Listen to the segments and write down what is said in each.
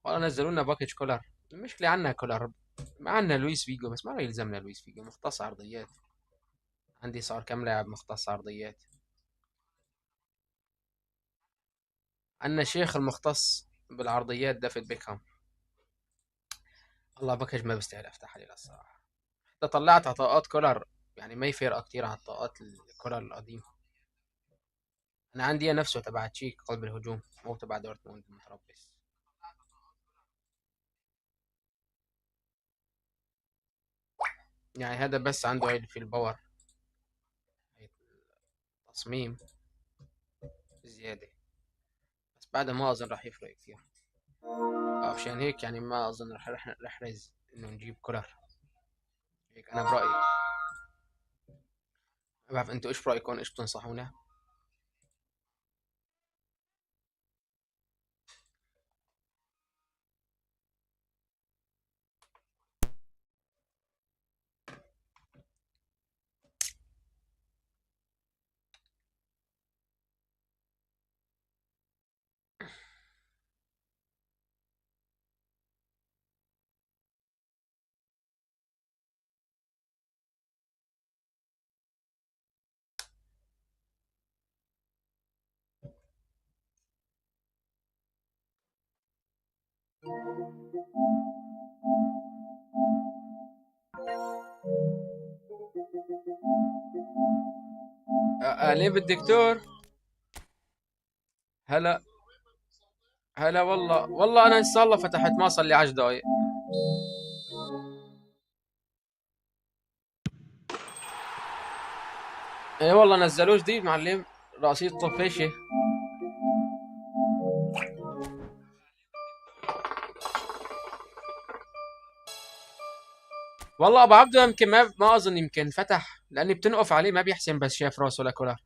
والله نزلوا لنا باكج كولر. المشكلة عنا كولر، ما عنا لويس فيجو، بس ما يلزمنا لويس فيجو، مختص عرضيات. عندي صار كم لاعب مختص عرضيات. عنا شيخ المختص بالعرضيات دافيد بيكهام. والله باكج ما بستاهل افتحها لي الصراحة. حتى طلعت عطاءات كولر، يعني ما يفرق كتير عن عطاءات الكولر القديم. انا عندي نفسه تبع تشيك قلب الهجوم، مو تبع دورتموند المتربص. يعني هذا بس عنده عيب في الباور، تصميم زيادة، بس بعد ما أظن راح يفرق كثير. عشان هيك يعني ما أظن راح نحرز إنه نجيب كولر. هيك أنا برأيي. ما بعرف أنتوا إيش برأيكم، إيش بتنصحونا؟ ليه بالدكتور؟ هلا. هلا والله أنا إن شاء الله فتحت ما صار لي 10 دقايق. إيه والله نزلوه جديد معلم، رصيد طفيشة. والله أبو عبده يمكن ما أظن يمكن فتح، لأني بتنقف عليه ما بيحسن بس شاف راسه لكولر.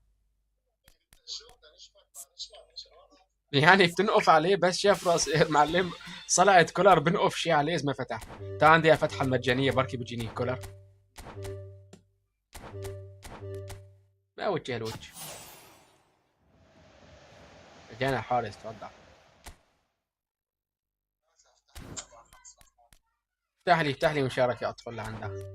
يعني بتنقف عليه بس شاف راس معلم. صلعت كولر بنقف شي عليه ما فتح. تا عندي الفتحة المجانية بركي بيجيني كولر. ما وجه الوجه. جانا حارس تفضل. افتح لي مشاركة أطفال لعندك.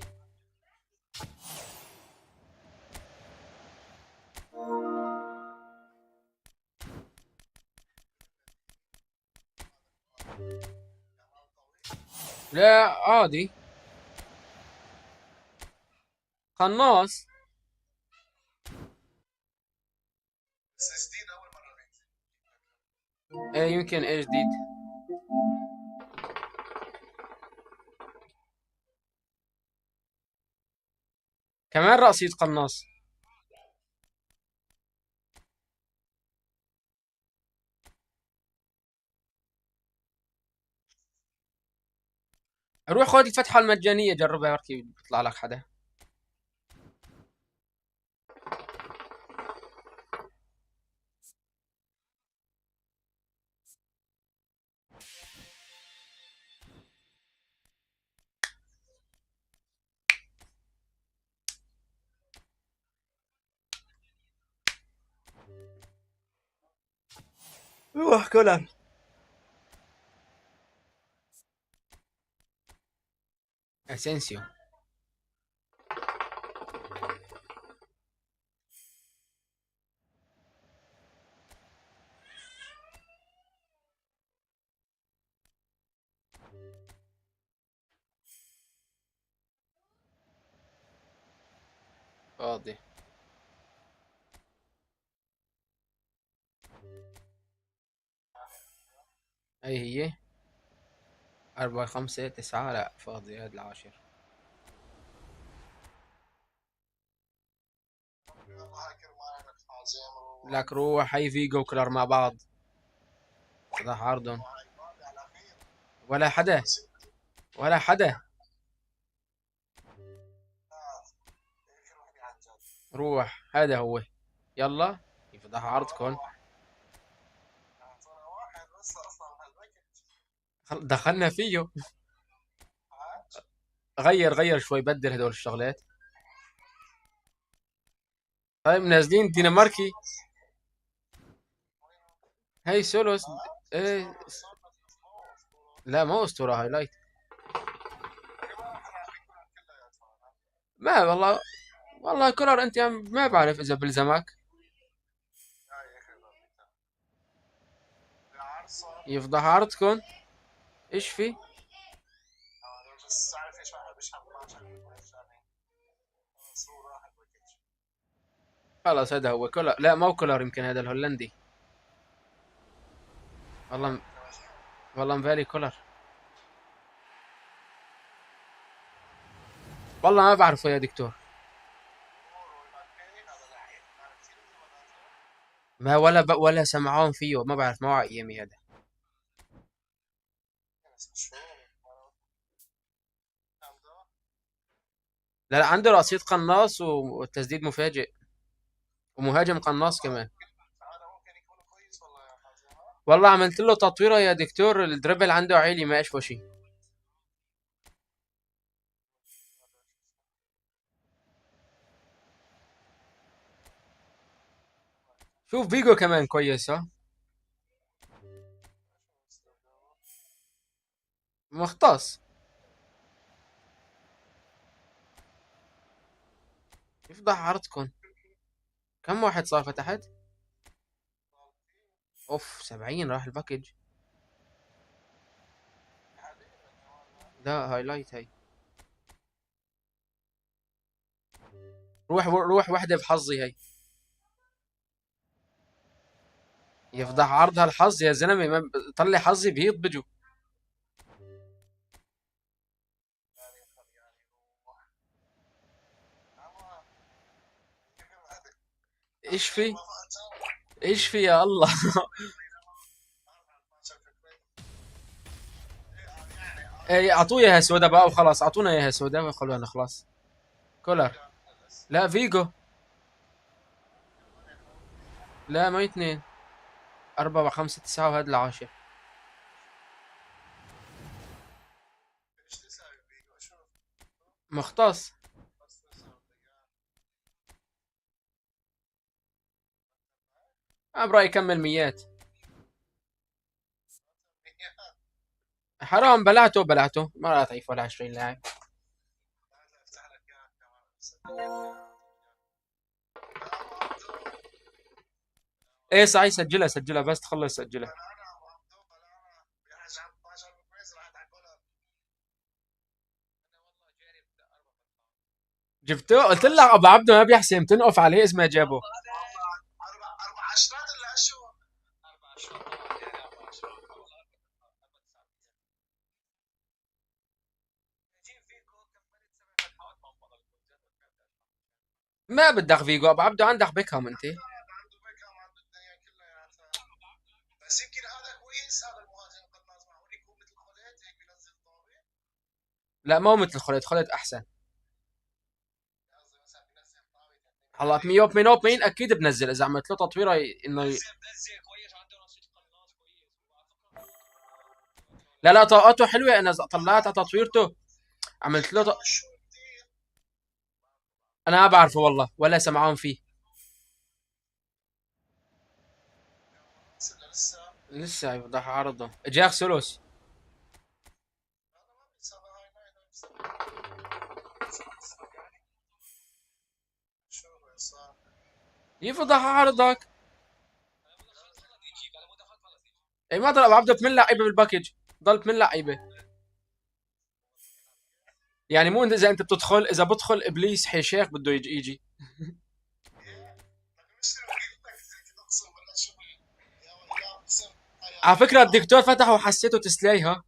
لا عادي. قناص. ايه يمكن ايه جديد. كمان رأسية قناص. روح خذ الفتحة المجانية جربها بركي بيطلع لك حدا. روح كولر. اسينسيو. فاضي. اي هي 4 5 9. لا فاضي هاد العاشر. لك روح هي فيجو وكلر مع بعض. راح عرضهم. ولا حدا. ولا حدا. روح هذا هو. يلا. يفضح عرضكم. دخلنا فيه. غير شوي بدل هدول الشغلات. طيب نازلين دنماركي. هاي سولوس. ايه. لا مو اسطوره، هايلايت. ما والله، والله كولر انت يعني ما بعرف اذا بلزمك. يفضح عرضكم. ايش في؟ خلاص هذا هو كولر، لا مو كولر، يمكن هذا الهولندي. والله، والله مبالي كولر. والله ما بعرفه يا دكتور. ما ولا سمعون فيه، ما بعرف، ما وعي ايامي هذا. لا لا، عنده رأسية قناص وتسديد مفاجئ، ومهاجم قناص كمان. والله عملت له تطويره يا دكتور، الدربل عنده عالي ما اشوى شيء. شوف فيجو كمان كويس ها. مختص. يفضح عرضكم. كم واحد صار فتحت؟ اوف 70 راح الباكج. لا هايلايت هاي. روح روح واحدة بحظي هاي. يفضح عرضها الحظ يا زلمة، طلع حظي بيض بجو. ايش في؟ ايش في يا الله؟ اي اعطوه اياها سودا بقى وخلاص، اعطونا اياها سودا وخلونا خلاص. كولر. لا فيجو. لا ما اثنين. أربعة وخمسة تسعة وهذا العاشر. مختص. أنا برأيي يكمل ميات. حرام، بلعته ما راح تعيف ولا 20 لاعب. ايه صحيح، سجلها بس تخلص سجلها. جبته، قلت لك ابو عبده ما بيحسن تنقف عليه اسمه جابه. ما بدك فيجو ابو عبده، عندك بيكهام انت. لا ما هو مثل خلت احسن. هلا مين اكيد بنزل اذا عملت له تطويره انه لا لا، طاقته حلوه، انا طلعت على تطويرته. عملت له انا ما بعرفه والله ولا سمعان فيه. لسه يفضح عرضه جاك سولوس. يفضح عرضك. اي ما ضل عبده 8 لعيبه بالباكج. ضل 8 لعيبه. يعني مو اذا انت بتدخل، اذا بدخل ابليس حيشيخ بده يجي. على فكره الدكتور فتح وحسيته تسليها.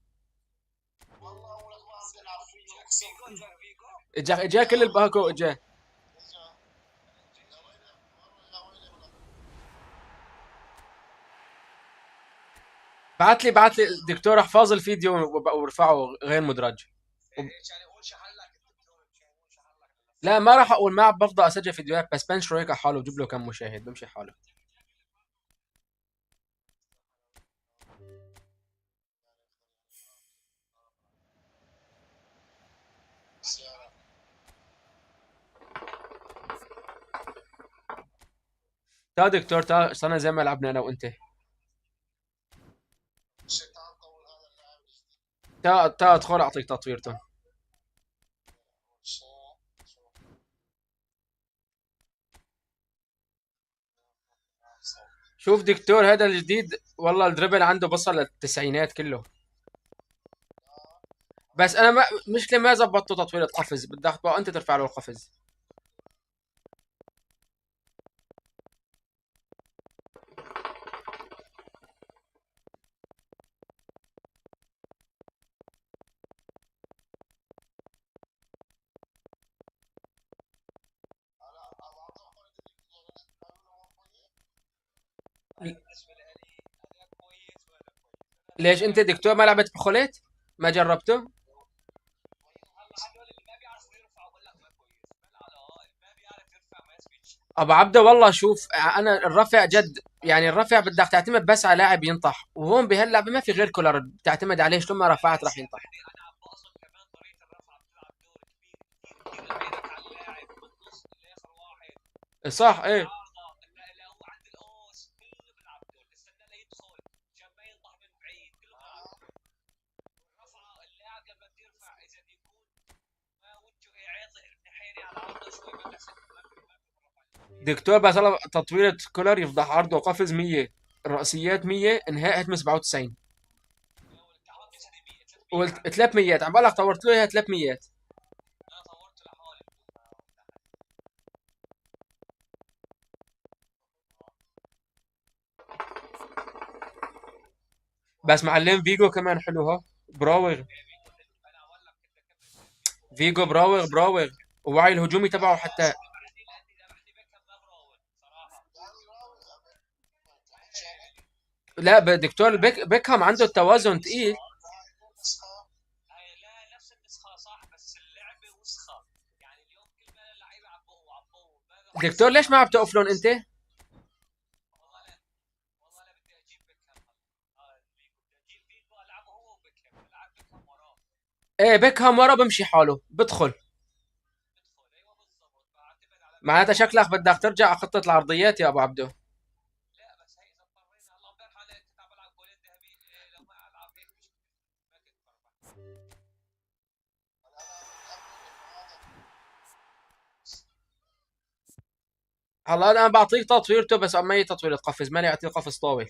اجا كل الباكو اجا. بعت لي الدكتور احفظ الفيديو وارفعه غير مدرج. لا ما راح اقول، ما بفضل اسجل فيديوهات، بس بنشره هيك على حاله وجيب له كم مشاهد بمشي حاله. تا دكتور تا صرنا زي ما لعبنا انا وانت. تا ادخل اعطيك تطويرته. شوف دكتور هذا الجديد، والله الدربل عنده بصل للتسعينات كله. بس انا ما مشكلة ما زبطته تطوير القفز، بدك بقى انت ترفع له القفز. ليش انت دكتور ما لعبت بخوليت؟ ما جربته؟ ابو عبده والله شوف، انا الرفع جد يعني، الرفع بدك تعتمد بس على لاعب ينطح، وهون بهاللعبه ما في غير كولر بتعتمد عليه، شلون ما رفعت راح ينطح. صح ايه. دكتور بس الله تطويرة كولر يفضح عرض وقفز 100، الرأسيات 100، انهاء هتم 97. قلت 300 عم بقول لك طورت له اياها 300. بس معلم فيجو كمان حلو ها، براوغ. فيجو براوغ براوغ، ووعي الهجومي تبعه حتى. لا دكتور بيكهام عنده التوازن تقيل. دكتور ليش ما عم تقفلون انت؟ ايه بيكهام ورا بمشي حاله بدخل. معناتها شكلك بدك ترجع على خطة العرضيات يا ابو عبدو. هلا انا بعطيك تطويرته، بس اما هي تطوير القفز ماني اعطيه قفز طاول.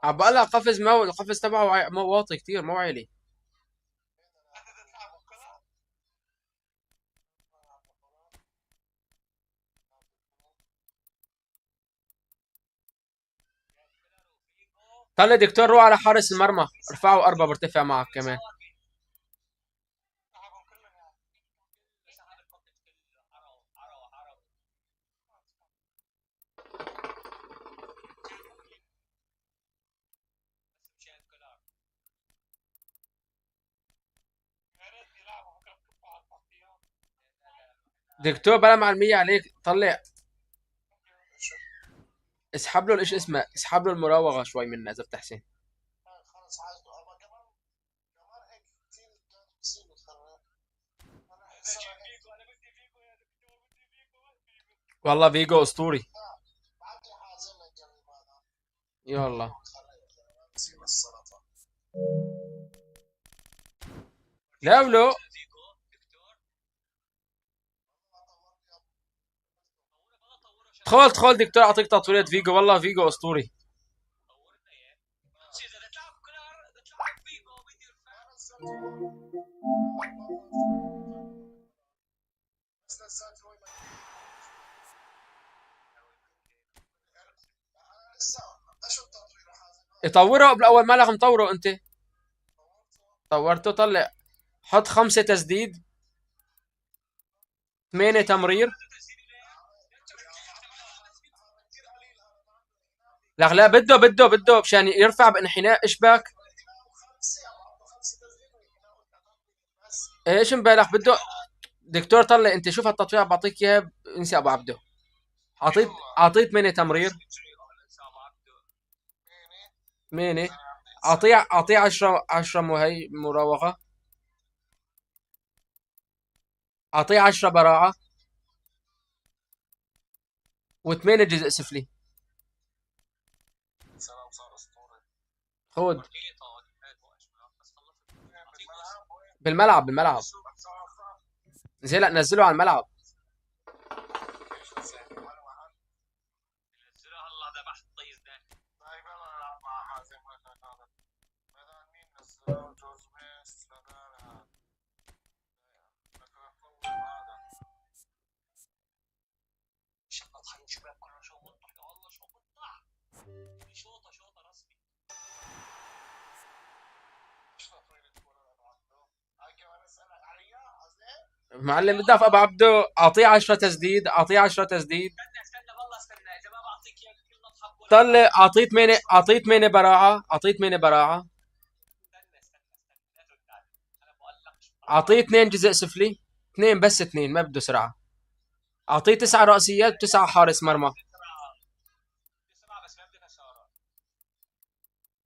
عم بقول لك قفز، مو القفز تبعه مو واطي كثير، مو عالي. طلع دكتور روح على حارس المرمى، ارفعه 4 برتفع معك كمان. دكتور بلا معلمية عليك، طلع اسحب له ايش اسمه، اسحب له المراوغة شوي منه اذا بتحسن. والله فيجو اسطوري. يلا. لا ولو. ادخل دكتور اعطيك تطويرات فيجو، والله فيجو اسطوري. يطوره قبل اول ما لك مطوره انت. طورته طلع. حط 5 تسديد، 8 تمرير. لا لا، بده مشان يرفع بانحناء اشباك. ايش مبالغ بده. دكتور طلع انت شوف التطبيق بعطيك اياه. انسى ابو عبده. اعطيت اعطيت 8 تمرير. 8. اعطيه 10 مهي مراوغه. اعطيه 10 براعه. و8 جزء سفلي. خود. بالملعب. زي لا نزله على الملعب. معلم بدافع ابو عبده. اعطيه 10 تسديد. طلع. اعطيه 8 براعه. اعطيه 2 جزء سفلي. 2 بس 2 ما بده سرعه. اعطيه 9 راسيات و9 حارس مرمى.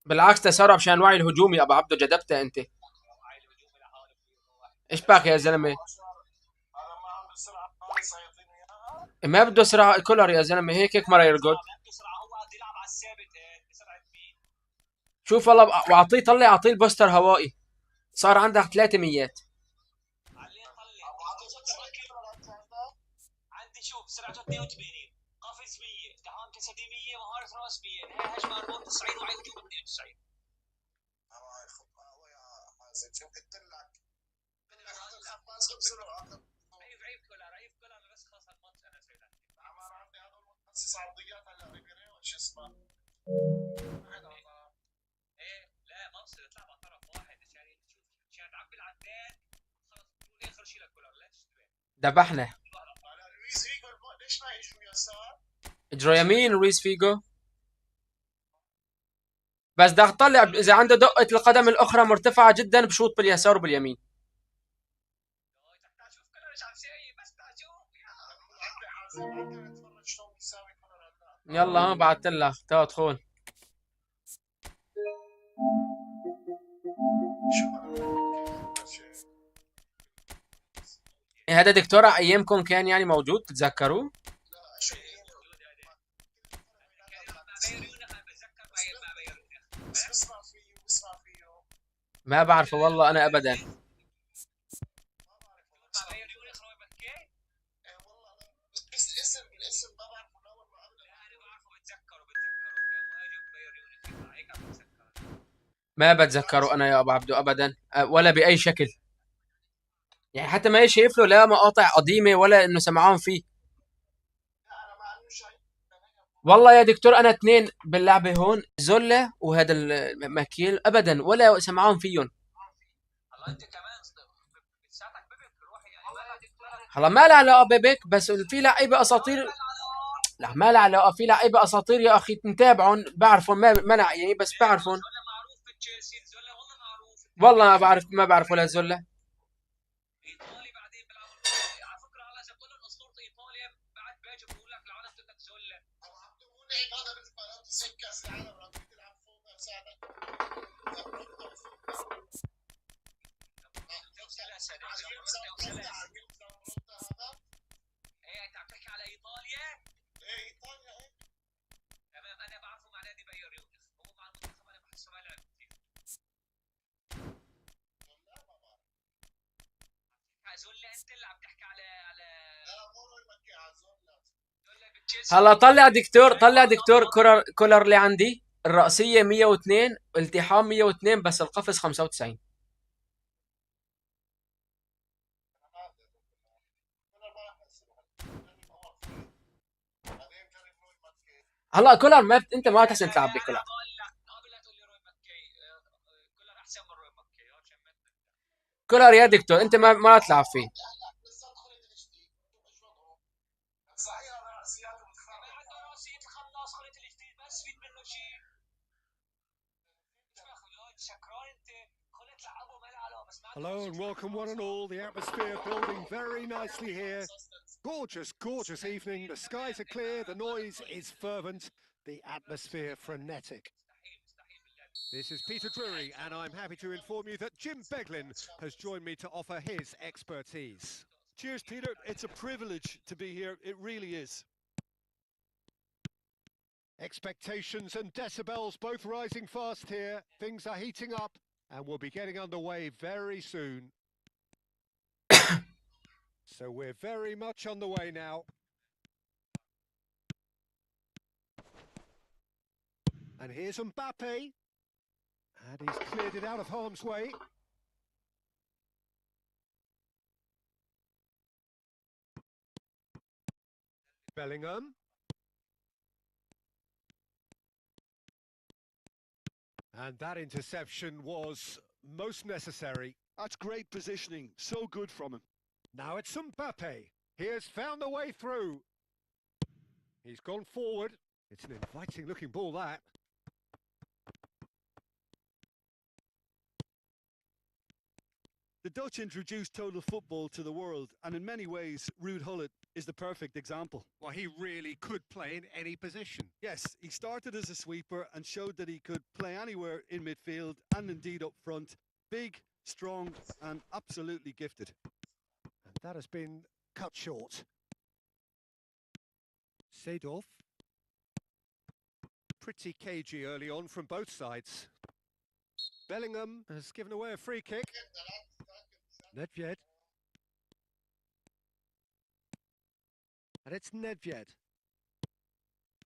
بالعكس تسارع مشان الوعي الهجومي. ابو عبده جدبته انت. ايش باك يا زلمه. ما بده سرعه كولر يا زلمه. هيك مره يرقد. شوف والله. واعطيه طلع. اعطيه البوستر هوائي. صار عندك 300. ذبحنا. اجرى يمين لويس فيجو. بس ده طلع اذا عنده دقة القدم الاخرى مرتفعة جدا بشوط باليسار وباليمين. يلا ها بعثت لك تدخل. هذا دكتور ايامكم كان يعني موجود تتذكروه. ما بعرفه والله انا ابدا. ما بتذكره انا يا ابو عبدو ابدا. ولا باي شكل. يعني حتى ما شايف له لا مقاطع قديمه ولا انه سمعان فيه. والله يا دكتور انا اثنين باللعبه هون زله وهذا الماكيل ابدا ولا سمعان فيهم. هلا ما له علاقه ببك بس في لعيبه اساطير. لا ما له علاقه. في لعيبه اساطير يا اخي نتابعهم بعرفهم. ما يعني بس بعرفهم. والله ما بعرف ولا زله. هلا طلع دكتور كولر اللي عندي الرأسية 102 التحام 102 بس القفز 95. هلا كولر انت ما تحسن تلعب بكولر. كولر يا دكتور، انت ما تلعب فيه. Hello and welcome one and all. The atmosphere building very nicely here. Gorgeous, gorgeous evening. The skies are clear, the noise is fervent, the atmosphere frenetic. This is Peter Drury, and I'm happy to inform you that Jim Beglin has joined me to offer his expertise. Cheers, Peter. It's a privilege to be here. It really is. Expectations and decibels both rising fast here. Things are heating up, and we'll be getting underway very soon. So we're very much on the way now. And here's Mbappe. And he's cleared it out of harm's way. Bellingham. And that interception was most necessary. That's great positioning. So good from him. Now it's Mbappe. He has found the way through. He's gone forward. It's an inviting looking ball, that. The Dutch introduced total football to the world, and in many ways, Ruud Gullit is the perfect example. Well, he really could play in any position. Yes, he started as a sweeper and showed that he could play anywhere in midfield and indeed up front. Big, strong, and absolutely gifted. And that has been cut short. Seedorf. Pretty cagey early on from both sides. Bellingham has given away a free kick. Nedved. And it's Nedved.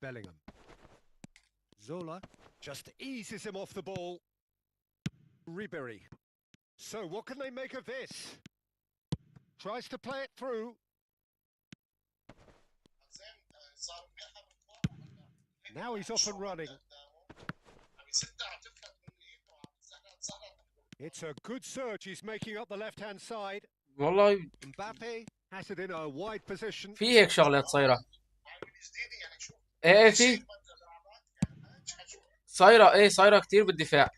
Bellingham. Zola just eases him off the ball. Ribery. So what can they make of this? Tries to play it through. Now he's off and running. It's a good surge. He's making up the left-hand side. والله Mbappe has it in a wide position. في هيك شغلات صايرة. ايه في صايرة كتير بالدفاع.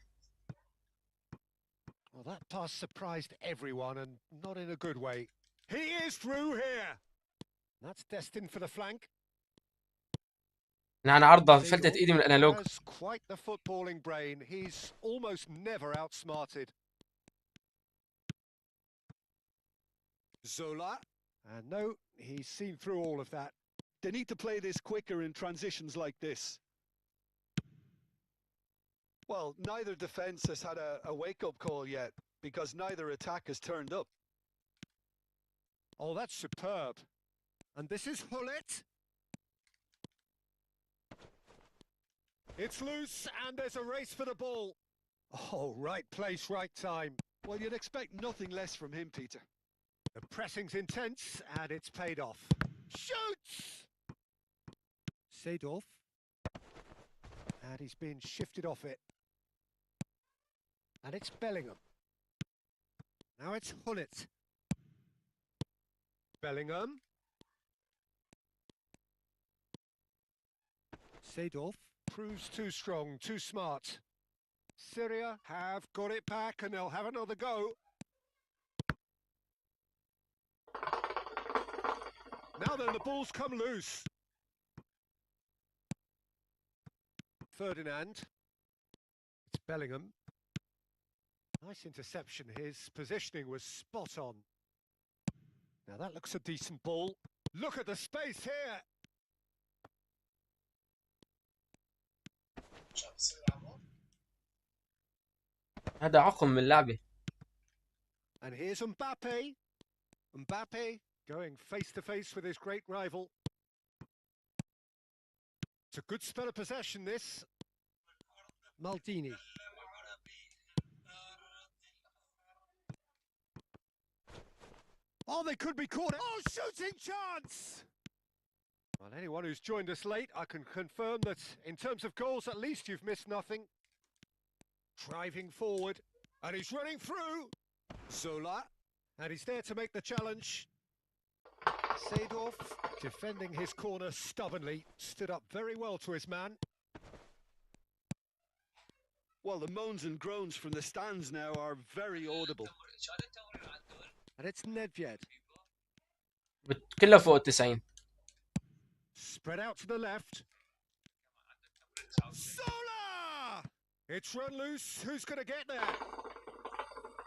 Well, that pass surprised everyone, and not in a good way. He is through here. That's destined for the flank. يعني عرضة فلتت ايدي من الانالوج. Has quite the footballing brain. He's almost never outsmarted. Zola. And no, he's seen through all of that. They need to play this quicker in transitions like this. Well, neither defence has had a wake-up call yet, because neither attack has turned up. Oh, that's superb. And this is Gullit. It's loose, and there's a race for the ball. Oh, right place, right time. Well, you'd expect nothing less from him, Peter. The pressing's intense, and it's paid off. Shoots! Seedorf. And he's been shifted off it. And it's Bellingham. Now it's Gullit. Bellingham. Seedorf. Proves too strong, too smart. Syria have got it back, and they'll have another go. Now then, the ball's come loose. Ferdinand. It's Bellingham. Nice interception. His positioning was spot on. Now that looks a decent ball. Look at the space here. هذا عقم من اللعبة. And here's Mbappe. Mbappe going face to face with his great rival. It's a good spell of possession, this. Maldini. Oh, they could be caught. Oh, shooting chance! Well, anyone who's joined us late, I can confirm that in terms of goals, at least you've missed nothing. Driving forward, and he's running through. Zola, and he's there to make the challenge. Seedorf, defending his corner stubbornly, stood up very well to his man. Well, the moans and groans from the stands now are very audible. And it's Nedved. كلها فوق ال 90. Spread out to the left. Zola! It's run loose. Who's going to get there?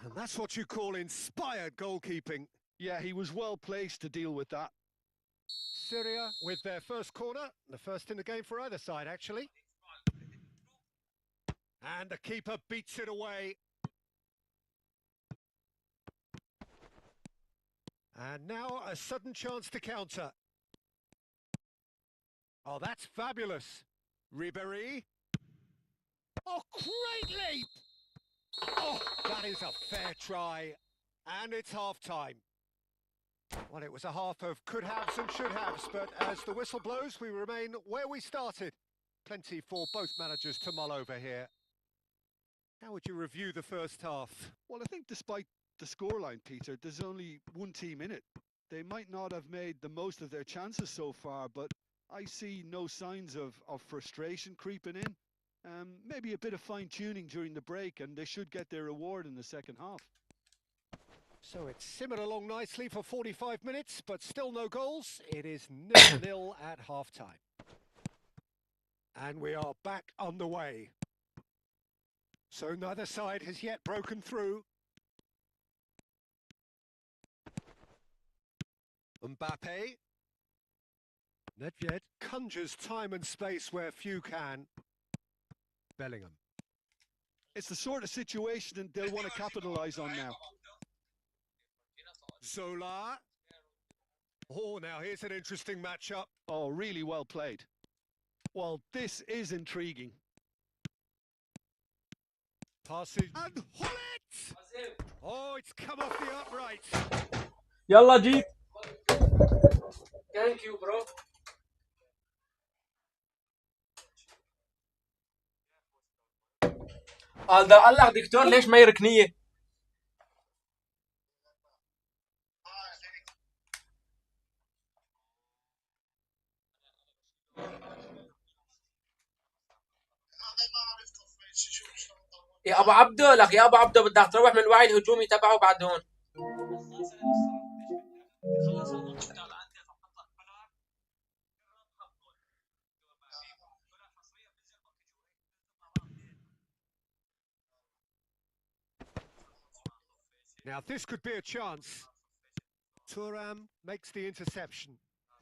And that's what you call inspired goalkeeping. Yeah, he was well placed to deal with that. Syria with their first corner. The first in the game for either side, actually. And the keeper beats it away. And now a sudden chance to counter. Oh, that's fabulous. Ribéry. Oh, great leap! Oh, that is a fair try. And it's half-time. Well, it was a half of could-haves and should-haves, but as the whistle blows, we remain where we started. Plenty for both managers to mull over here. How would you review the first half? Well, I think despite the scoreline, Peter, there's only one team in it. They might not have made the most of their chances so far, but I see no signs of frustration creeping in. Maybe a bit of fine-tuning during the break, and they should get their reward in the second half. So it's simmered along nicely for 45 minutes, but still no goals. It is 0-0 at half-time. And we are back underway. So neither side has yet broken through. Mbappe. Nedved conjures time and space where few can. Bellingham. It's the sort of situation that they'll want to capitalise on now. Zola. Oh, now here's an interesting matchup. Oh, really well played. Well, this is intriguing. Passage. And Hullet! Oh, it's come off the upright. يلا جيت. Thank you, bro. قال لك دكتور ليش ما هي ركنية؟ يا ابو عبده لك يا ابو عبده بدك تروح من الوعي الهجومي تبعه بعد هون. Now this could be a chance. Thuram makes the interception.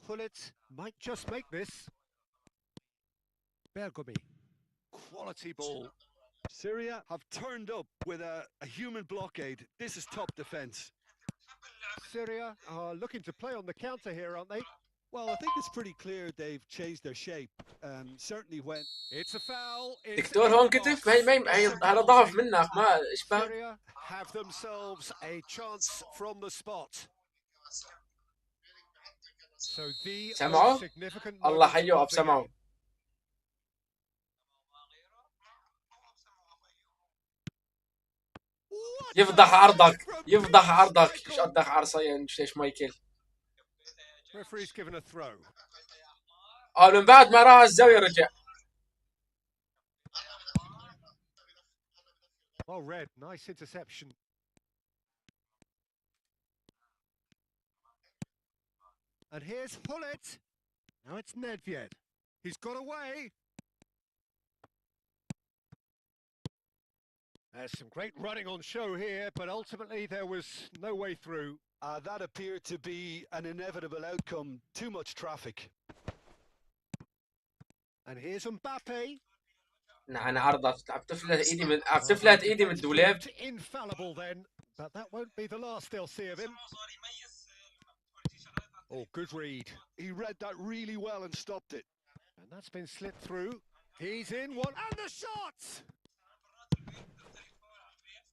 Hullet might just make this. Bergomi. Quality ball. Syria have turned up with a human blockade. This is top defence. Syria are looking to play on the counter here, aren't they? Well, I think it's pretty clear they've changed their shape. Certainly when... It's a foul. دكتور هون كتف هي هذا ضعف منك ما ايش بك؟ Syria have themselves a chance from the spot. So the سمعوا؟ significant الله moment حيه of أب the سمعوا. game. يفضح عرضك يفضح عرضك ايش قدك عرصية ايش مايكل. Referee's given a throw. من بعد ما راح الزاوية رجع. Oh, red, nice interception. And here's Hullet. Now it's Nedved. He's got away. There's some great running on show here, but ultimately there was no way through. that appeared to be an inevitable outcome. Too much traffic. And here's Mbappe. أنا عرضت عم تفلت ايدي من الدولاب. Infallible then, but that won't be the last they'll see of him. Oh, good read. He read that really well and stopped it. And that's been slipped through. He's in one, and the shot!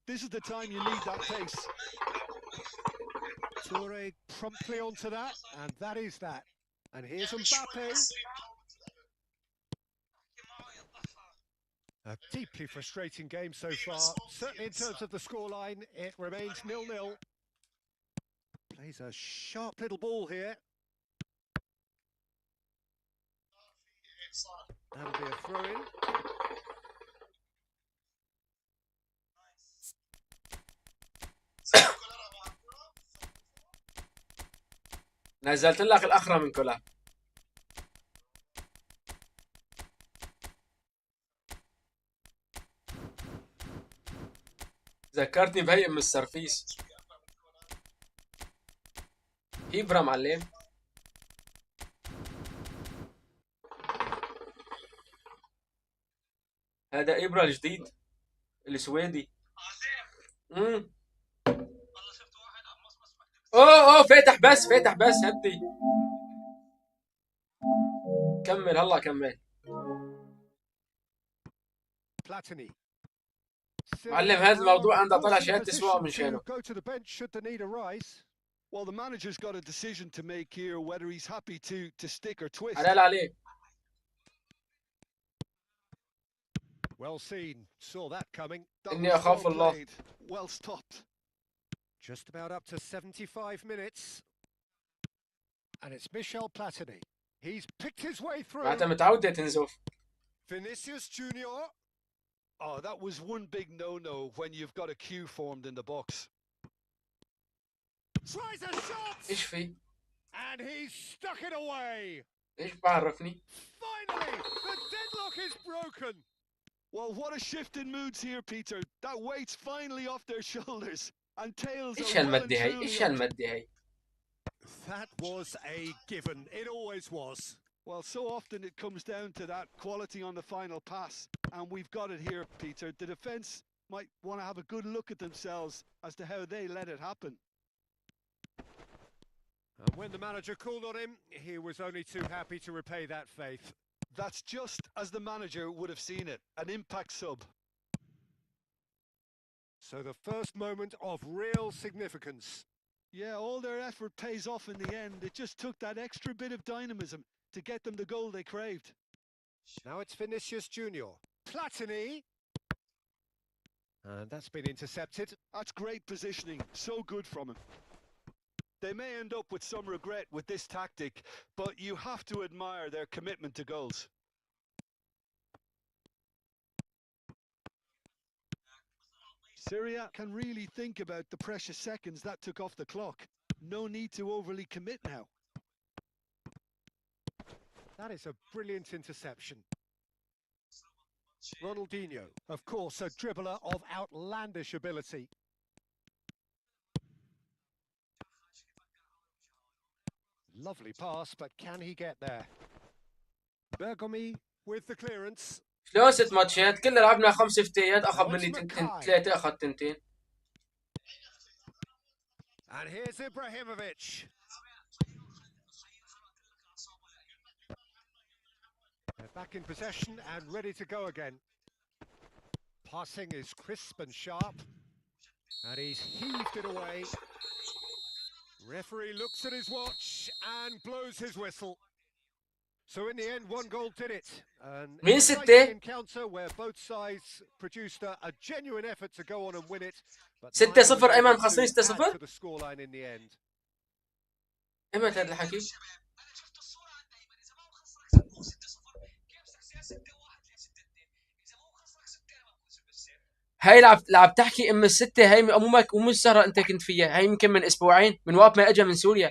This is the time you need that pace. Toure promptly onto that, and that is that. And here's Mbappe. A deeply frustrating game so far. Certainly in terms of the scoreline, it remains 0-0. Plays a sharp little ball here. That'll be a throw-in. نزلت لك الأخرى من كلها. ذكرتني بهيئة من السرفيس. إبرة معلم. هذا إبرة الجديد السويدي. اوه فاتح بس هدي. كمل هلا كمل. معلم هذا الموضوع عنده طلع شهادة سواء من شانه. Well, the manager's got a decision to make here whether he's happy to stick or twist. حلال عليك. Well seen. Saw that coming. إني أخاف الله. Well stopped. Just about up to 75 minutes. And it's Michel Platini. He's picked his way through. معناتها متعودة تنزف. Vinicius Junior. Oh, that was one big no-no when you've got a queue formed in the box. Tries a shot. إيش في؟ And he's stuck it away. إيش بعرفني؟ Finally, the deadlock is broken. Well, what a shift in moods here, Peter. That weight's finally off their shoulders. And tails إيش are هالمدة هي؟ إيش هالمدة هي؟ That was a given. It always was. Well, so often it comes down to that quality on the final pass. And we've got it here, Peter. The defence might want to have a good look at themselves as to how they let it happen. And when the manager called on him, he was only too happy to repay that faith. That's just as the manager would have seen it, an impact sub. So the first moment of real significance. Yeah, all their effort pays off in the end. It just took that extra bit of dynamism to get them the goal they craved. Now it's Vinicius Junior. Platini. And that's been intercepted. That's great positioning. So good from him. They may end up with some regret with this tactic, but you have to admire their commitment to goals. Syria can really think about the precious seconds that took off the clock. No need to overly commit now. That is a brilliant interception. Ronaldinho, of course, a dribbler of outlandish ability. Lovely pass, but can he get there? Bergomi with the clearance. شلون 6 ماتشات كلنا لعبنا 5 فتيات اخذ مني 3 اخذ 2. And here's Ibrahimovic. They're back in possession and ready to go again. Passing is crisp and sharp. And he's heaved it away. Referee looks at his watch and blows his whistle. So in the end, one goal did it. An exciting encounter where both sides produced a genuine effort to go on and win it. 6-0 ايمن مخصصين 6-0 to the scoreline in the end. ايمن هذا الحكي هاي لعب تحكي ام الستة هاي مو السهرة انت كنت فيها هاي يمكن من اسبوعين من وقت ما اجى من سوريا.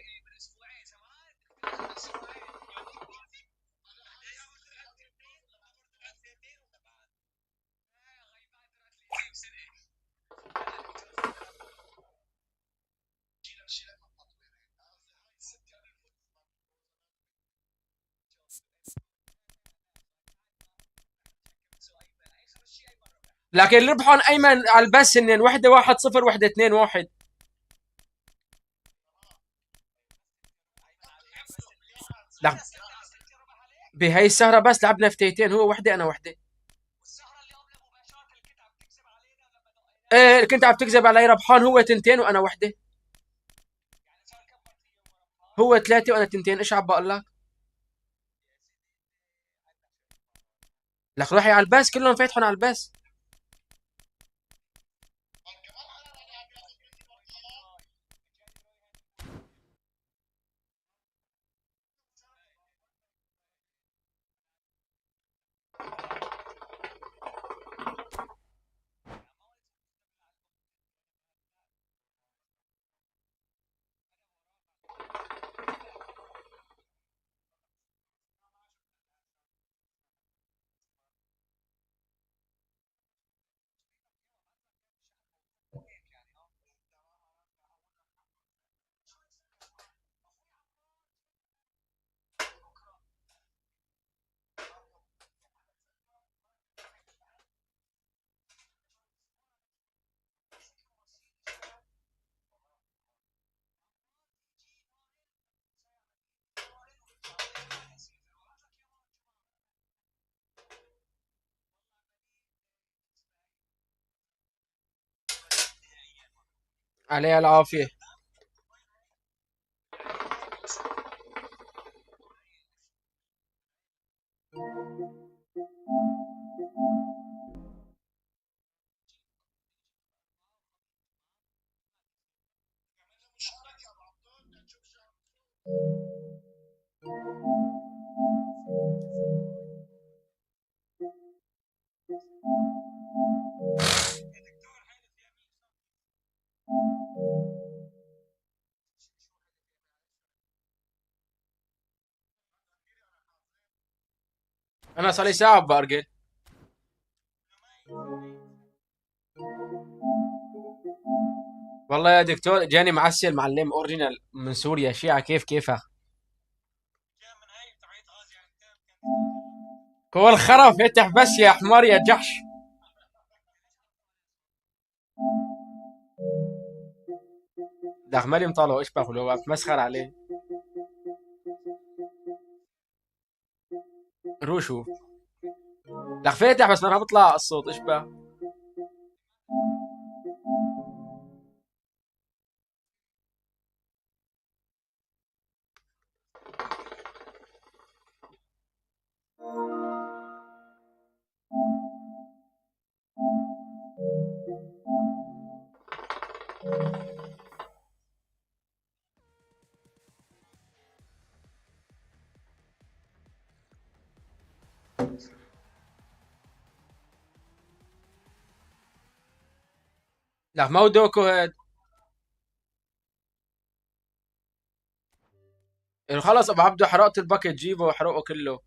لكن ربحهم ايمن على البث هن 1-1-0 1-2-1. لا بهي السهرة بس لعبنا فتيتين هو وحدة انا وحدة. ايه كنت عم تكذب علي ربحان هو 2 وانا وحدة. هو 3 وانا 2 ايش عم بقول لك؟ لك روحي على الباس، كلهم فاتحين على الباس. عليها العافية. انا صار لي ساعة بأرجل. والله يا دكتور جاني معسل معلم اوريجينال من سوريا، شيعة كيف كيفها. هو الخرا فتح بس يا حمار يا جحش. ده عمال مطالعه ايش باكل، هو بتمسخر عليه. روشو. ده فاتح بس ما بيطلع الصوت ايش بقى. لا ما هو دوكو هاد. يعني خلص ابو عبده حرقت الباكت، جيبه واحرقه كله.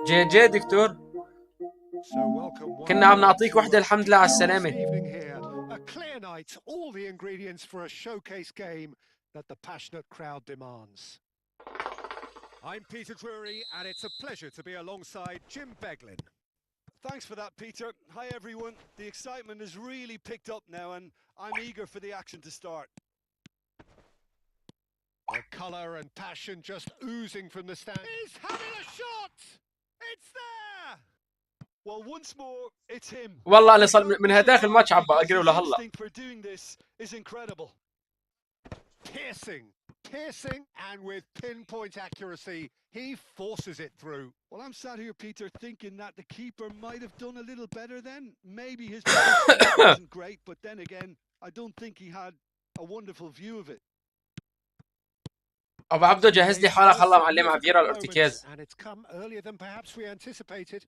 جاي جاي دكتور. So welcome one كنا عم نعطيك to وحدة الحمد لله على السلامة. evening here. A clear night, all the ingredients for a showcase game that the passionate crowd demands. I'm Peter Drury, and it's a pleasure to be alongside Jim Beglin. Thanks for that, Peter. Hi, everyone. The excitement has really picked up now, and I'm eager for the action to start. The colour and passion just oozing from the stand. He's having a shot! It's there! Well, once more, it's him. والله أنا صار من هداك الماتش عم بقرب لهلا. His instinct for doing this is incredible. Piercing, and with pinpoint accuracy, he forces it through. Well, I'm sat here, Peter, thinking that the keeper might have done a little better then. Maybe his position wasn't great, but then again, I don't think he had a wonderful view of it. أبو عبدو جهز لي حالة خلا معلم عبيرة الارتكاز. And it's come earlier than perhaps we anticipated.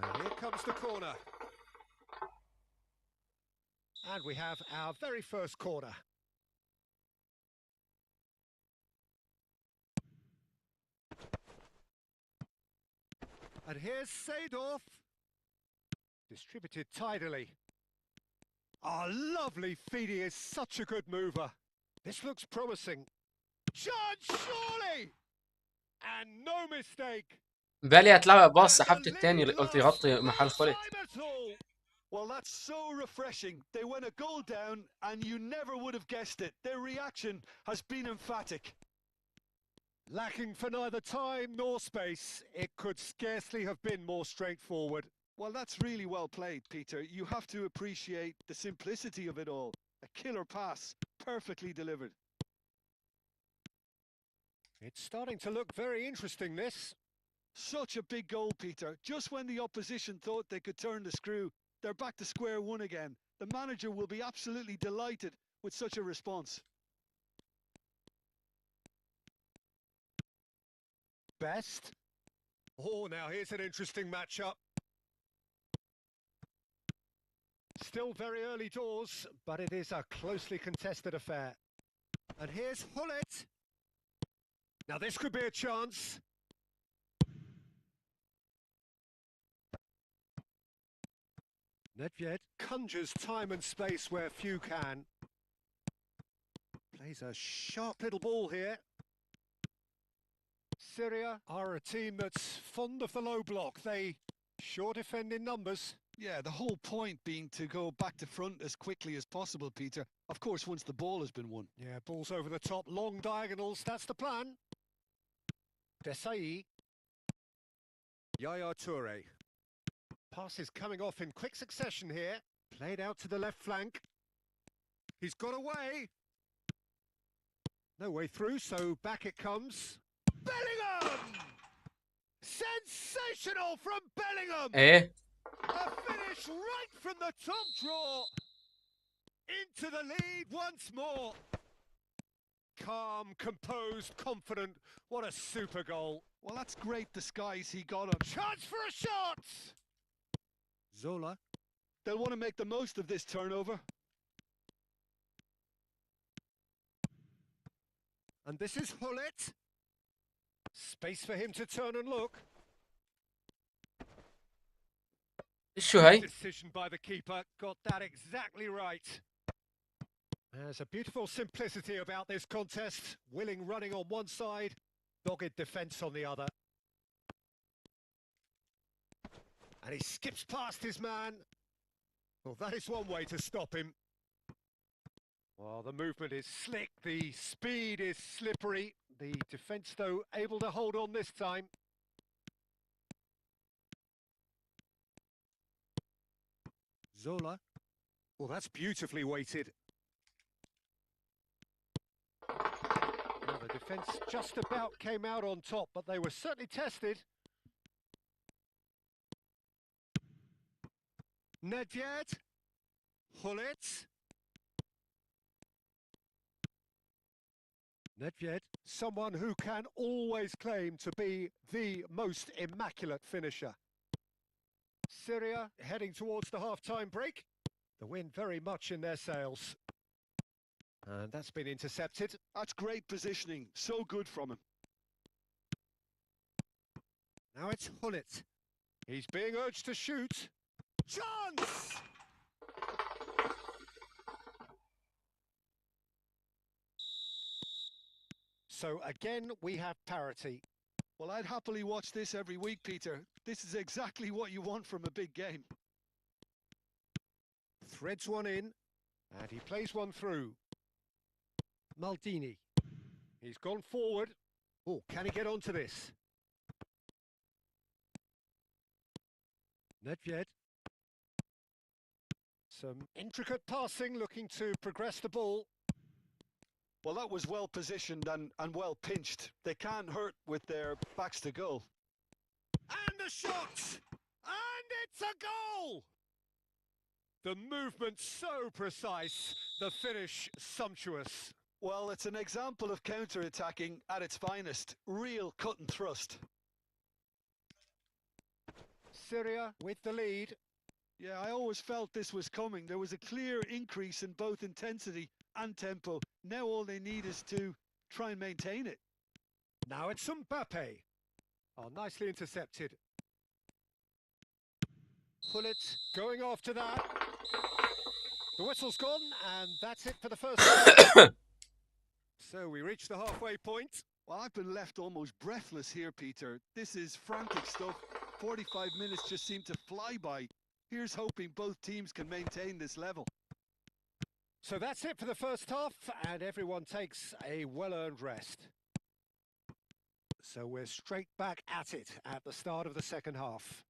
And here comes the corner. And we have our very first corner. And here's Seedorf. Distributed tidily. Oh, lovely Feedy is such a good mover. This looks promising. Judge, surely! And no mistake. بالي أتلعب باص سحبت الثاني قلت يغطي محل خلت. Well, that's so refreshing. They went a goal down and you never would have guessed it. Their reaction has been emphatic. Lacking for neither time nor space, it could scarcely have been more straightforward. Well, that's really well played, Peter. You have to appreciate the simplicity of it all. A killer pass, perfectly delivered. It's starting to look very interesting, this. Such a big goal, Peter. Just when the opposition thought they could turn the screw, they're back to square one again. The manager will be absolutely delighted with such a response. best. Oh, now here's an interesting matchup. Still very early doors, but it is a closely contested affair. And here's Hullet. Now this could be a chance. Nedved conjures time and space where few can. Plays a sharp little ball here. Syria are a team that's fond of the low block. They sure defend in numbers. Yeah, the whole point being to go back to front as quickly as possible, Peter. Of course, once the ball has been won. Yeah, balls over the top, long diagonals, that's the plan. Desai. Yaya Toure. Pass is coming off in quick succession here. Played out to the left flank. He's got away. No way through, so back it comes. Bellingham! Sensational from Bellingham! ايه A finish right from the top draw. Into the lead once more. Calm, composed, confident. What a super goal. Well, that's great disguise he got on. Chance for a shot! Zola. They'll want to make the most of this turnover. And this is Hullet. Space for him to turn and look. شو هاي؟ Decision by the keeper. Got that exactly right. There's a beautiful simplicity about this contest. Willing running on one side, dogged defence on the other. And he skips past his man. Well, that is one way to stop him. Well, the movement is slick, the speed is slippery. The defence, though, able to hold on this time. Zola. Well, that's beautifully weighted. Well, the defence just about came out on top, but they were certainly tested. Nedved. Hullet. Nedved, someone who can always claim to be the most immaculate finisher. Syria heading towards the half-time break. The wind very much in their sails. And that's been intercepted. That's great positioning. So good from him. Now it's Hullet. He's being urged to shoot. Chance! So again, we have parity. Well, I'd happily watch this every week, Peter. This is exactly what you want from a big game. Threads one in, and he plays one through. Maldini. He's gone forward. Oh, can he get onto this? Nedved. Some intricate passing, looking to progress the ball. Well, that was well positioned and well pinched. They can't hurt with their backs to goal. And a shot! And it's a goal! The movement so precise, the finish sumptuous. Well, it's an example of counter-attacking at its finest. Real cut and thrust. Syria with the lead. Yeah, I always felt this was coming. There was a clear increase in both intensity and tempo. Now all they need is to try and maintain it. Now it's Mbappe. Oh, nicely intercepted. Hullet going after that. The whistle's gone, and that's it for the first half. So we reach the halfway point. Well, I've been left almost breathless here, Peter. This is frantic stuff. 45 minutes just seem to fly by. Here's hoping both teams can maintain this level. So that's it for the first half, and everyone takes a well-earned rest. So we're straight back at it at the start of the second half.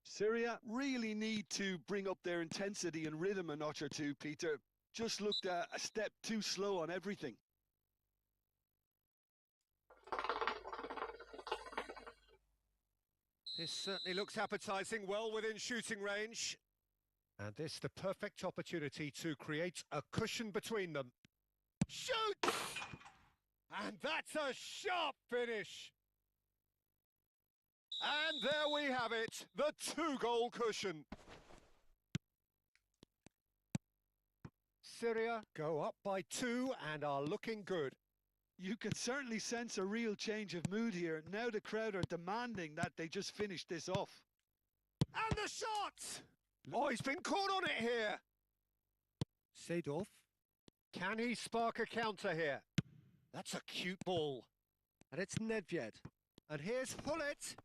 Syria really need to bring up their intensity and rhythm a notch or two, Peter. Just looked a step too slow on everything. This certainly looks appetising, well within shooting range. And this the perfect opportunity to create a cushion between them. Shoot! And that's a sharp finish. And there we have it, the 2-goal cushion. Syria go up by 2 and are looking good. You can certainly sense a real change of mood here. Now the crowd are demanding that they just finish this off. And the shot! Oh, he's been caught on it here. Seedorf, can he spark a counter here? That's a cute ball. And it's Nedved. And here's Hullet.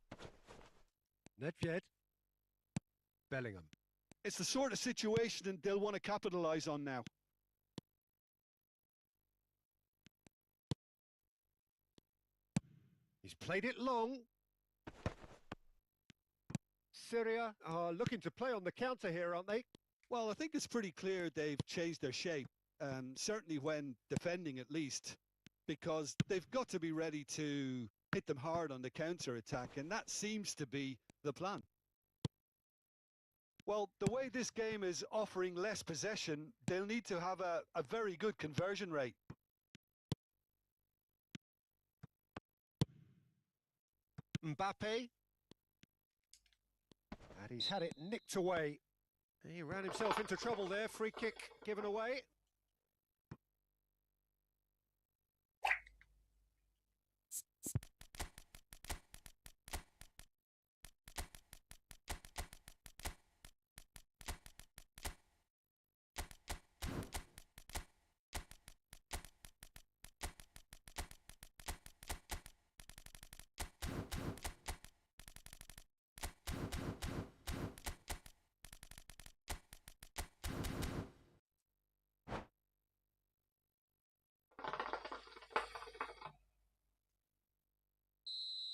Nedved. Bellingham. It's the sort of situation that they'll want to capitalise on now. He's played it long. Syria are looking to play on the counter here, aren't they? Well, I think it's pretty clear they've changed their shape, certainly when defending at least, because they've got to be ready to hit them hard on the counter-attack, and that seems to be the plan. Well, the way this game is offering less possession, they'll need to have a very good conversion rate. Mbappe. And he's had it nicked away. He ran himself into trouble there. Free kick given away.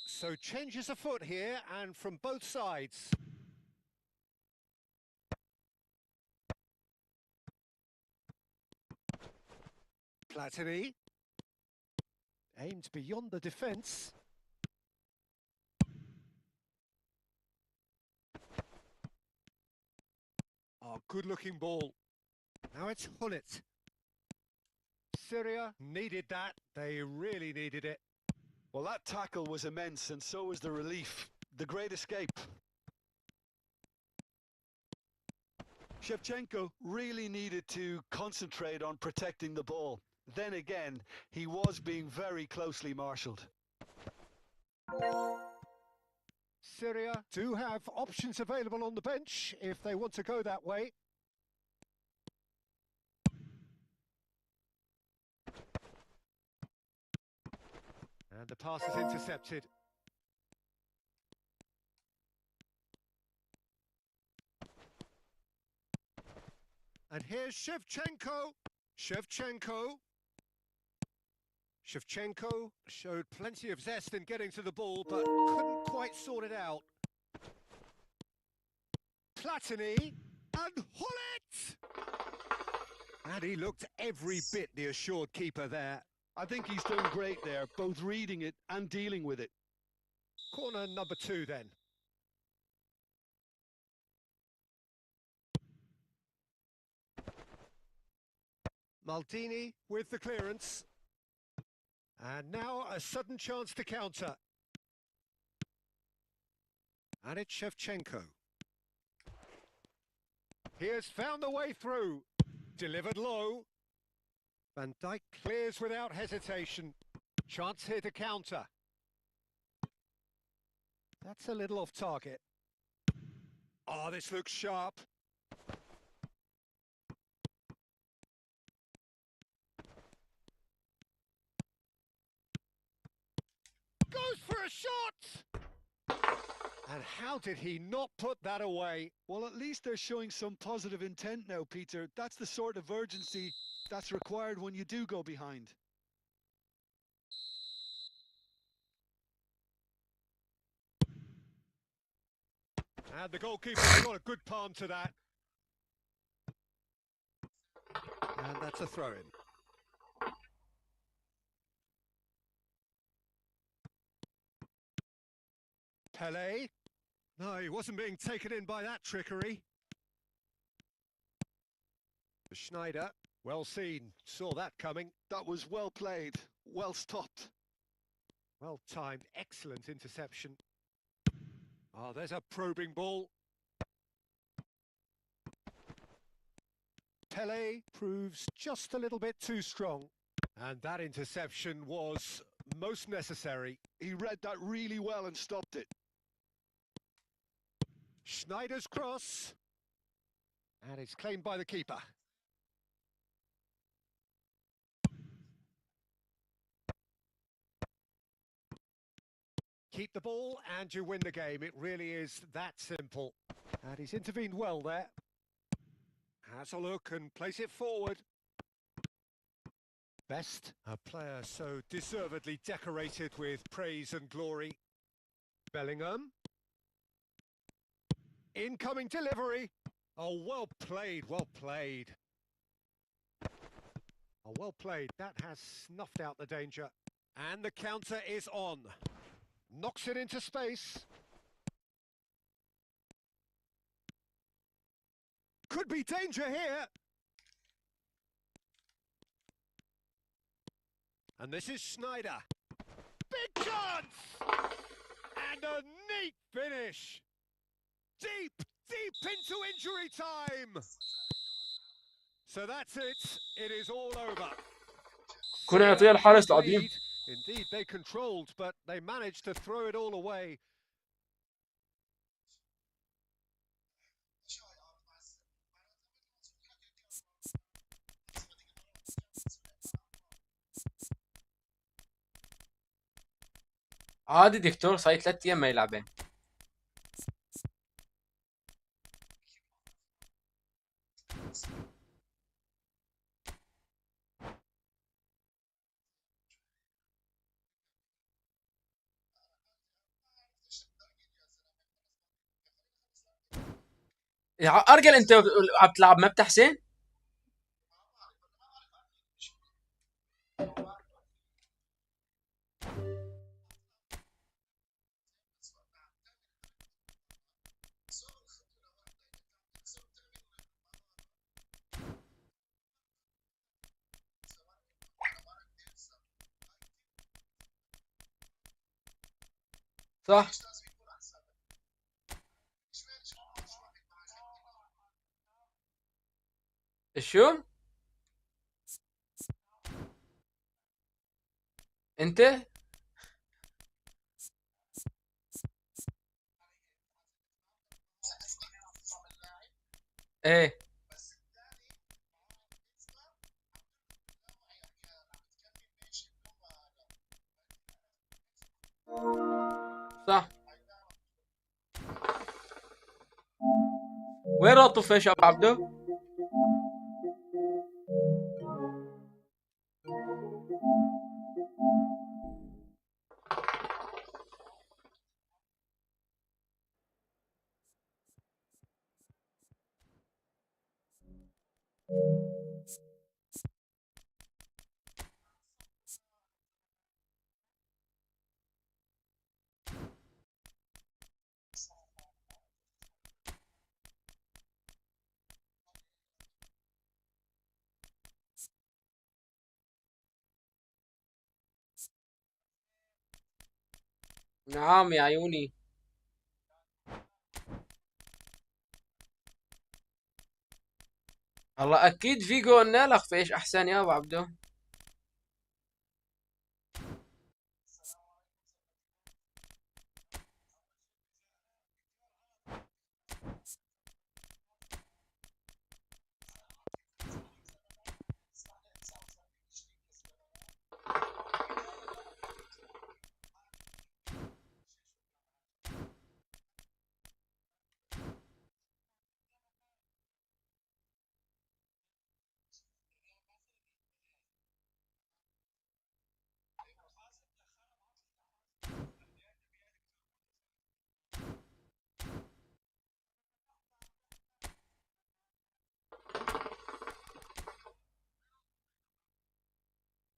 So changes afoot here, and from both sides. Platini. Aimed beyond the defence. Oh, good-looking ball. Now it's Hullet. Syria needed that. They really needed it. Well, that tackle was immense, and so was the relief. The great escape. Shevchenko really needed to concentrate on protecting the ball. Then again, he was being very closely marshalled. Syria do have options available on the bench if they want to go that way. And the pass is intercepted. And here's Shevchenko. Shevchenko showed plenty of zest in getting to the ball, but couldn't quite sort it out. Platini and Hullet! And he looked every bit the assured keeper there. I think he's done great there, both reading it and dealing with it. Corner number 2 then. Maldini with the clearance. And now a sudden chance to counter. And it's Shevchenko. He has found the way through. Delivered low. Van Dijk clears without hesitation. Chance here to counter. That's a little off target. Oh, this looks sharp. Goes for a shot! And how did he not put that away? Well, at least they're showing some positive intent now, Peter. That's the sort of urgency that's required when you do go behind. And the goalkeeper's got a good palm to that. And that's a throw-in. Pelé. No, he wasn't being taken in by that trickery. Schneider, well seen, saw that coming. That was well played. Well stopped. Well timed, excellent interception. Oh, there's a probing ball. Pele proves just a little bit too strong. And that interception was most necessary. He read that really well and stopped it. Schneider's cross. And it's claimed by the keeper. Keep the ball and you win the game. It really is that simple. And he's intervened well there. Has a look and plays it forward. Best, a player so deservedly decorated with praise and glory. Bellingham. Incoming delivery. Oh, well played, well played. Oh, well played. That has snuffed out the danger. And the counter is on. Knocks it into space. Could be danger here. And this is Schneider. Big chance! And a neat finish. Deep, deep into injury time. So that's it. It is all over. كنا يعطيها الحارس العظيم. Indeed, they controlled, but they managed to throw it all away. عادي دكتور صار 3 ايام ما يلعبين. يا ارجل انت عم تلعب مبتة حسين؟ صح. شو؟ انت؟ ايه صح. وين راد طفيش يا ابو عبدو؟ نعم يا عيوني. والله اكيد فيجو نالخ فيش احسن يا ابو عبدو.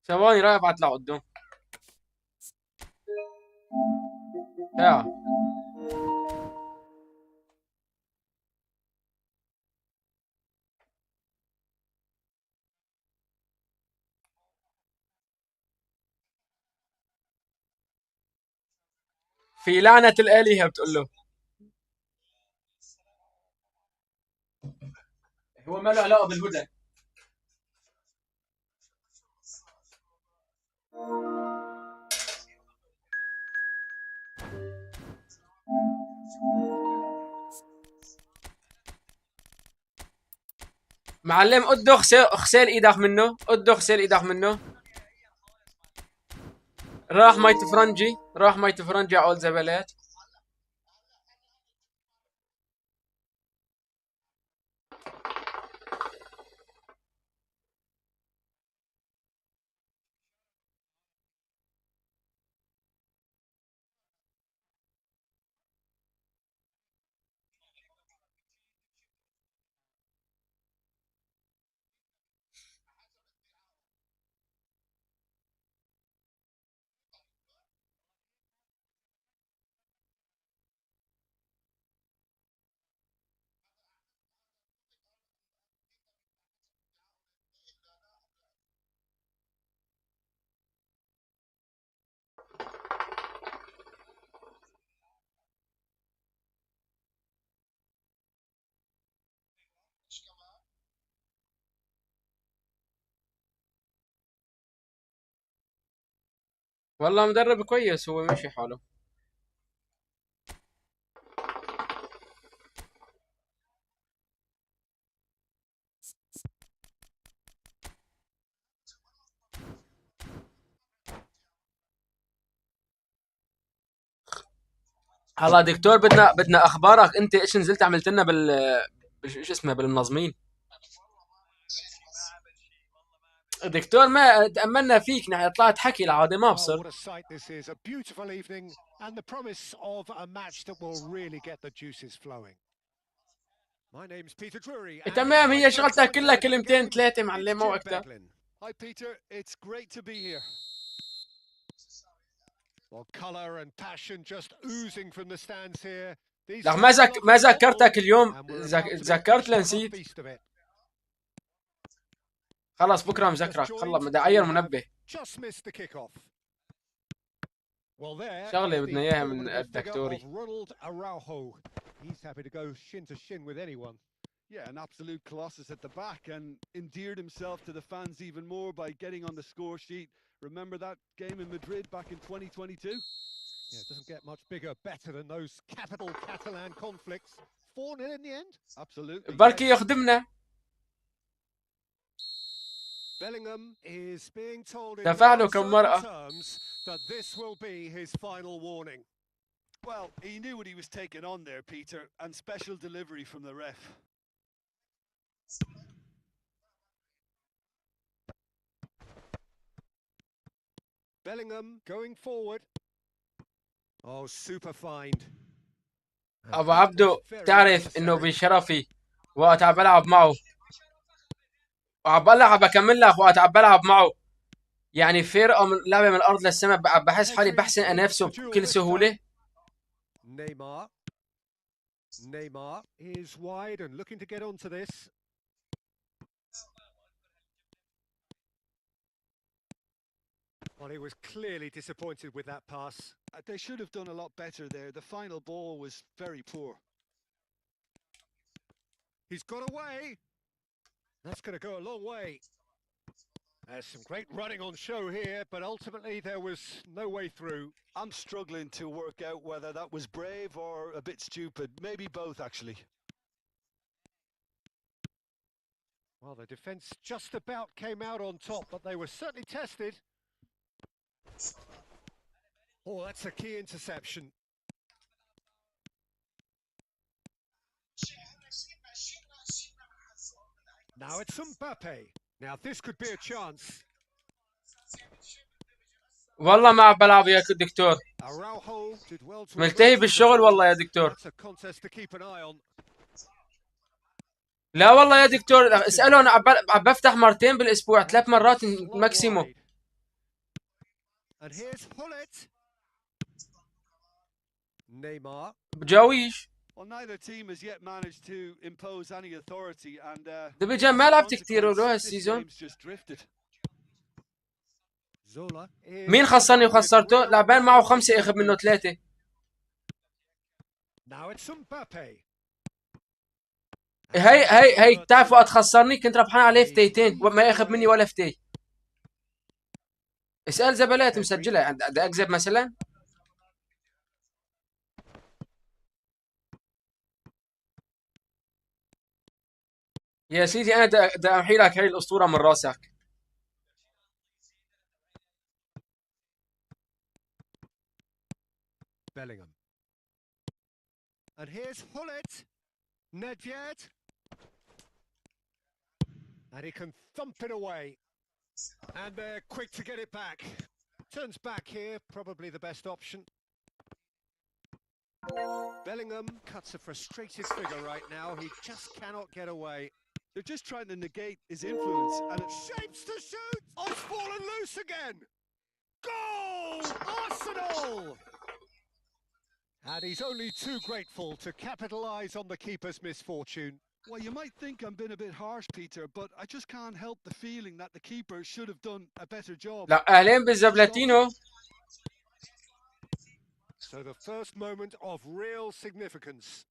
ثواني رايح ابعت له قدام. يا في لعنة الآلهة بتقول له. هو ما له علاقة بالهدى. معلم ادو غسيل ايدك منه، ادو غسيل ايدك منه. راح ميت فرنجي عول زبلات. والله مدرب كويس، هو ماشي حاله. هلا دكتور، بدنا اخبارك، انت ايش نزلت عملت لنا ايش اسمه بالمنظمين. دكتور ما تأملنا فيك، نحن طلعت حكي العادة ما Oh, بصر. what a sight this is. A beautiful evening and the promise of a match that will really get the juices flowing. My name's Peter Drury. And تمام، هي my first شغلتها كلها coincide with the كلمتين game. ثلاثة It's معلم، مو Jim أكثر. Beglin. Hi, Peter. It's great to be here. Well, colour and passion just oozing from the stands here. These لك fans love ما football, ذكرتك اليوم، and we're about to be ذكرت dished up a لنسيت. feast of it. خلص بكره Just مذكرك، joined, خلص بدي اغير we have منبه. just missed the kickoff. Well, there شغلة is بدنا the اياها من formidable figure of الدكتوري. Ronald Araujo. He's happy to go shin to shin with anyone. Yeah, an absolute colossus at the back, and endeared himself to the fans even more by getting on the score sheet. Remember that game in Madrid back in 2022? Yeah, it doesn't get much bigger, better than those capital Catalan conflicts. 4-0 in the end. Absolutely. بركي Yes. يخدمنا. Bellingham is being told in دفع no له كم uncertain مرة. terms that this will be his final warning. Well, he knew what he was taking on there, Peter, and special delivery from the ref. Bellingham going forward. Oh, super find. ابو عبدو تعرف انه بشرفي وقت عم بلعب معه، وعم بلعب بكمل لك وقت عم بلعب معه، يعني فرقه من لعبه من الارض للسماء، بحس حالي بحسن انافسه بكل سهوله. Neymar is wide and looking to get onto this. Well, he was clearly disappointed with that pass. They should have done a lot better there. The final ball was very poor. He's got away. That's going to go a long way. There's some great running on show here, but ultimately there was no way through. I'm struggling to work out whether that was brave or a bit stupid. Maybe both, actually. Well, the defence just about came out on top, but they were certainly tested. Oh, that's a key interception. Now it's Mbappe. Now this could be a chance. والله ما عم بلعب يا دكتور، Araujo did well to ملتهي بالشغل والله يا دكتور. That's a contest to keep an eye on. لا والله يا دكتور، اسأله، انا عم بفتح مرتين بالاسبوع، 3 مرات ماكسيموم. And here's Hullet. Neymar. بجاويش. Well, neither team has yet managed to impose any authority, and دبجان ما لعبت كثير له هالسيزون. Zola. مين خسرني وخسرته؟ لعبان معه 5 اخذ منه 3. Now it's Mbappe. هي تعرفوا تخسرني، كنت ربحان عليه فتيتين وما ياخذ مني ولا فتي. اسأل زبلات مسجلة يعني بدي اكذب مثلا. يا سيدي انا بدي امحي لك هاي الاسطورة من راسك. Bellingham. And here's Hullet. Nedved. And he can thump it away. And they're quick to get it back. Turns back here, probably the best option. Bellingham cuts a frustrated figure right now. He just cannot get away. They're just trying to negate his influence, and it Shapes to shoot! Oh, it's fallen loose again! Goal! Arsenal! And he's only too grateful to capitalise on the keeper's misfortune. well, you might think I'm being a bit harsh, Peter, but I just can't help the feeling that the keeper should have done a better job. لا اهلين بالزبلتينو. So the first moment of real significance.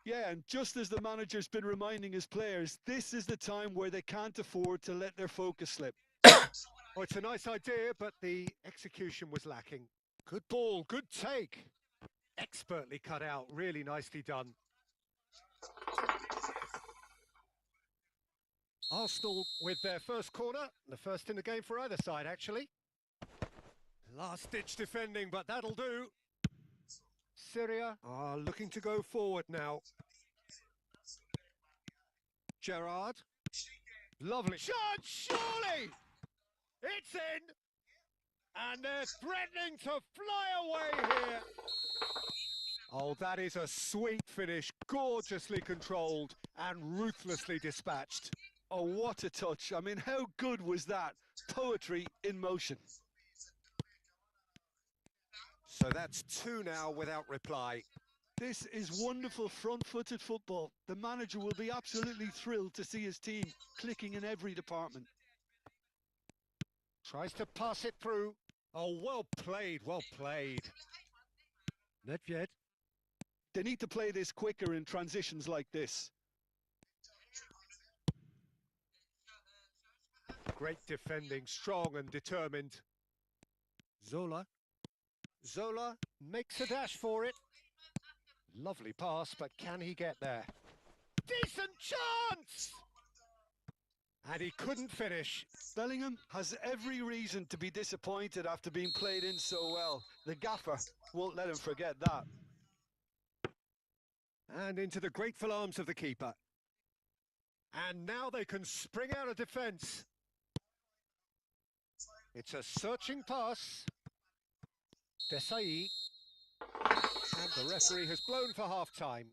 Yeah, and just as the manager's been reminding his players, this is the time where they can't afford to let their focus slip. Oh, it's a nice idea, but the execution was lacking. Good ball, good take. Expertly cut out, really nicely done. Arsenal with their first corner, the first in the game for either side, actually. Last-ditch defending, but that'll do. Syria are looking to go forward now. Gerrard. Lovely shot, surely! It's in! And they're threatening to fly away here. Oh, that is a sweet finish, gorgeously controlled and ruthlessly dispatched. Oh, what a touch. I mean, how good was that? Poetry in motion. So that's two now without reply. This is wonderful front-footed football. The manager will be absolutely thrilled to see his team clicking in every department. Tries to pass it through. Oh, well played, well played. Nedved. They need to play this quicker in transitions like this. Great defending, strong and determined. Zola. Zola makes a dash for it. Lovely pass, but can he get there? Decent chance! And he couldn't finish. Bellingham has every reason to be disappointed after being played in so well. The gaffer won't let him forget that. And into the grateful arms of the keeper. And now they can spring out of defence. It's a searching pass. Desai. And the referee has blown for half-time.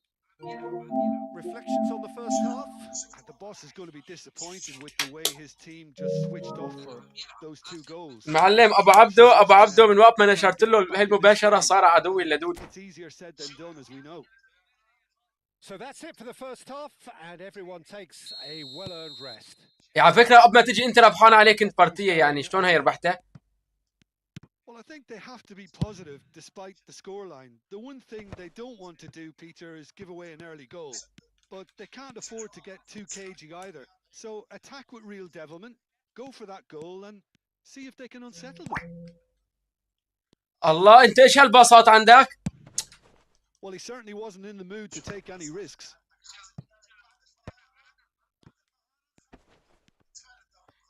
Reflections on the first half? And the boss is going to be disappointed with the way his team just switched off for those two goals. معلم ابو عبده من وقت ما نشرت له هاي المباشره صار عدوي اللدود. It's easier said than done, as we know. So that's it for the first half, and everyone takes a well-earned rest. على فكره قبل ما تجي انت ربحان عليك كنت بارتيه، يعني شلون هي ربحتها؟ Well, I think they have to be positive despite the scoreline. The one thing they don't want to do, Peter, is give away an early goal. But they can't afford to get too cagey either. So attack with real devilment, go for that goal and see if they can unsettle them. الله انت ايش هالباصات عندك؟ Well, he certainly wasn't in the mood to take any risks.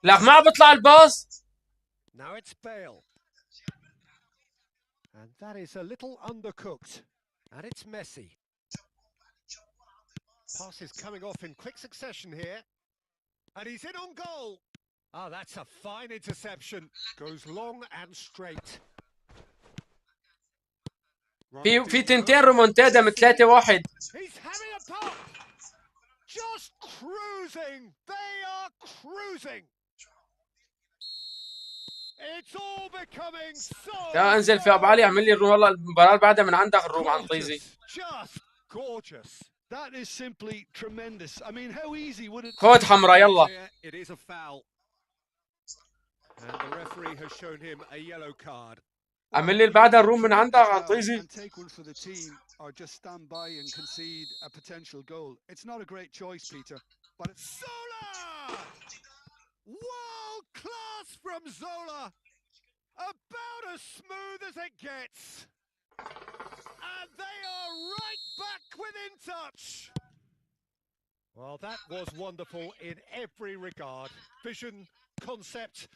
لا ما بيطلع الباص. Now it's Bale. And that is a little undercooked. And it's messy. Pass is coming off in quick succession here. And he's in on goal. Ah, that's a fine interception. Goes long and straight. في تنتين رومونتادا من 3-1. He's having a pop. Just cruising. They are cruising. It's all becoming so. يا انزل في ابو علي اعمل لي الروم، والله المباراه اللي بعدها من عندك الروم عن طيزي. Just gorgeous. That is simply tremendous. I mean, how easy would it? خود حمراء يلا. It is a foul. And the referee has shown him a yellow card. عامل لي اللي بعدها الروم من عندك عن طيزي. And take one for the team or just stand by and concede a potential goal. It's not a great choice, Peter, but it's Zola! World class from Zola! About as smooth as it gets. And they are right back within touch. Well, that was wonderful in every regard. Vision, concept,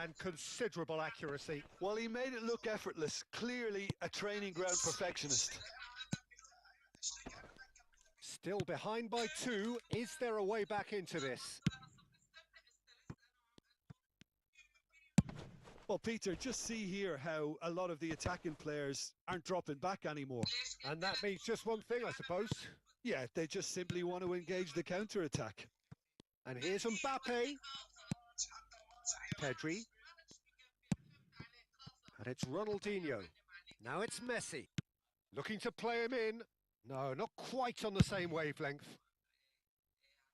and considerable accuracy. well, he made it look effortless. Clearly a training ground perfectionist. Still behind by 2. Is there a way back into this? Well, Peter, just see here how a lot of the attacking players aren't dropping back anymore. And that means just one thing, I suppose. Yeah, they just simply want to engage the counter-attack. And here's Mbappe. Pedri. And it's Ronaldinho. Now it's Messi. Looking to play him in. No, not quite on the same wavelength.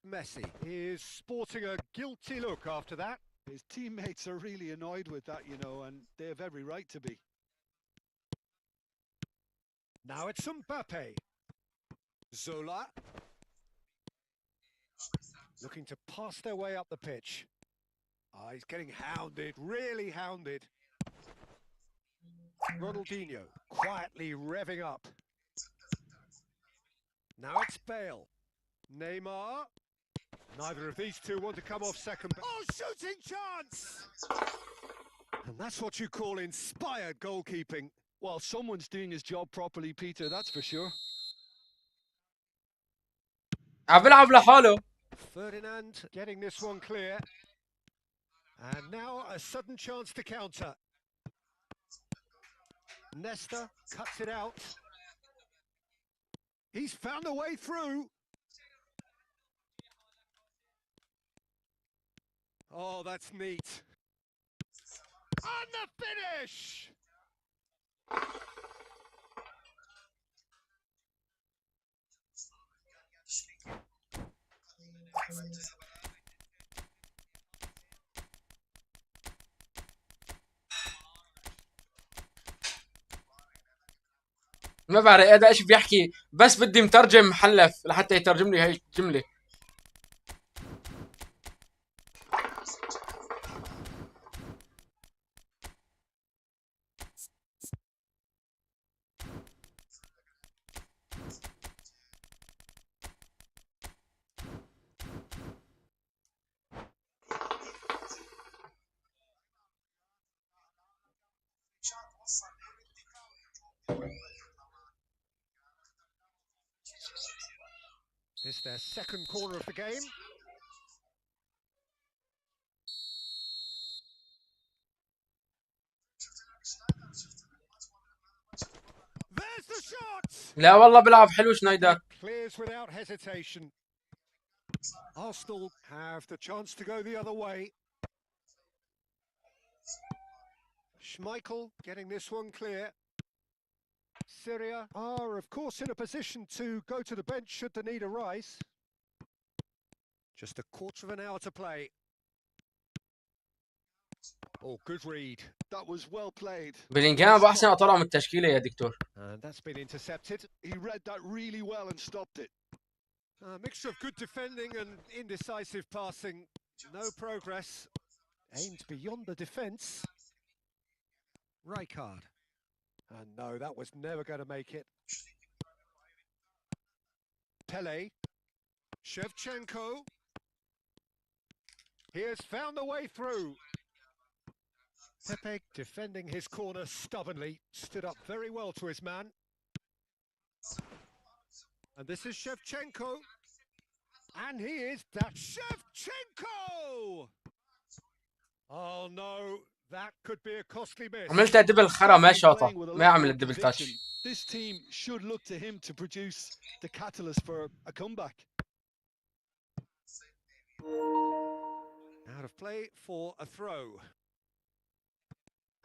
Messi is sporting a guilty look after that. His teammates are really annoyed with that, you know, and they have every right to be. Now it's Mbappe. Zola. Looking to pass their way up the pitch. He's getting hounded, really hounded. Ronaldinho quietly revving up. Now it's Bale. Neymar. Neither of these two want to come off second. Oh, shooting chance! And that's what you call inspired goalkeeping. Well, someone's doing his job properly, Peter, that's for sure. عم بيلعب لحاله. Ferdinand getting this one clear. And now a sudden chance to counter. Nesta cuts it out. He's found a way through. Oh, that's neat. And the finish! ما بعرف هذا ايش بيحكي، بس بدي مترجم محلف لحتى يترجم لي هاي الجملة. It's their second corner of the game. There's the shot! لا والله بيلعب حلو شنايدر. Clears without hesitation. Arsenal have the chance to go the other way. Schmeichel getting this one clear. Syria are, of course, in a position to go to the bench should the need arise. Just a quarter of an hour to play. Oh, good read. That was well played. بلينغهام بأحسن أطلع من التشكيلة يا دكتور. And that's been intercepted. He read that really well and stopped it. A mixture of good defending and indecisive passing. No progress. Aimed beyond the defence. Rijkaard. And no, that was never going to make it. Pele. Shevchenko. He has found the way through. Pepe defending his corner stubbornly. Stood up very well to his man. And this is Shevchenko. And he is that Shevchenko! Oh no, that could be a costly miss. عملتها دبل خرا ما شاطة، ما عمل الدبل تاتش. This team should look to him to produce the catalyst for a comeback. Out of play for a throw.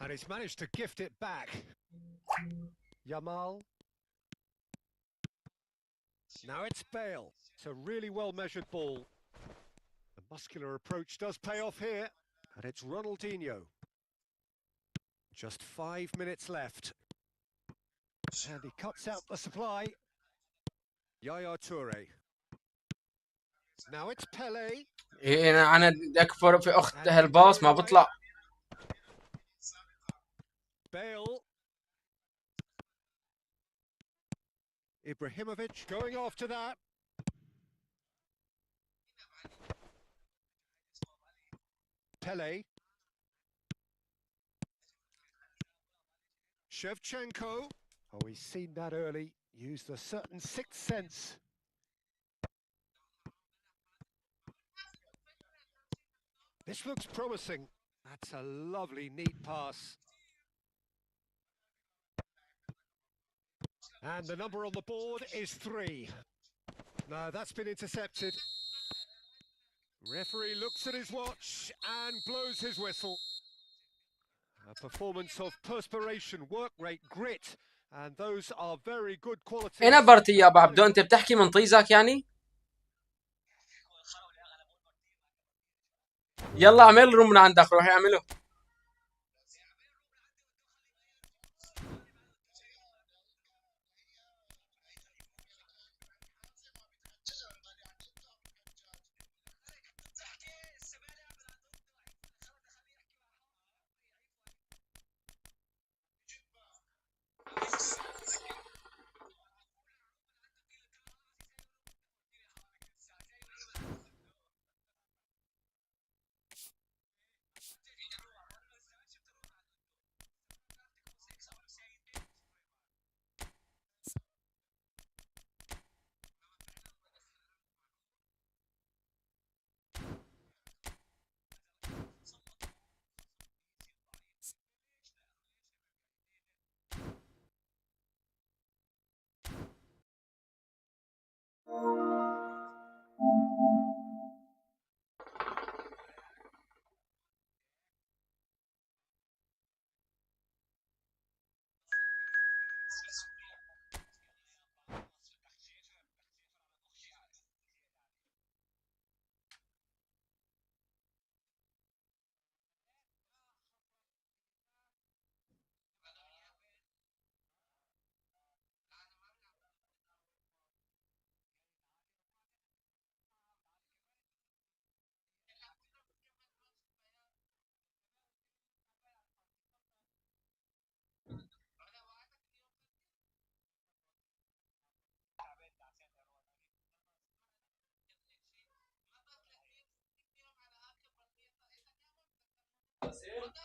And he's managed to gift it back. Yamal. Now it's Bale. It's a really well-measured ball. The muscular approach does pay off here. And it's Ronaldinho. Just 5 minutes left. And he cuts out the supply. Yaya Toure. Now it's Pele. إيه انا بدي اكفر في اخت هالباص ما بطلع. Bale. Ibrahimovic going after that. Pele. Shevchenko. Oh, he's seen that early. Used a certain sixth sense. This looks promising. That's a lovely, neat pass. And the number on the board is 3. No, that's been intercepted. Referee looks at his watch and blows his whistle. A performance of perspiration, work rate, grit, and those are very good qualities. انا برتي يا عبدو انت بتحكي من طيزك يعني؟ يلا اعمل روم من عندك روح اعمله.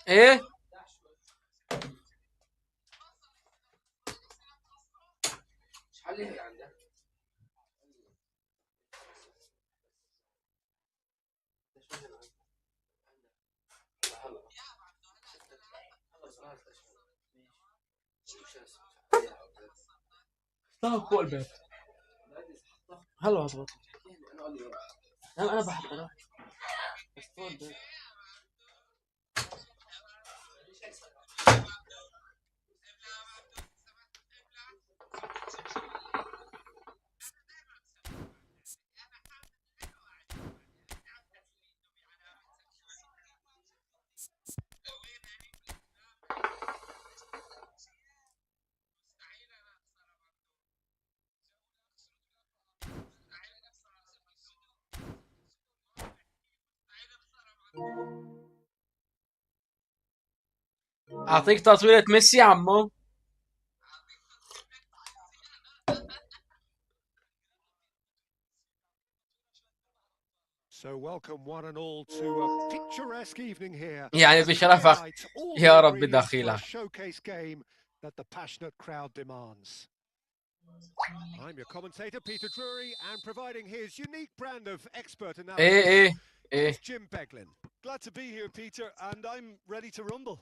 ايه طب فوق البيت هلا هضبط. انا بحطها بس فوق البيت. اعطيك تصويرة ميسي عمو. So welcome one and all to a picturesque evening here. يعني بشرفك يا رب دخيلك. Showcase game that the passionate crowd demands. I'm your commentator Peter Drury, and providing his unique brand of expert analysis is Jim Beglin. Glad to be here, Peter, and I'm ready to rumble.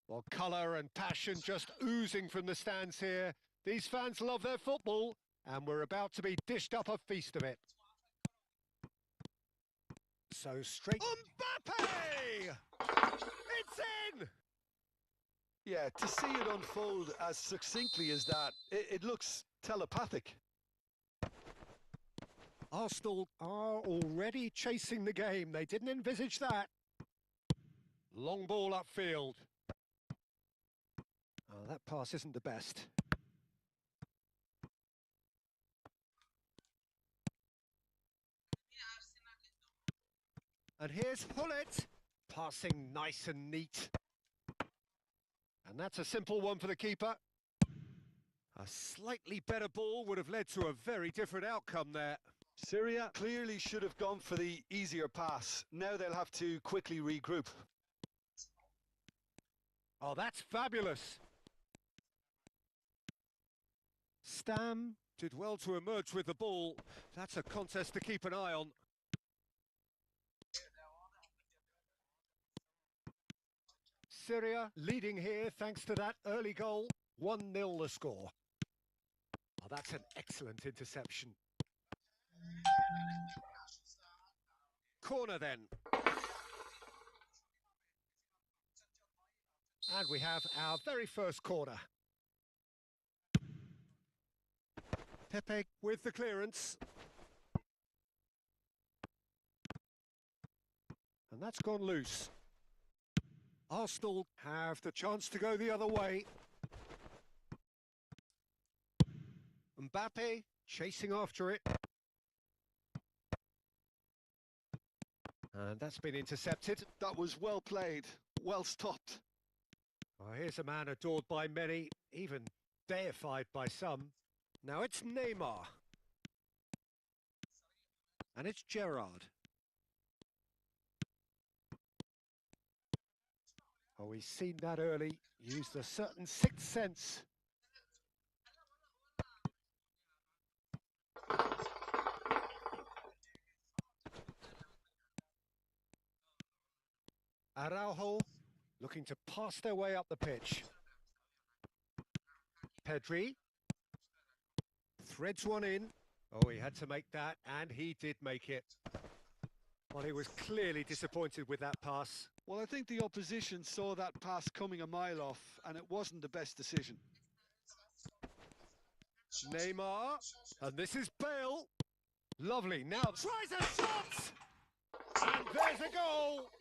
Well, colour and passion just oozing from the stands here. These fans love their football, and we're about to be dished up a feast of it. So straight... Mbappe! It's in! Yeah, to see it unfold as succinctly as that, it looks telepathic. Arsenal are already chasing the game. They didn't envisage that. Long ball upfield. Oh, that pass isn't the best. And here's Hullet, passing nice and neat. And that's a simple one for the keeper. A slightly better ball would have led to a very different outcome there. Syria clearly should have gone for the easier pass. Now they'll have to quickly regroup. Oh, that's fabulous. Stam did well to emerge with the ball. That's a contest to keep an eye on. Syria leading here thanks to that early goal. 1-0 the score. Oh, that's an excellent interception. Corner then. And we have our very first corner. Pepe with the clearance. And that's gone loose. Arsenal have the chance to go the other way. Mbappe chasing after it. And that's been intercepted. That was well played, well stopped. Oh, here's a man adored by many, even deified by some. Now it's Neymar. And it's Gerrard. Oh, he's seen that early, used a certain sixth sense. Araujo looking to pass their way up the pitch. Pedri threads one in. Oh, he had to make that, and he did make it. Well, he was clearly disappointed with that pass. Well, I think the opposition saw that pass coming a mile off, and it wasn't the best decision. Neymar, and this is Bale. Lovely, now tries a shot! And there's a goal!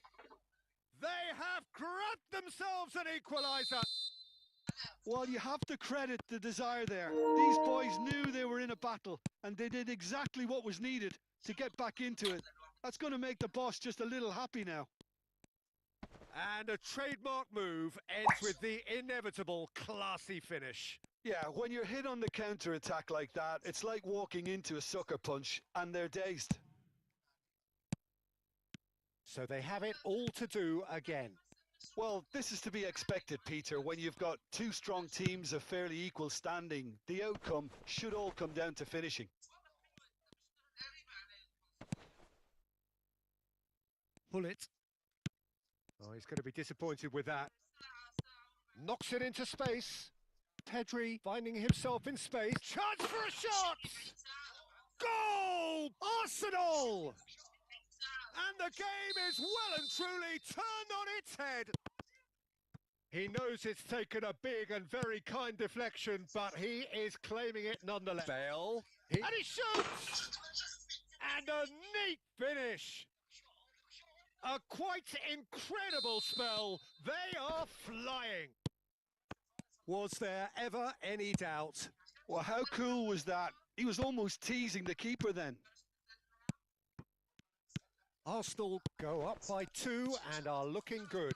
They have grabbed themselves an equaliser. Well, you have to credit the desire there. These boys knew they were in a battle, and they did exactly what was needed to get back into it. That's going to make the boss just a little happy now. And a trademark move ends with the inevitable classy finish. Yeah, when you're hit on the counter-attack like that, it's like walking into a sucker punch, and they're dazed. So they have it all to do again. Well, this is to be expected, Peter. When you've got two strong teams of fairly equal standing, the outcome should all come down to finishing. Hullet. Oh, he's going to be disappointed with that. Knocks it into space. Pedri finding himself in space. Chance for a shot! Goal! Arsenal! And the game is well and truly turned on its head. He knows it's taken a big and very kind deflection, but he is claiming it nonetheless. Bale. And he shoots! And a neat finish. A quite incredible spell. They are flying. Was there ever any doubt? Well, how cool was that? He was almost teasing the keeper then. Arsenal go up by 2 and are looking good.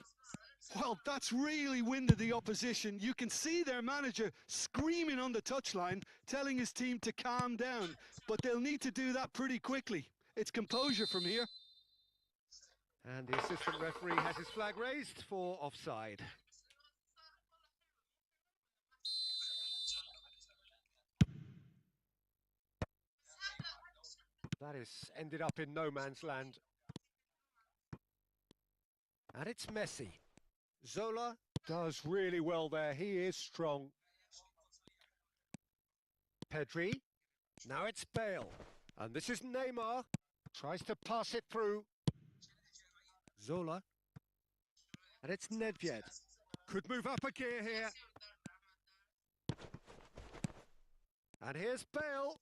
Well, that's really winded the opposition. You can see their manager screaming on the touchline, telling his team to calm down. But they'll need to do that pretty quickly. It's composure from here. And the assistant referee has his flag raised for offside. That has ended up in no man's land. And it's Messi. Zola does really well there. He is strong. Pedri. Now it's Bale. And this is Neymar. Tries to pass it through. Zola. And it's Nedved. Could move up a gear here. And here's Bale.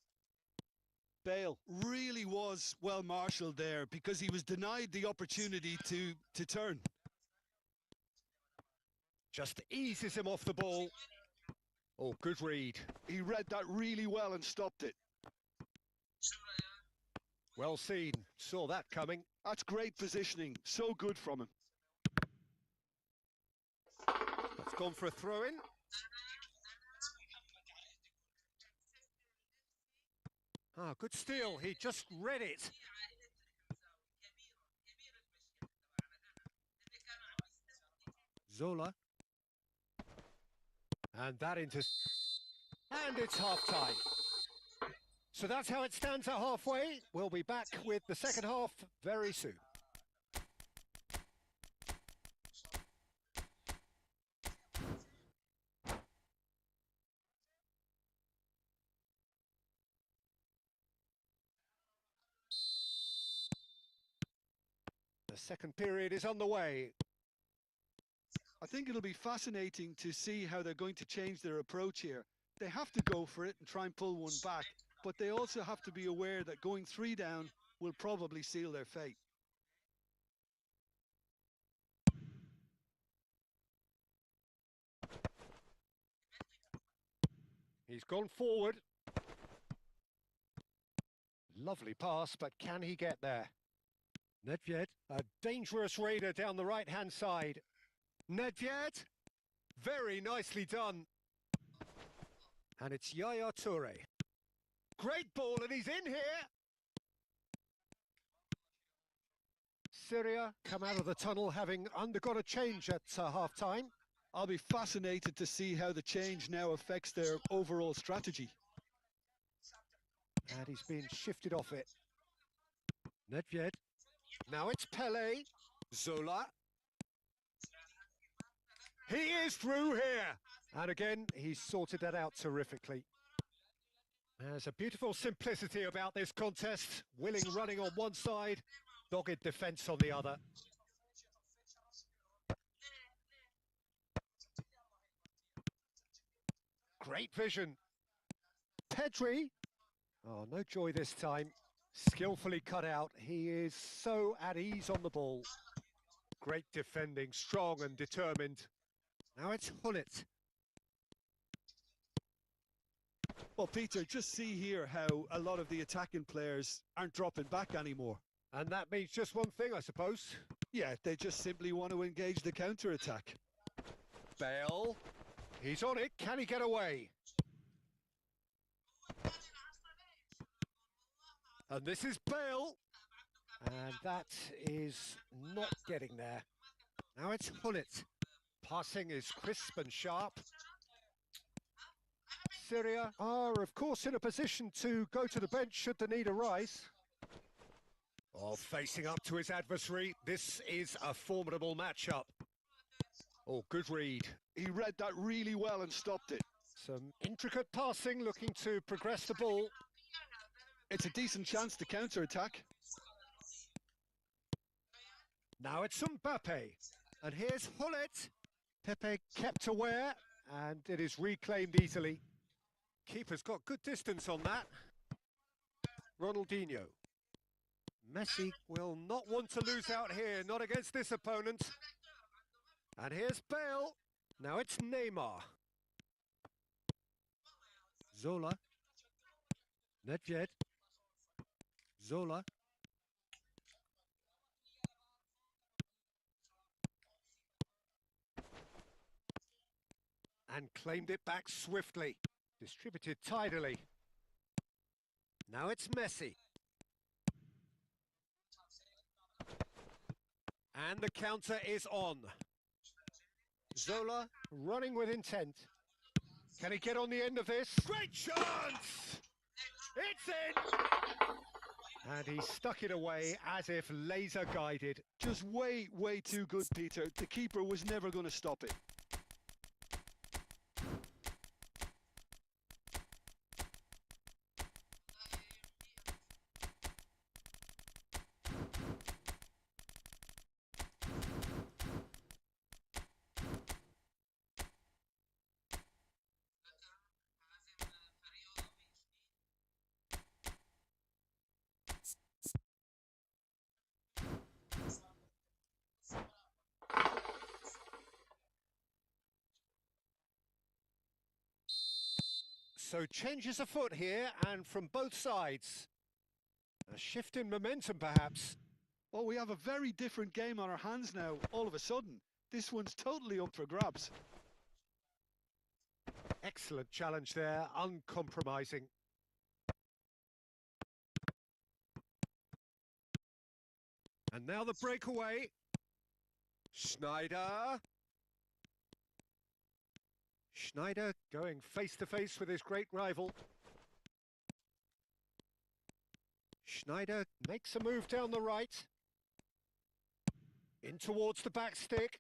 Bale really was well marshalled there because he was denied the opportunity to turn. Just eases him off the ball. Oh, good read. He read that really well and stopped it. Well seen. Saw that coming. That's great positioning. So good from him. That's gone for a throw-in. Ah, good steal. He just read it. Zola. And that into... And it's half-time. So that's how it stands at halfway. We'll be back with the second half very soon. The second period is on the way. I think it'll be fascinating to see how they're going to change their approach here. They have to go for it and try and pull one back, but they also have to be aware that going 3 down will probably seal their fate. He's gone forward. Lovely pass, but can he get there? Nethved, a dangerous raider down the right-hand side. Nethved, very nicely done. And it's Yaya Toure. Great ball, and he's in here. Syria come out of the tunnel having undergone a change at half-time. I'll be fascinated to see how the change now affects their overall strategy. And he's been shifted off it. Nethved. Now it's Pele. Zola. He is through here. And again, he's sorted that out terrifically. There's a beautiful simplicity about this contest. Willing running on one side, dogged defence on the other. Great vision. Pedri. Oh, no joy this time. Skillfully cut out. He is so at ease on the ball. Great defending, strong and determined. Now it's Hullet. Well, Peter, just see here how a lot of the attacking players aren't dropping back anymore. And that means just one thing, I suppose. Yeah, they just simply want to engage the counter-attack. Bale. He's on it. Can he get away? And this is Bale. And that is not getting there. Now it's Hullet. Passing is crisp and sharp. Syria are, of course, in a position to go to the bench should the need arise. Oh, facing up to his adversary. This is a formidable matchup. Oh, good read. He read that really well and stopped it. Some intricate passing, looking to progress the ball. It's a decent chance to counter-attack. Now it's Mbappe. And here's Hullet. Pepe kept aware, and it is reclaimed easily. Keeper's got good distance on that. Ronaldinho. Messi will not want to lose out here, not against this opponent. And here's Bale. Now it's Neymar. Zola. Nethved. Zola. And claimed it back swiftly. Distributed tidily. Now it's Messi. And the counter is on. Zola running with intent. Can he get on the end of this? Great chance! It's in! And he stuck it away as if laser guided. Just way, way too good, Peter. The keeper was never going to stop it. So changes afoot here, and from both sides. A shift in momentum, perhaps. Oh, we have a very different game on our hands now, all of a sudden. This one's totally up for grabs. Excellent challenge there, uncompromising. And now the breakaway. Schneider. Schneider going face-to-face with his great rival. Schneider makes a move down the right. In towards the back stick.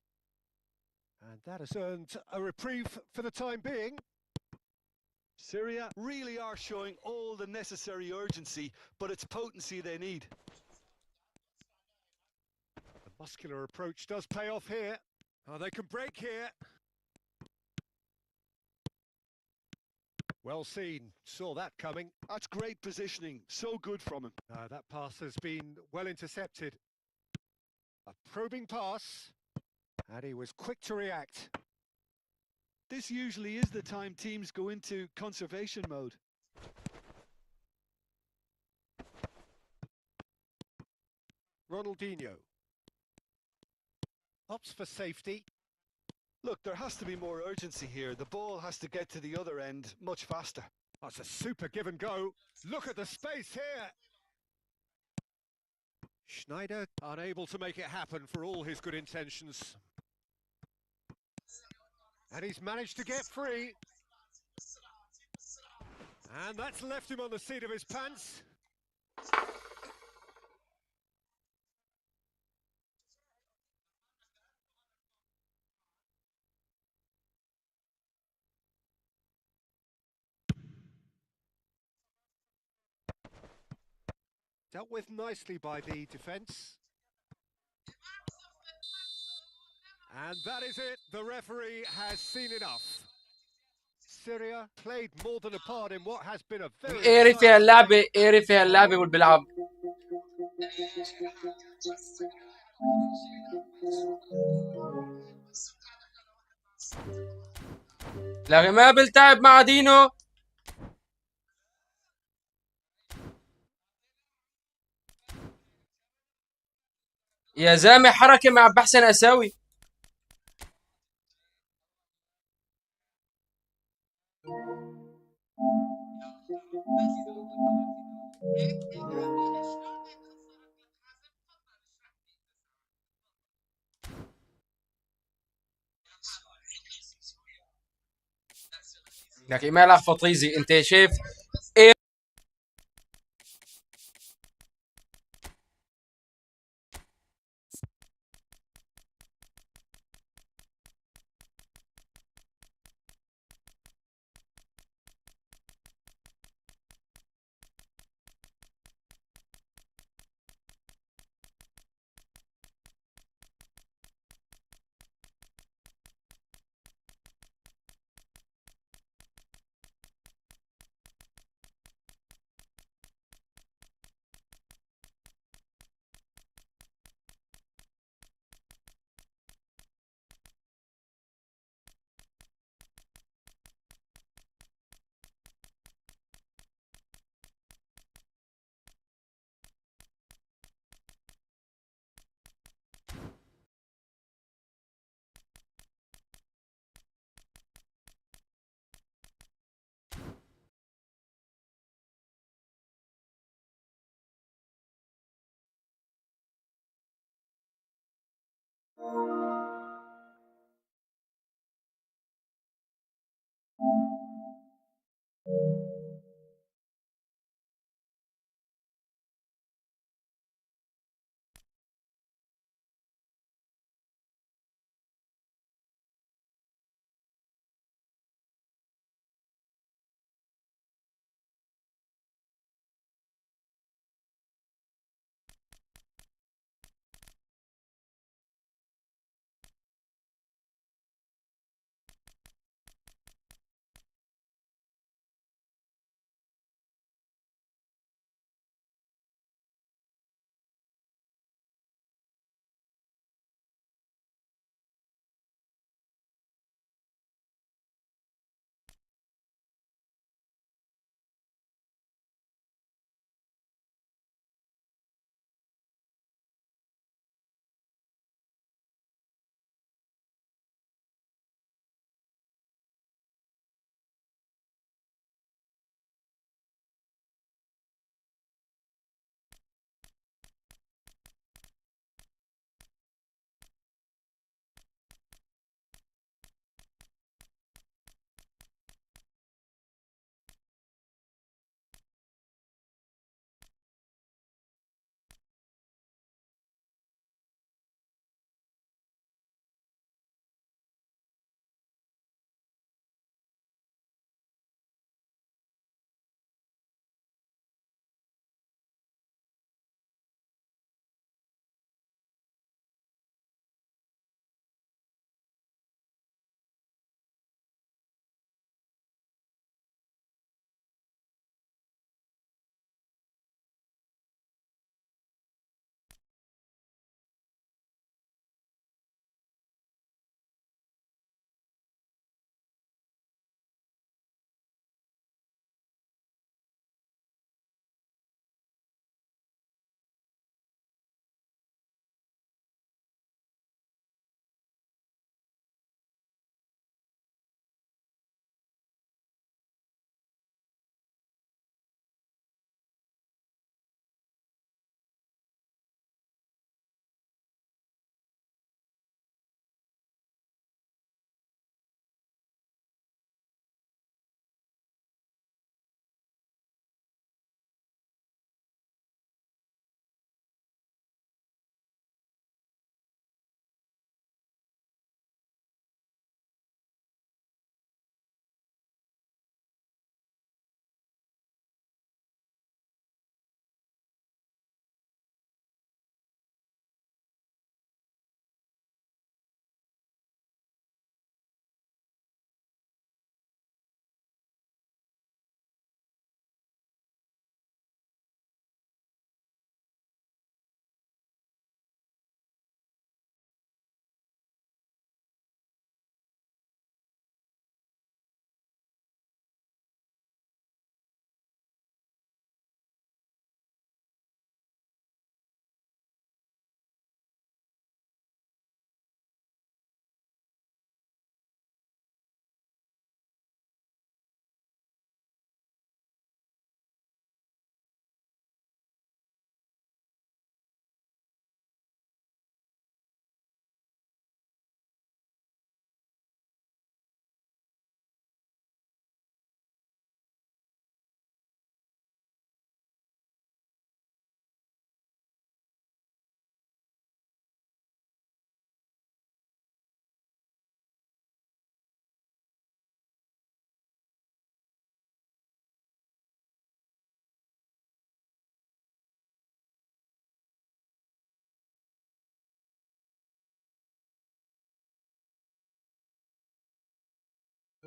And that has earned a reprieve for the time being. Syria really are showing all the necessary urgency, but it's potency they need. The muscular approach does pay off here. Oh, they can break here. Well seen, saw that coming. That's great positioning, so good from him. That pass has been well intercepted. A probing pass, and he was quick to react. This usually is the time teams go into conservation mode. Ronaldinho opts for safety. Look, there has to be more urgency here. The ball has to get to the other end much faster. That's a super give and go. Look at the space here. Schneider unable to make it happen for all his good intentions. And he's managed to get free. And that's left him on the seat of his pants. Dealt with nicely by the defence. And that is it. The referee has seen enough. Syria played more than a part in what has been a very... اقري فيها اللعبة، اقري فيها اللعبة والبيلعب. لغي ما بلتعب مع دينو. يا زلمة حركة مع بحسن أساوي. لكن ما لك فطيزي انت شايف ايه.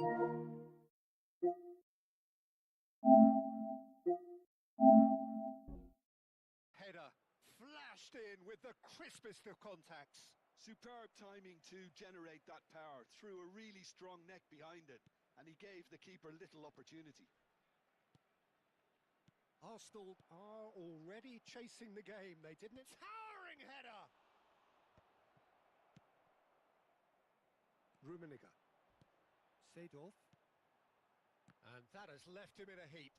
Header flashed in with the crispest of contacts. Superb timing to generate that power, threw a really strong neck behind it, and he gave the keeper little opportunity. Arsenal are already chasing the game. They didn't. Towering header! Rummenigge. Seedorf. And that has left him in a heap.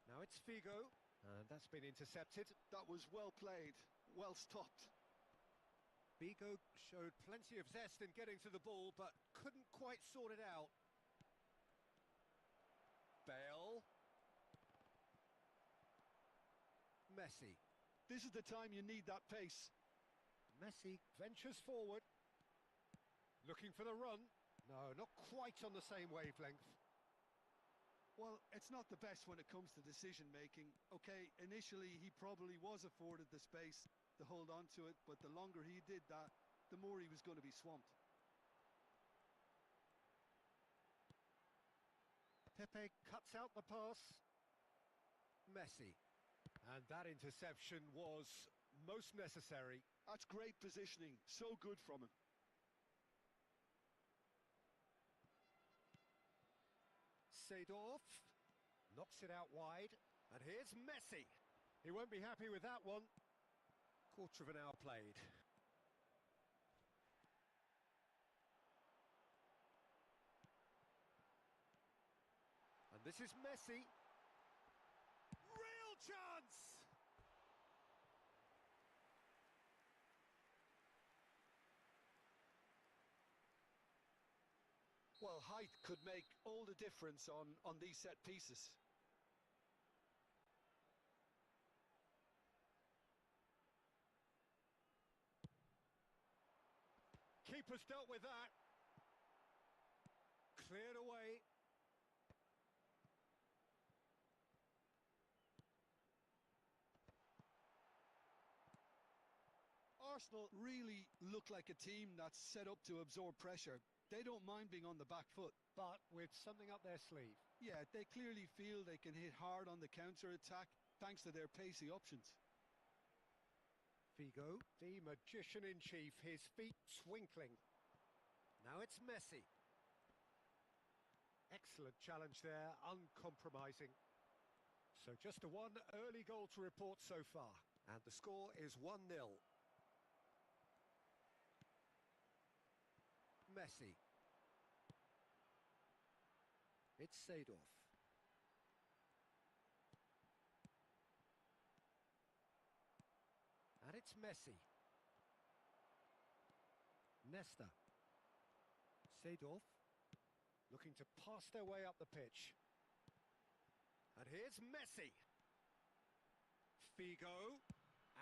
Now it's Figo, and that's been intercepted. That was well played, well stopped. Figo showed plenty of zest in getting to the ball, but couldn't quite sort it out. Bale. Messi. This is the time you need that pace. Messi ventures forward. Looking for the run. No, not quite on the same wavelength. Well, it's not the best when it comes to decision-making. Okay, initially he probably was afforded the space to hold on to it, but the longer he did that, the more he was going to be swamped. Pepe cuts out the pass. Messi. And that interception was most necessary. That's great positioning, so good from him. Seedorf knocks it out wide, and here's Messi. He won't be happy with that one. Quarter of an hour played. And this is Messi. Real chance! Well, height could make all the difference on these set pieces. Keeper's dealt with that. Cleared away. Arsenal really look like a team that's set up to absorb pressure. They don't mind being on the back foot. But with something up their sleeve. Yeah, they clearly feel they can hit hard on the counter-attack thanks to their pacey options. Figo, the magician-in-chief, his feet twinkling. Now it's Messi. Excellent challenge there, uncompromising. So just a one early goal to report so far. And the score is 1-0. Messi. It's Seedorf. And it's Messi. Nesta. Seedorf. Looking to pass their way up the pitch. And here's Messi. Figo.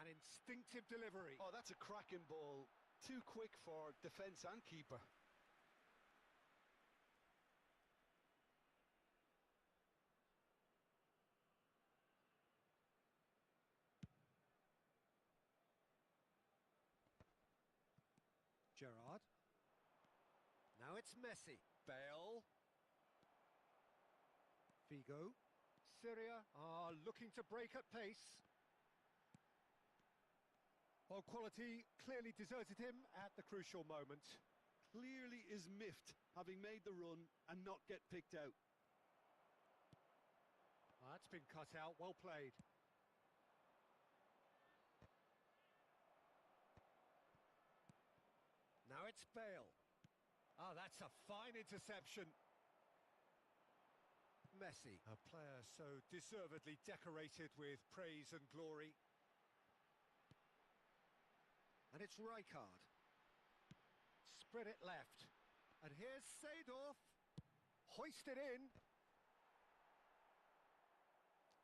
An instinctive delivery. Oh, that's a cracking ball. Too quick for defence and keeper. Gerrard. Now it's Messi. Bale. Figo. Syria are looking to break at pace. Well, quality clearly deserted him at the crucial moment. Clearly is miffed, having made the run and not get picked out. That's been cut out, well played. Now it's Bale. Oh, that's a fine interception. Messi, a player so deservedly decorated with praise and glory. And it's Rijkaard. Spread it left. And here's Seedorf. Hoisted in.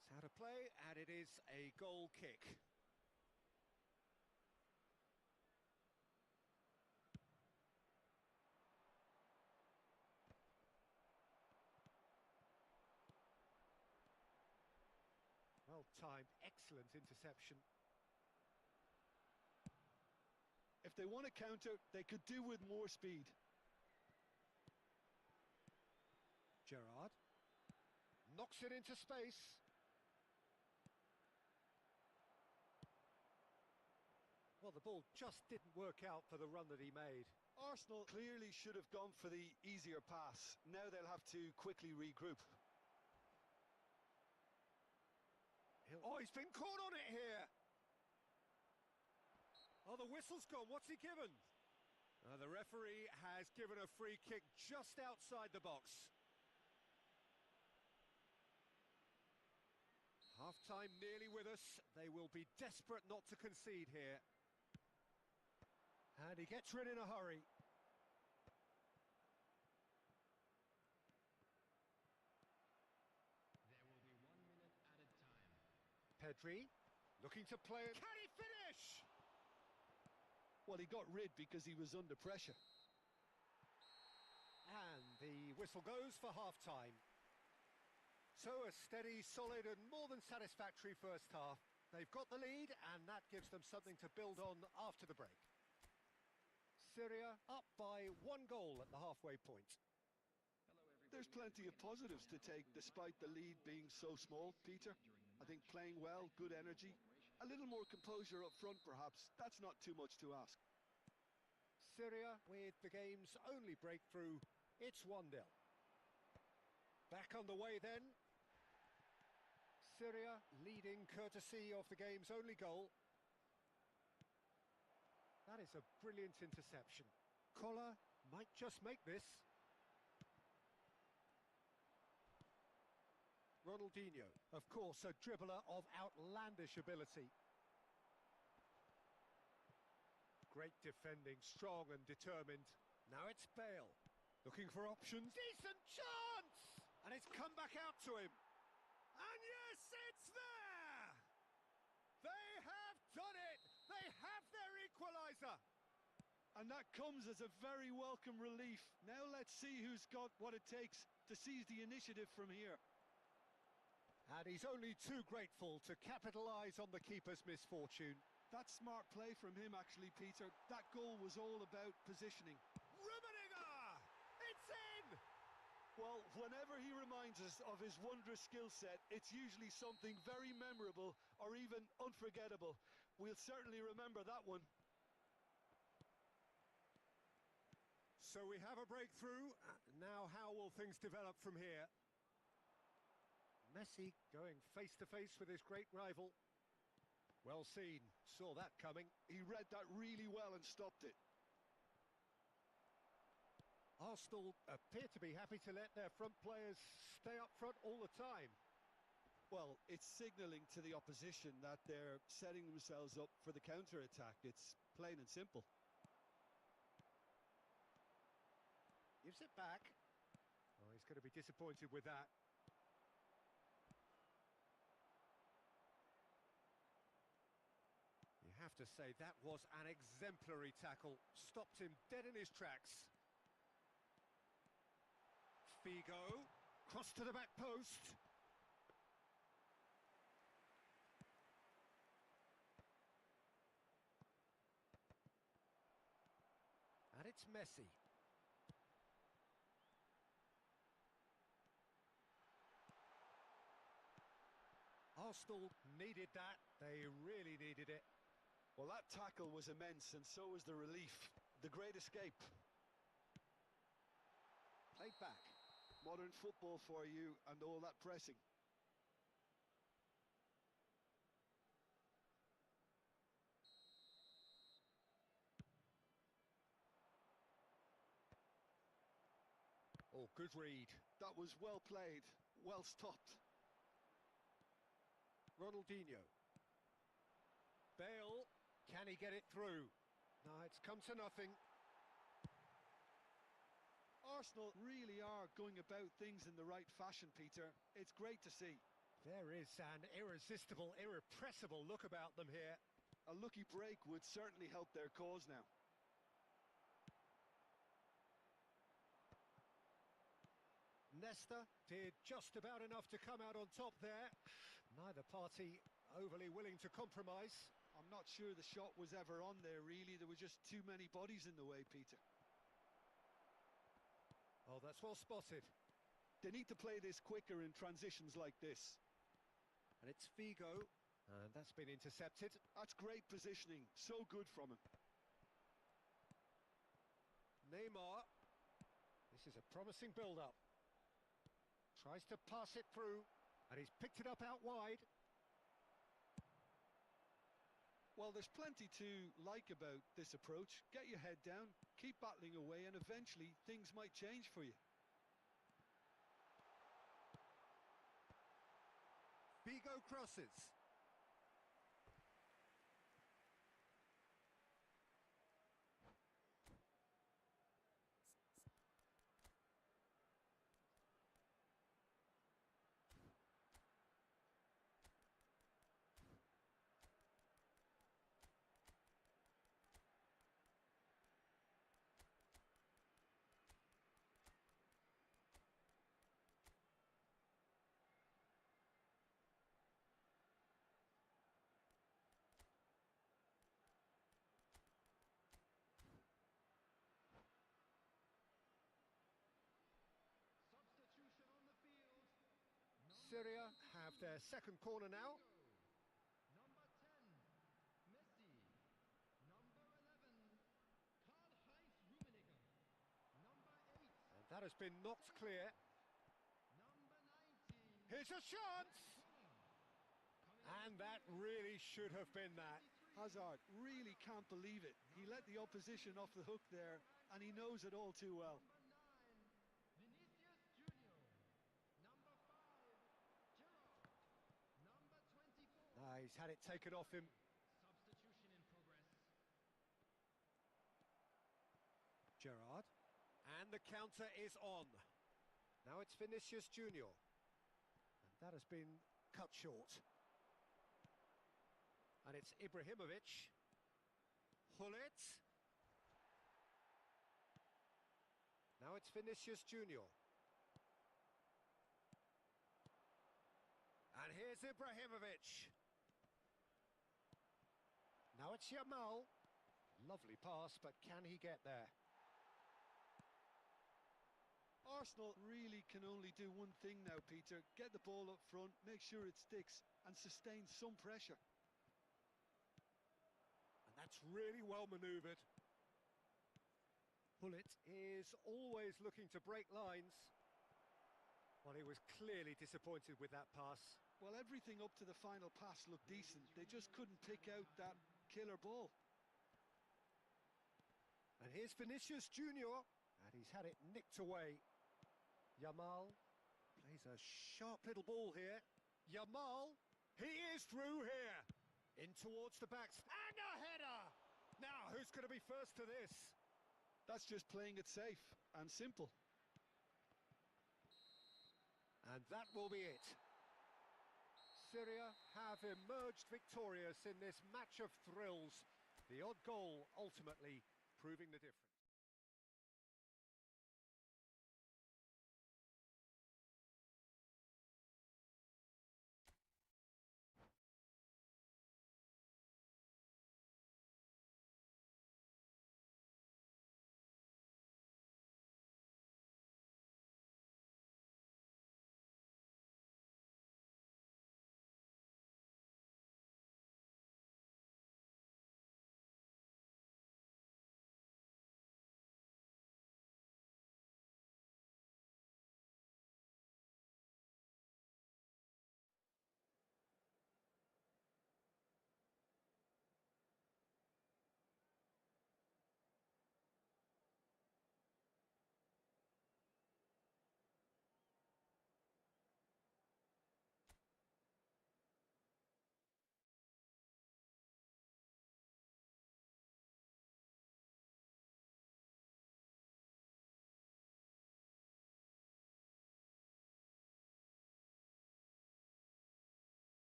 It's how to play, and it is a goal kick. Well timed, excellent interception. If they want to counter, they could do with more speed. Gerrard knocks it into space. Well, the ball just didn't work out for the run that he made. Arsenal clearly should have gone for the easier pass. Now they'll have to quickly regroup. Oh, he's been caught on it here. Oh, the whistle's gone. What's he given? The referee has given a free kick just outside the box. Half-time nearly with us. They will be desperate not to concede here. And he gets rid in a hurry. There will be 1 minute added time. Pedri looking to play. Can he finish? Well, he got rid because he was under pressure. And the whistle goes for half-time. So a steady, solid and more than satisfactory first half. They've got the lead and that gives them something to build on after the break. Syria up by 1 goal at the halfway point. There's plenty of positives to take despite the lead being so small, Peter. I think playing well, good energy, a little more composure up front perhaps. That's not too much to ask. Syria with the game's only breakthrough. It's 1-0. Back on the way then. Syria leading courtesy of the game's only goal. That is a brilliant interception. Collar might just make this. Ronaldinho, of course, a dribbler of outlandish ability. Great defending, strong and determined. Now it's Bale, looking for options. Decent chance! And it's come back out to him. And yes, it's there! They have done it! They have their equaliser! And that comes as a very welcome relief. Now let's see who's got what it takes to seize the initiative from here. And he's only too grateful to capitalise on the keeper's misfortune. That's smart play from him actually, Peter. That goal was all about positioning. Rummenigge! It's in! Well, whenever he reminds us of his wondrous skill set, it's usually something very memorable or even unforgettable. We'll certainly remember that one. So we have a breakthrough. Now how will things develop from here? Messi going face-to-face with his great rival. Well seen, saw that coming. He read that really well and stopped it. Arsenal appear to be happy to let their front players stay up front all the time. Well, it's signalling to the opposition that they're setting themselves up for the counter-attack. It's plain and simple. Gives it back. Oh, he's going to be disappointed with that. You have to say that was an exemplary tackle. Stopped him dead in his tracks. Figo, cross to the back post. And it's Messi. Arsenal needed that. They really needed it. Well, that tackle was immense, and so was the relief. The great escape. Played back. Modern football for you, and all that pressing. Oh, good read. That was well played, well stopped. Ronaldinho. Bale, can he get it through? No, it's come to nothing. Arsenal really are going about things in the right fashion, Peter. It's great to see. There is an irresistible, irrepressible look about them here. A lucky break would certainly help their cause now. Nesta did just about enough to come out on top there. Neither party overly willing to compromise. I'm not sure the shot was ever on there, really. There were just too many bodies in the way, Peter. Oh, that's well spotted. They need to play this quicker in transitions like this. And it's Figo, and that's been intercepted. That's great positioning, so good from him. Neymar. This is a promising build-up. Tries to pass it through, and he's picked it up out wide. Well, there's plenty to like about this approach. Get your head down, keep battling away, and eventually things might change for you. Figo crosses. Substitution on the field. Syria have their second corner now. Number 10, Messi. Number 11, Karl-Heinz Rummenigge. Number 8, And that has been knocked clear. number 90. Here's a chance! And that really should have been that. Hazard really can't believe it. He let the opposition off the hook there, and he knows it all too well. Number 9, Vinicius Junior. Number 5, Gerard. Number 24. He's had it taken off him. Substitution in progress. Gerard. And the counter is on. Now it's Vinicius Junior. And that has been cut short. And it's Ibrahimovic. Hullet. Now it's Vinicius Junior. And here's Ibrahimovic. Now it's Yamal. Lovely pass, but can he get there? Arsenal really can only do one thing now, Peter. Get the ball up front, make sure it sticks, and sustain some pressure. And that's really well manoeuvred. Hullet is always looking to break lines. Well, he was clearly disappointed with that pass. Well, everything up to the final pass looked decent. They just couldn't pick out that killer ball. And here's Vinicius Junior. And he's had it nicked away. Yamal plays a sharp little ball here. Yamal, he is through here. In towards the backs. And a header! Now, who's going to be first to this? That's just playing it safe and simple. And that will be it. Syria have emerged victorious in this match of thrills. The odd goal ultimately proving the difference.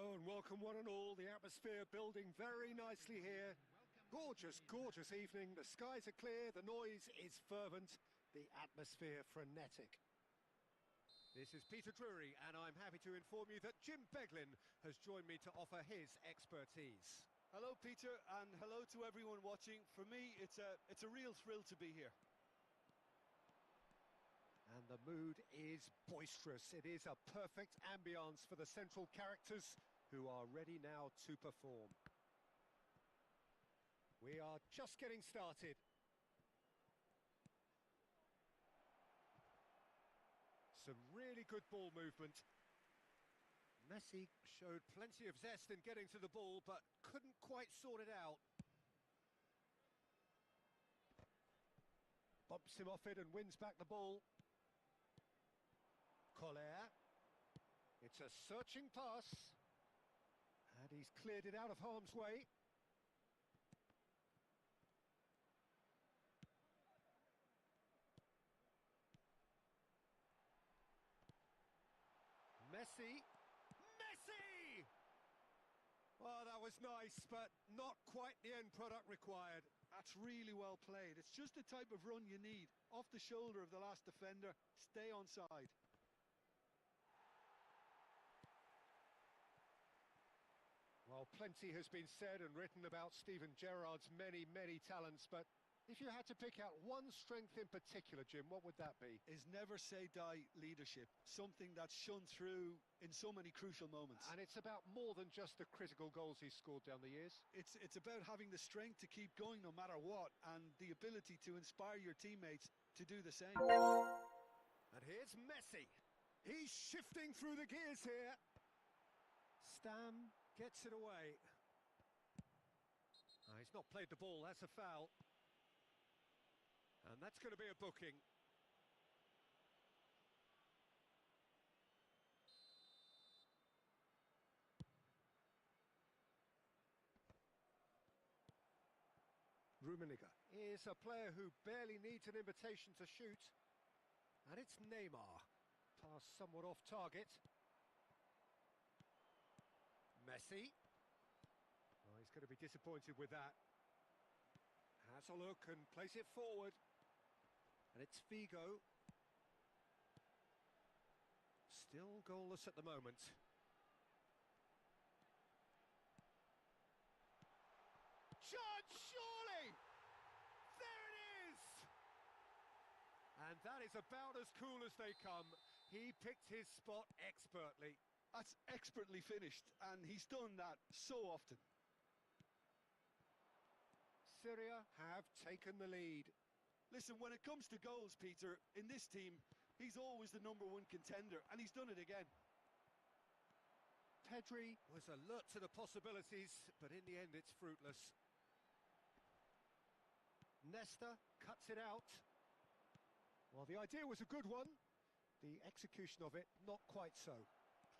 Hello and welcome one and all. The atmosphere building very nicely here. Gorgeous, gorgeous evening. The skies are clear, the noise is fervent, the atmosphere frenetic. This is Peter Drury, and I'm happy to inform you that Jim Beglin has joined me to offer his expertise. Hello, Peter, and hello to everyone watching. For me, it's a real thrill to be here. And the mood is boisterous. It is a perfect ambience for the central characters who are ready now to perform. We are just getting started. Some really good ball movement. Messi showed plenty of zest in getting to the ball, but couldn't quite sort it out. Bumps him off it and wins back the ball. Collier. It's a searching pass. And he's cleared it out of harm's way. Messi. Messi! Oh, that was nice, but not quite the end product required. That's really well played. It's just the type of run you need. Off the shoulder of the last defender, stay on side. Well, plenty has been said and written about Steven Gerrard's many, many talents, but if you had to pick out one strength in particular, Jim, what would that be? Is never say die leadership, something that's shone through in so many crucial moments. And it's about more than just the critical goals he's scored down the years. It's about having the strength to keep going no matter what, and the ability to inspire your teammates to do the same. And here's Messi. He's shifting through the gears here. Stam gets it away. He's not played the ball, that's a foul. And that's going to be a booking. Rummenigge is a player who barely needs an invitation to shoot. And it's Neymar. Pass somewhat off target. Messi. Oh, he's going to be disappointed with that. Has a look and plays it forward. And it's Figo. Still goalless at the moment. Judge, surely! There it is! And that is about as cool as they come. He picked his spot expertly. That's expertly finished, and he's done that so often. Syria have taken the lead. Listen, when it comes to goals, Peter, in this team, he's always the #1 contender, and he's done it again. Pedri Was alert to the possibilities, but in the end it's fruitless. Nesta cuts it out. Well, the idea was a good one. The execution of it, not quite so.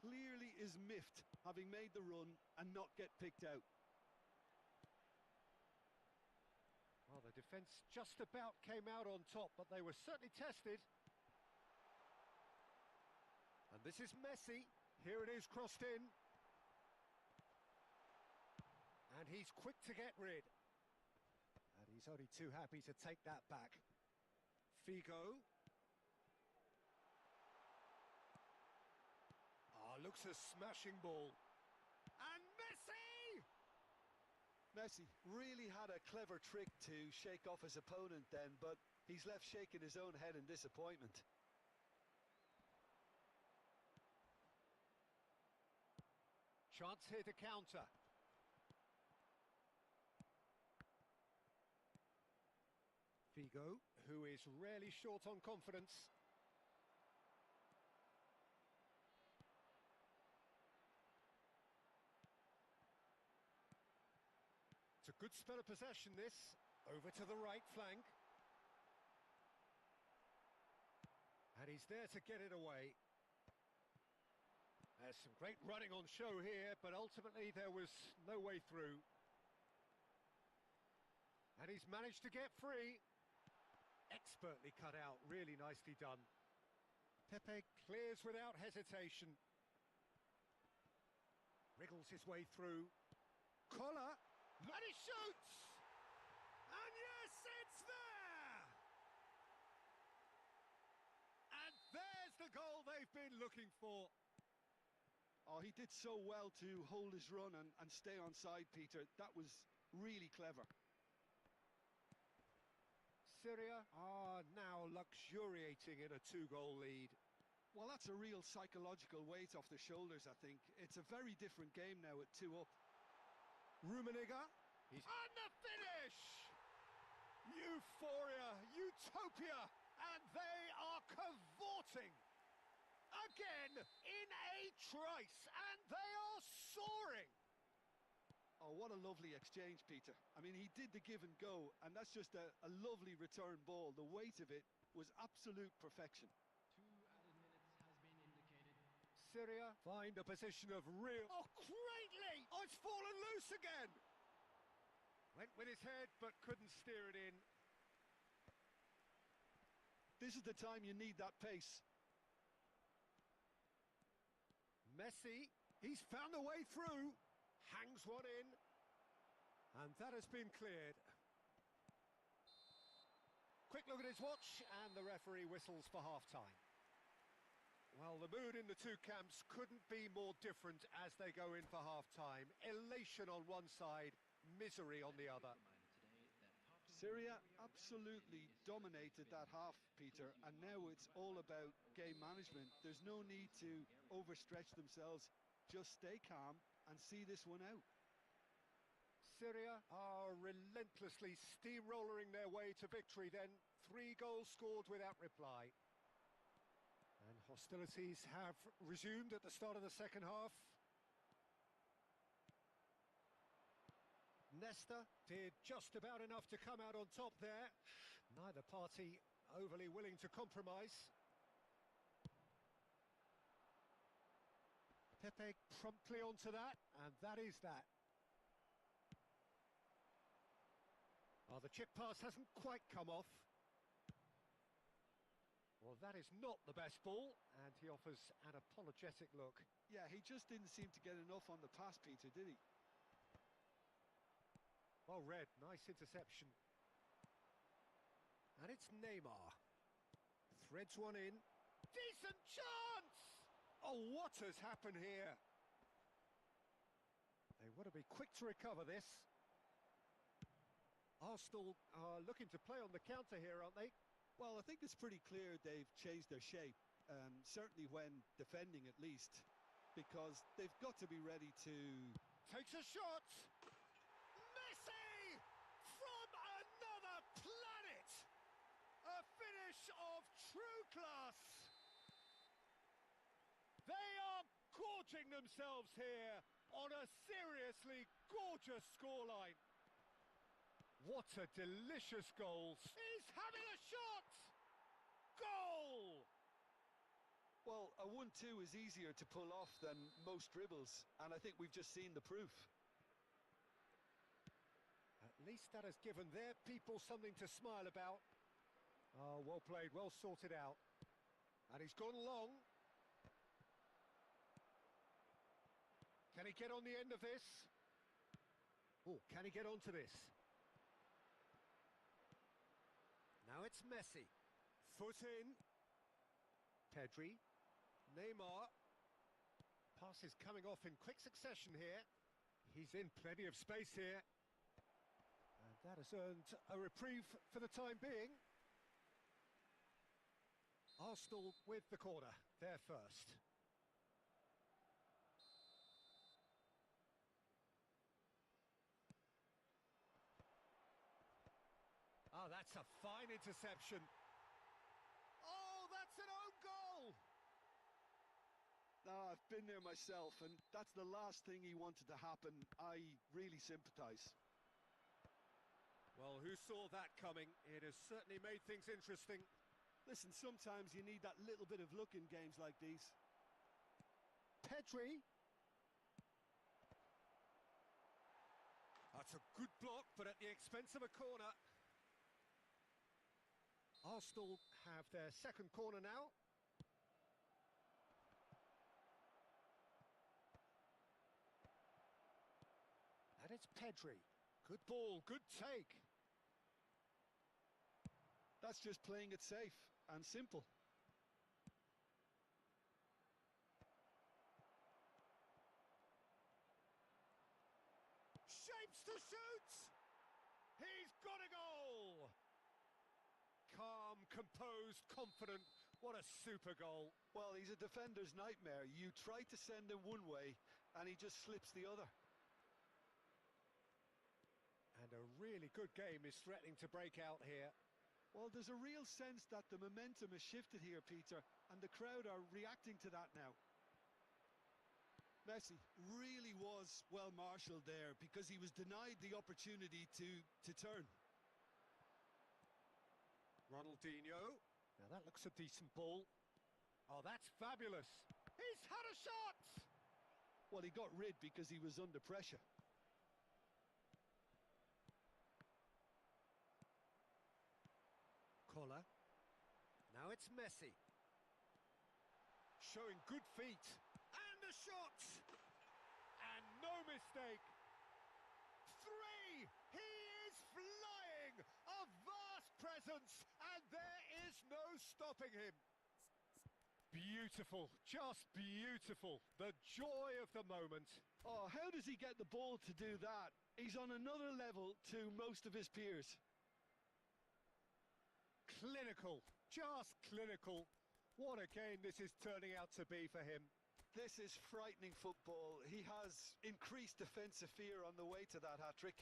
Clearly is miffed, having made the run and not get picked out. Well, the defence just about came out on top, but they were certainly tested. And this is Messi. Here it is, crossed in. And he's quick to get rid. And he's only too happy to take that back. Figo. Looks a smashing ball. And Messi! Messi really had a clever trick to shake off his opponent then, but he's left shaking his own head in disappointment. Chance here to counter. Figo, who is rarely short on confidence. It's a good spell of possession, this. Over to the right flank. And he's there to get it away. There's some great running on show here, but ultimately there was no way through. And he's managed to get free. Expertly cut out, really nicely done. Pepe clears without hesitation. Wriggles his way through. Collar. And he shoots! And yes, it's there! And there's the goal they've been looking for. Oh, he did so well to hold his run and stay on side, Peter. That was really clever. Syria are now luxuriating in a 2-goal lead. Well, that's a real psychological weight off their shoulders, I think. It's a very different game now at 2 up. Rummenigge. He's on the finish! Euphoria, utopia, and they are cavorting. Again, in a trice, and they are soaring. Oh, what a lovely exchange, Peter. I mean, he did the give and go, and that's just a lovely return ball. The weight of it was absolute perfection. 2 added minutes has been indicated. Syria find a position of real... Oh, greatly! Oh, it's fallen loose again! Went with his head, but couldn't steer it in. This is the time you need that pace. Messi, he's found a way through. Hangs one in. And that has been cleared. Quick look at his watch, and the referee whistles for half-time. Well, the mood in the two camps couldn't be more different as they go in for half-time. Elation on one side, misery on the other. Syria absolutely dominated that half, Peter, and now it's all about game management. There's no need to overstretch themselves. Just stay calm and see this one out. Syria are relentlessly steamrollering their way to victory then. 3 goals scored without reply. And hostilities have resumed at the start of the second half. Nesta did just about enough to come out on top there. Neither party overly willing to compromise. Pepe promptly onto that, and that is that. Oh, the chip pass hasn't quite come off. Well, that is not the best ball, and he offers an apologetic look. Yeah, he just didn't seem to get enough on the pass, Peter, did he? Well read, nice interception. And it's Neymar. Threads one in. Decent chance! Oh, what has happened here? They want to be quick to recover this. Arsenal are looking to play on the counter here, aren't they? Well, I think it's pretty clear they've changed their shape, certainly when defending at least, because they've got to be ready to... Takes a shot! Messi! From another planet! A finish of true class! They are gorging themselves here on a seriously gorgeous scoreline. What a delicious goal. He's having a shot! Goal! Well, a 1-2 is easier to pull off than most dribbles, and I think we've just seen the proof. At least that has given their people something to smile about. Oh, well played, well sorted out. And he's gone long. Can he get on the end of this? Oh, can he get onto this? Now it's Messi. Foot in. Pedri. Neymar. Pass is coming off in quick succession here. He's in plenty of space here. And that has earned a reprieve for the time being. Arsenal with the corner. They're first. Oh, that's a fine interception. Oh, that's an own goal! No, I've been there myself, and that's the last thing he wanted to happen. I really sympathise. Well, who saw that coming? It has certainly made things interesting. Listen, sometimes you need that little bit of luck in games like these. Pedri. That's a good block, but at the expense of a corner. Arsenal have their second corner now. it's Pedri. Good ball, good take. That's just playing it safe and simple. Shapes to shoot! He's got a goal! Calm, composed, confident. What a super goal. Well, he's a defender's nightmare. You try to send him one way and he just slips the other. And a really good game is threatening to break out here. Well, there's a real sense that the momentum has shifted here, Peter, and the crowd are reacting to that now. Messi really was well marshalled there because he was denied the opportunity to turn. Ronaldinho. Now that looks a decent ball. Oh, that's fabulous. He's had a shot! Well, he got rid because he was under pressure. Collar. Now it's Messi. Showing good feet. And the shot! And no mistake. 3! He is flying! A vast presence! And there is no stopping him. Beautiful, just beautiful. The joy of the moment. Oh, how does he get the ball to do that? He's on another level to most of his peers. Clinical, just clinical. What a game this is turning out to be for him. This is frightening football. He has increased defensive fear on the way to that hat-trick.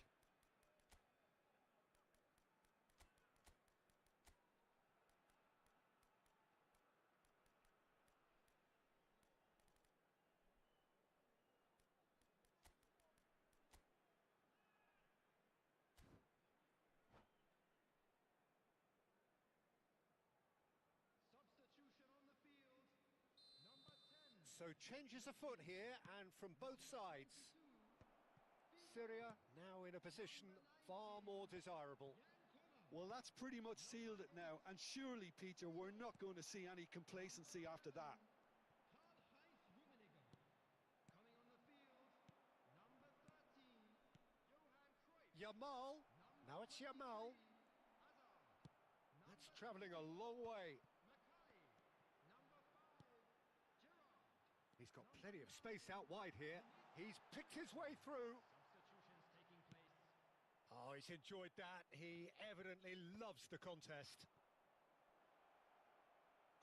Substitution on the field. Number 10. So changes afoot here and from both sides. Syria now in a position far more desirable. Well, that's pretty much sealed it now, and surely, Peter, we're not going to see any complacency after that. Coming on the field. Number 13. Yamal. Now it's Yamal. That's travelling a long way. He's got plenty of space out wide here. He's picked his way through. Substitutions taking place. Oh, he's enjoyed that. He evidently loves the contest.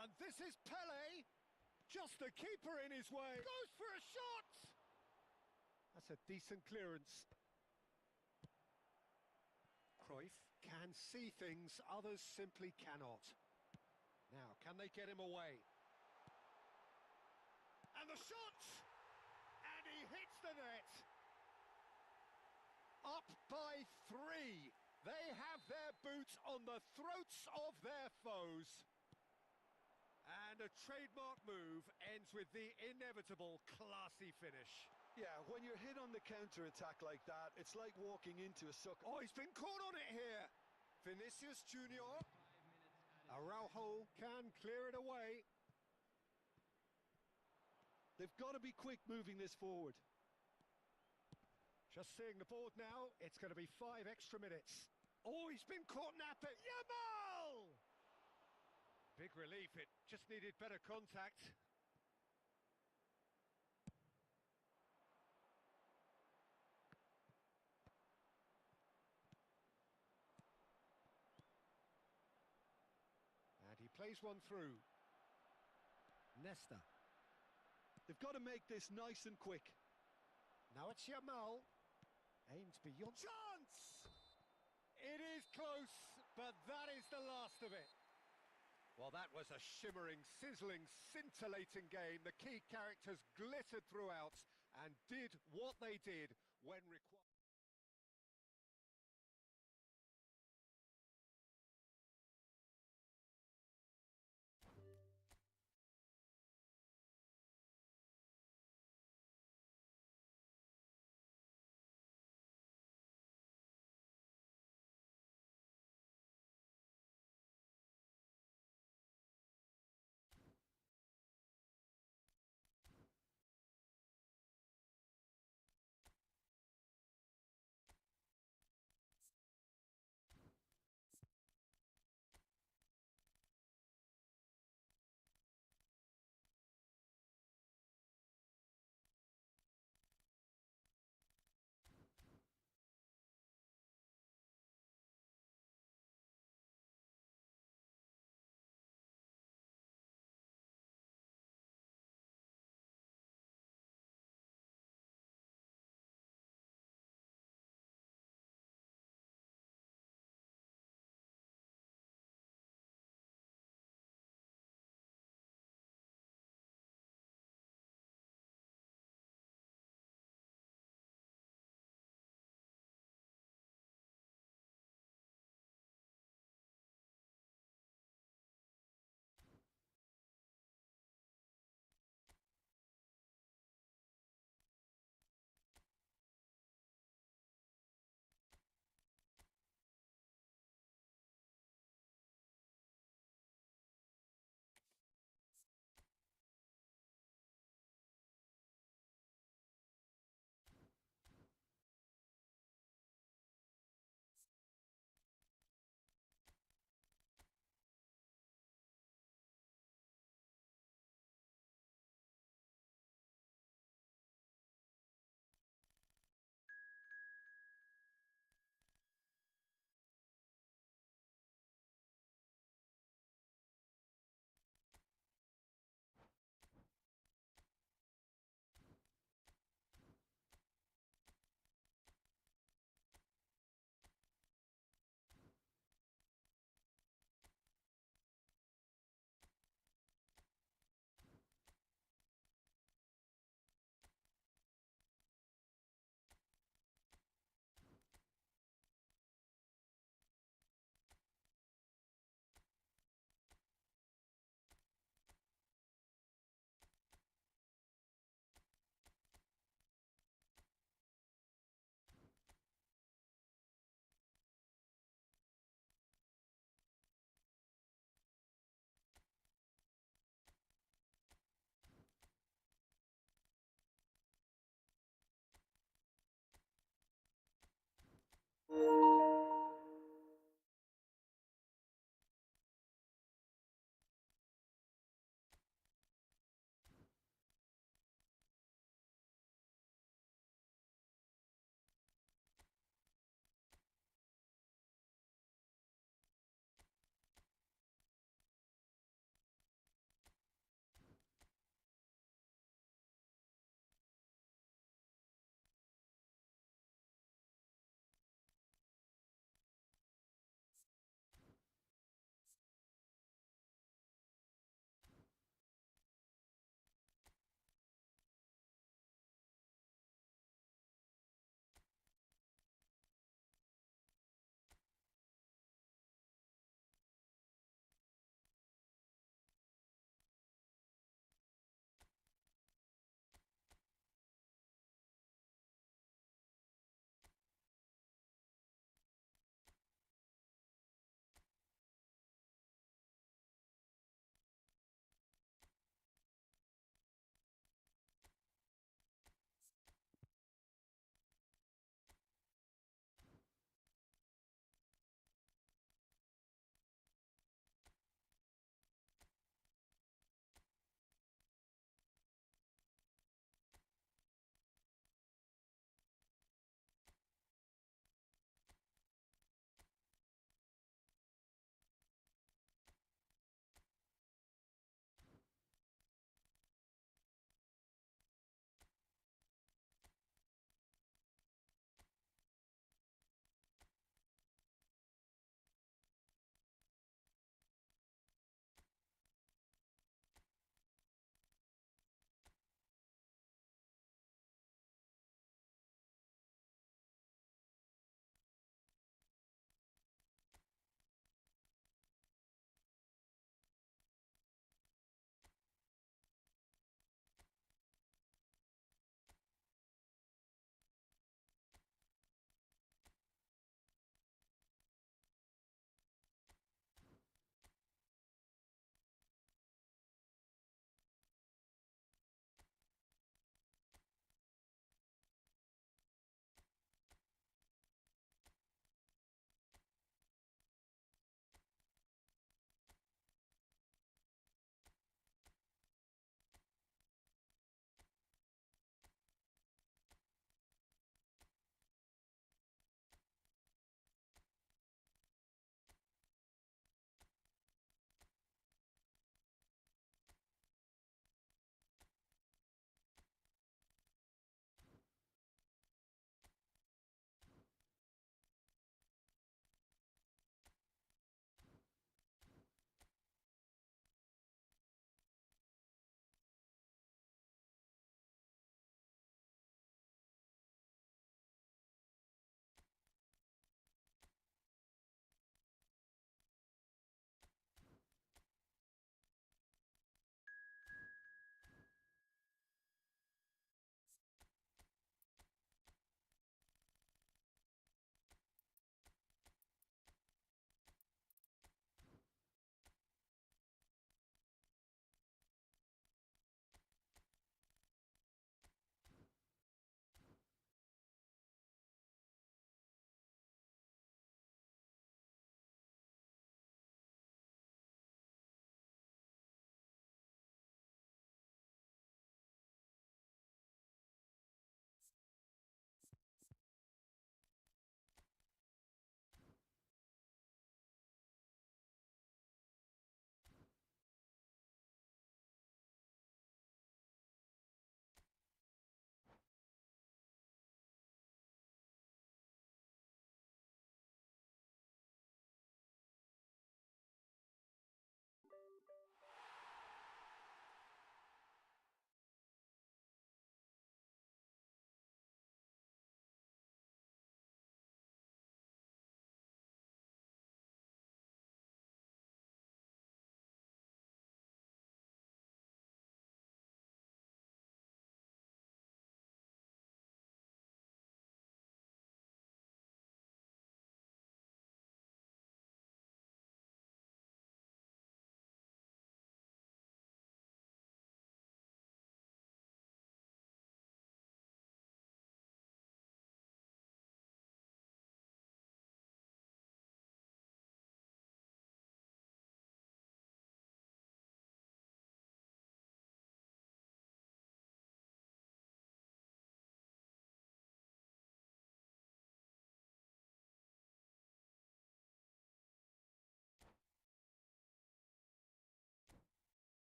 And this is Pele. Just the keeper in his way. Goes for a shot. That's a decent clearance. Cruyff can see things others simply cannot. Now, can they get him away? And the shot! And he hits the net! Up by 3. They have their boots on the throats of their foes. And a trademark move ends with the inevitable classy finish. Yeah, when you're hit on the counter-attack like that, it's like walking into a sucker. Oh, he's been caught on it here. Vinicius Junior. 5 minutes added. Araujo can clear it away. They've got to be quick moving this forward. Just seeing the board now, it's going to be 5 extra minutes. Oh, he's been caught napping. Yamal! Big relief, it just needed better contact. And he plays one through. Nesta. They've got to make this nice and quick. Now it's Yamal. Aims beyond. Chance! It is close, but that is the last of it. Well, that was a shimmering, sizzling, scintillating game. The key characters glittered throughout and did what they did when required.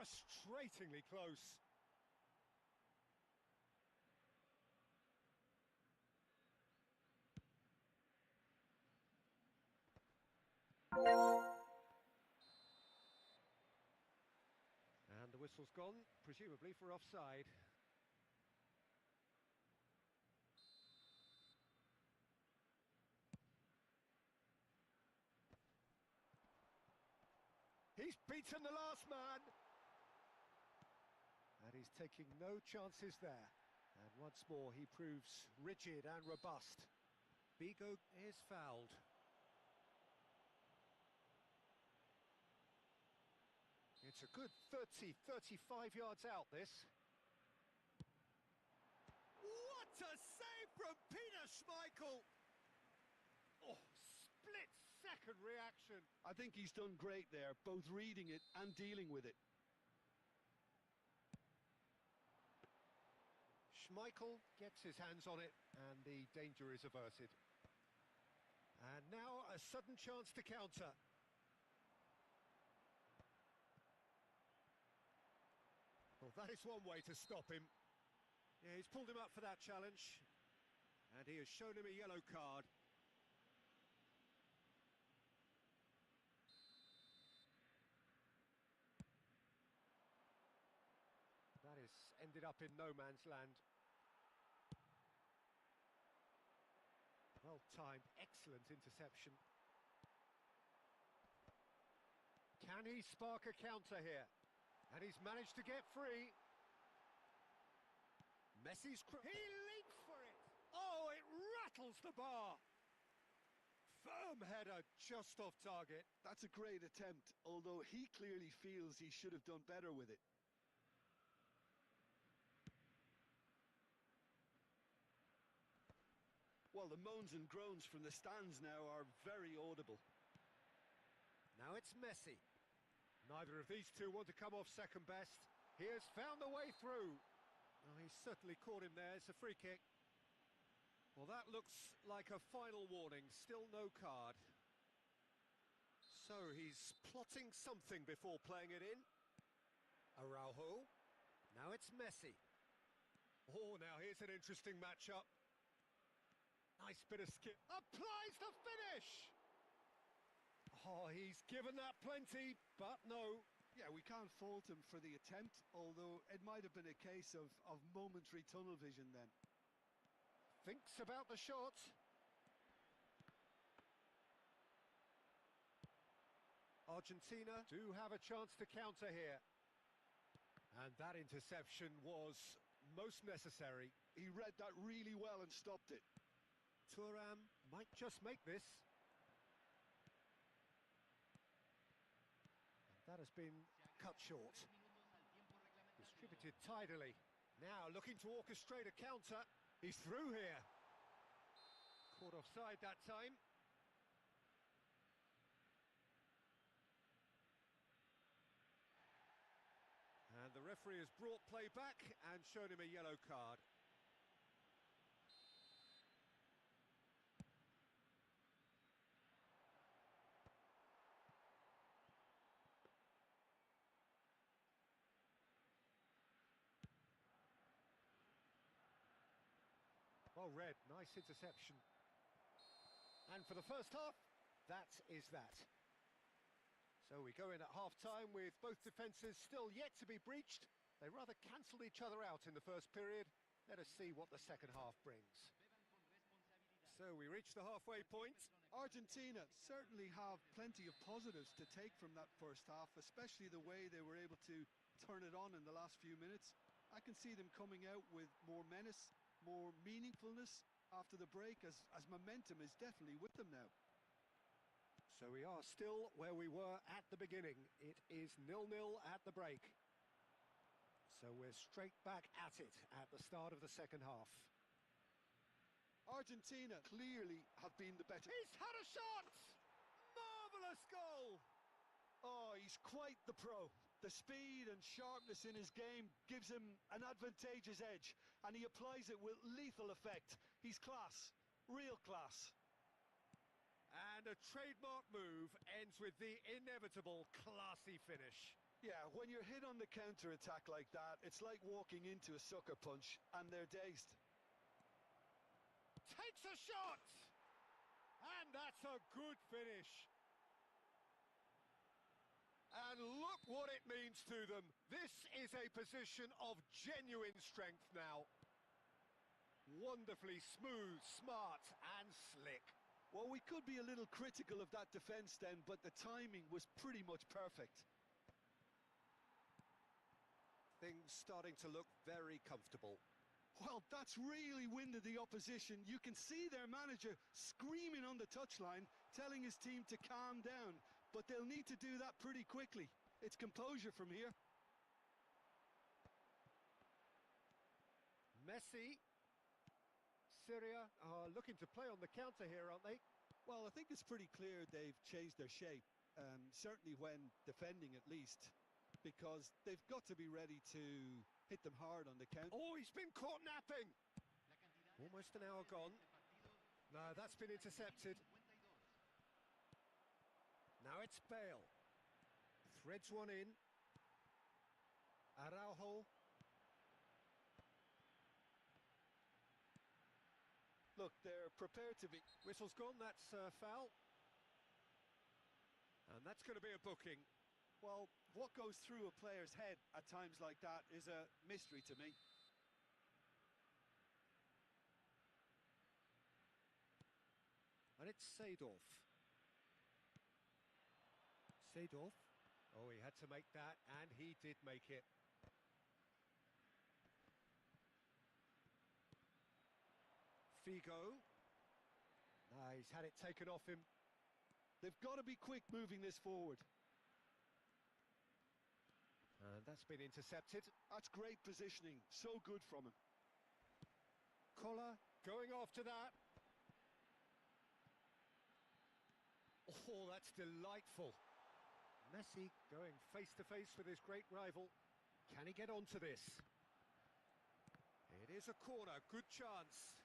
frustratingly close. And the whistle's gone, presumably for offside. He's beaten the last man. And he's taking no chances there. And once more he proves rigid and robust. Bigo is fouled. It's a good 30, 35 yards out, this. What a save from Peter Schmeichel! Oh, split-second reaction. I think he's done great there, both reading it and dealing with it. Schmeichel gets his hands on it, and the danger is averted. And now a sudden chance to counter. Well, that is one way to stop him. Yeah, he's pulled him up for that challenge, and he has shown him a yellow card. That has ended up in no man's land. Well-timed, excellent interception. Can he spark a counter here? And he's managed to get free. Messi's... He leaps for it! Oh, it rattles the bar! Firm header, just off target. That's a great attempt, although he clearly feels he should have done better with it. Well, the moans and groans from the stands now are very audible. Now it's Messi. Neither of these two want to come off second best. He has found the way through. Oh, he's certainly caught him there. It's a free kick. Well, that looks like a final warning. Still no card. So he's plotting something before playing it in. Araujo. Now it's Messi. Oh, now here's an interesting matchup. Nice bit of skip. Applies the finish! Oh, he's given that plenty, but no. Yeah, we can't fault him for the attempt, although it might have been a case of momentary tunnel vision then. Thinks about the shot. Argentina do have a chance to counter here. And that interception was most necessary. He read that really well and stopped it. Thuram might just make this. That has been cut short. Distributed tidily. Now looking to orchestrate a counter. He's through here. Caught offside that time. And the referee has brought play back and shown him a yellow card. Well read, nice interception. And for the first half, that is that. So we go in at half-time with both defences still yet to be breached. They rather cancelled each other out in the first period. Let us see what the second half brings. So we reach the halfway point. Argentina certainly have plenty of positives to take from that first half, especially the way they were able to turn it on in the last few minutes. I can see them coming out with more menace, more meaningfulness after the break, as momentum is definitely with them now. So we are still where we were at the beginning. It is 0-0 at the break. So we're straight back at it at the start of the second half. Argentina clearly have been the better. He's had a shot! Marvellous goal! Oh, he's quite the pro. The speed and sharpness in his game gives him an advantageous edge, and he applies it with lethal effect. He's class, real class. And a trademark move ends with the inevitable classy finish. Yeah, when you're hit on the counter-attack like that, it's like walking into a sucker punch and they're dazed. Takes a shot! And that's a good finish. And look what it means to them. This is a position of genuine strength now. Wonderfully smooth, smart and slick. Well, we could be a little critical of that defence then, but the timing was pretty much perfect. Things starting to look very comfortable. Well, that's really winded the opposition. You can see their manager screaming on the touchline, telling his team to calm down, but they'll need to do that pretty quickly. It's composure from here. Messi. Syria are looking to play on the counter here, aren't they? Well, I think it's pretty clear they've changed their shape, certainly when defending at least, because they've got to be ready to hit them hard on the counter. Oh, he's been caught napping. Almost an hour gone. No, that's been intercepted. Now it's Bale. Threads one in. Araujo. Look, they're prepared to be... Whistle's gone, that's a foul. And that's going to be a booking. Well, what goes through a player's head at times like that is a mystery to me. And it's Seedorf. Seedorf. Oh, he had to make that, and he did make it. Figo. Ah, he's had it taken off him. They've got to be quick moving this forward. And that's been intercepted. That's great positioning. So good from him. Collar going after that. Oh, that's delightful. Messi going face to face with his great rival. Can he get onto this? It is a corner, good chance.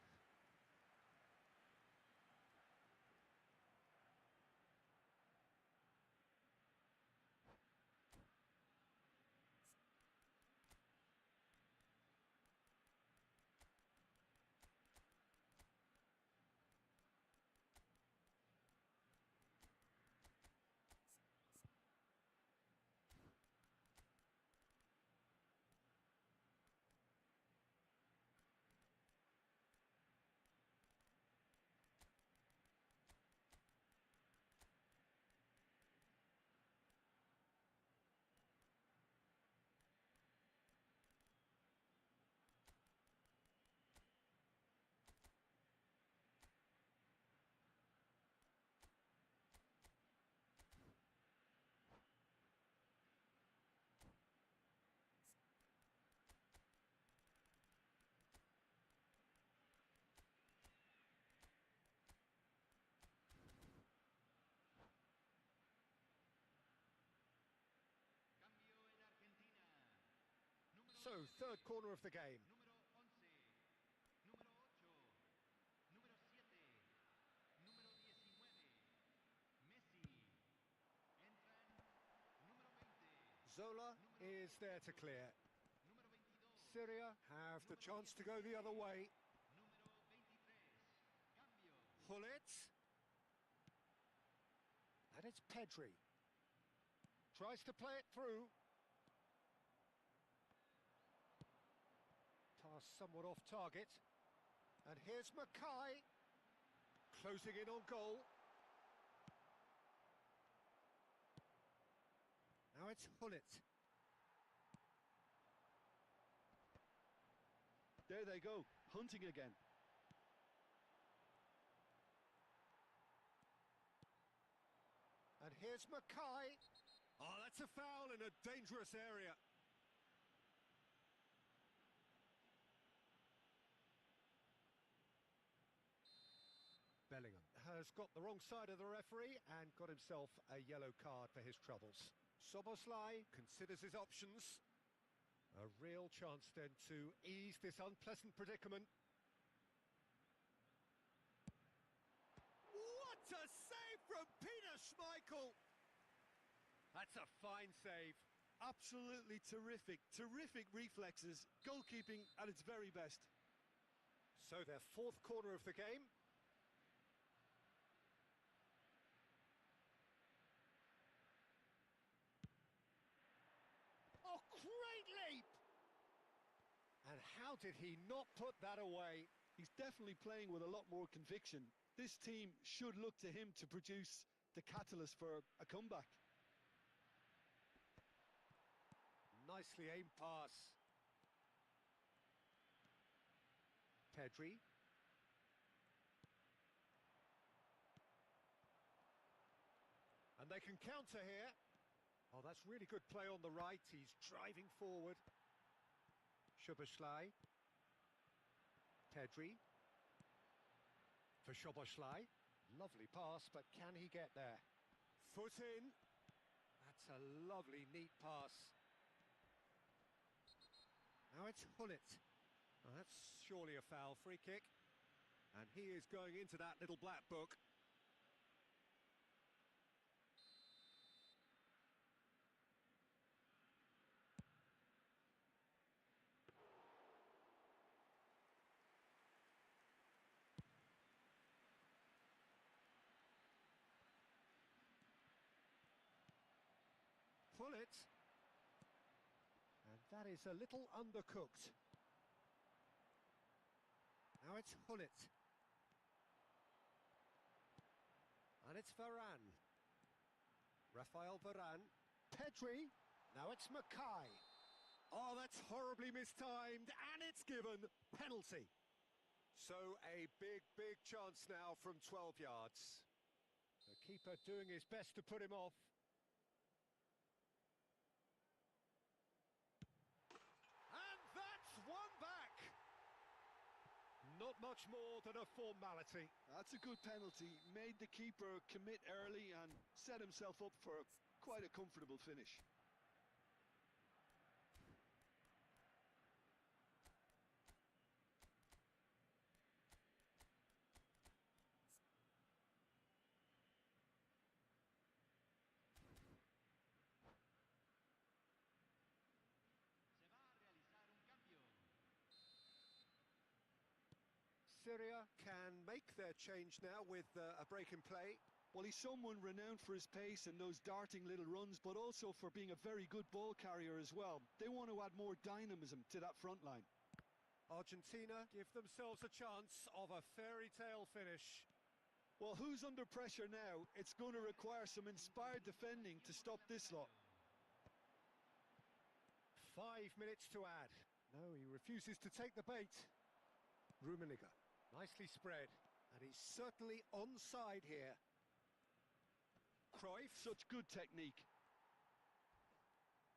So, third corner of the game. Zola is there to clear. Syria have the chance to go the other way. Hullet. And it's Pedri. Tries to play it through. Pass somewhat off target. And here's Mackay. Closing in on goal. Now it's Hullet. There they go, hunting again. And here's Mackay. Oh, that's a foul in a dangerous area. Bellingham has got the wrong side of the referee and got himself a yellow card for his troubles. Soboslai considers his options. A real chance then to ease this unpleasant predicament. What a save from Peter Schmeichel! That's a fine save. Absolutely terrific. Terrific reflexes. Goalkeeping at its very best. So their fourth corner of the game. Oh, great leap! And how did he not put that away? He's definitely playing with a lot more conviction. This team should look to him to produce the catalyst for a comeback. Nicely aimed pass. Pedri. And they can counter here. Oh, that's really good play on the right. He's driving forward. Szoboszlai. Pedri. For Szoboszlai. Lovely pass, but can he get there? Foot in. That's a lovely, neat pass. Now it's Hullet. Oh, that's surely a foul. Free kick. And he is going into that little black book. Hullet. And that is a little undercooked. Now it's Hullet. And it's Varane. Rafael Varane. Pedri. Now it's Mackay. Oh, that's horribly mistimed, and it's given. Penalty. So a big, big chance now from 12 yards. The keeper doing his best to put him off. And that's one back. Not much more than a formality. That's a good penalty. Made the keeper commit early and set himself up for quite a comfortable finish. Se va a realizar un cambio. Syria can make their change now with a break in play. Well, he's someone renowned for his pace and those darting little runs, but also for being a very good ball carrier as well. They want to add more dynamism to that front line. Argentina give themselves a chance of a fairy tale finish. Well, who's under pressure now? It's going to require some inspired defending to stop this lot. 5 minutes to add. No, he refuses to take the bait. Rummenigge, nicely spread, and he's certainly onside here. Cruyff. Such good technique.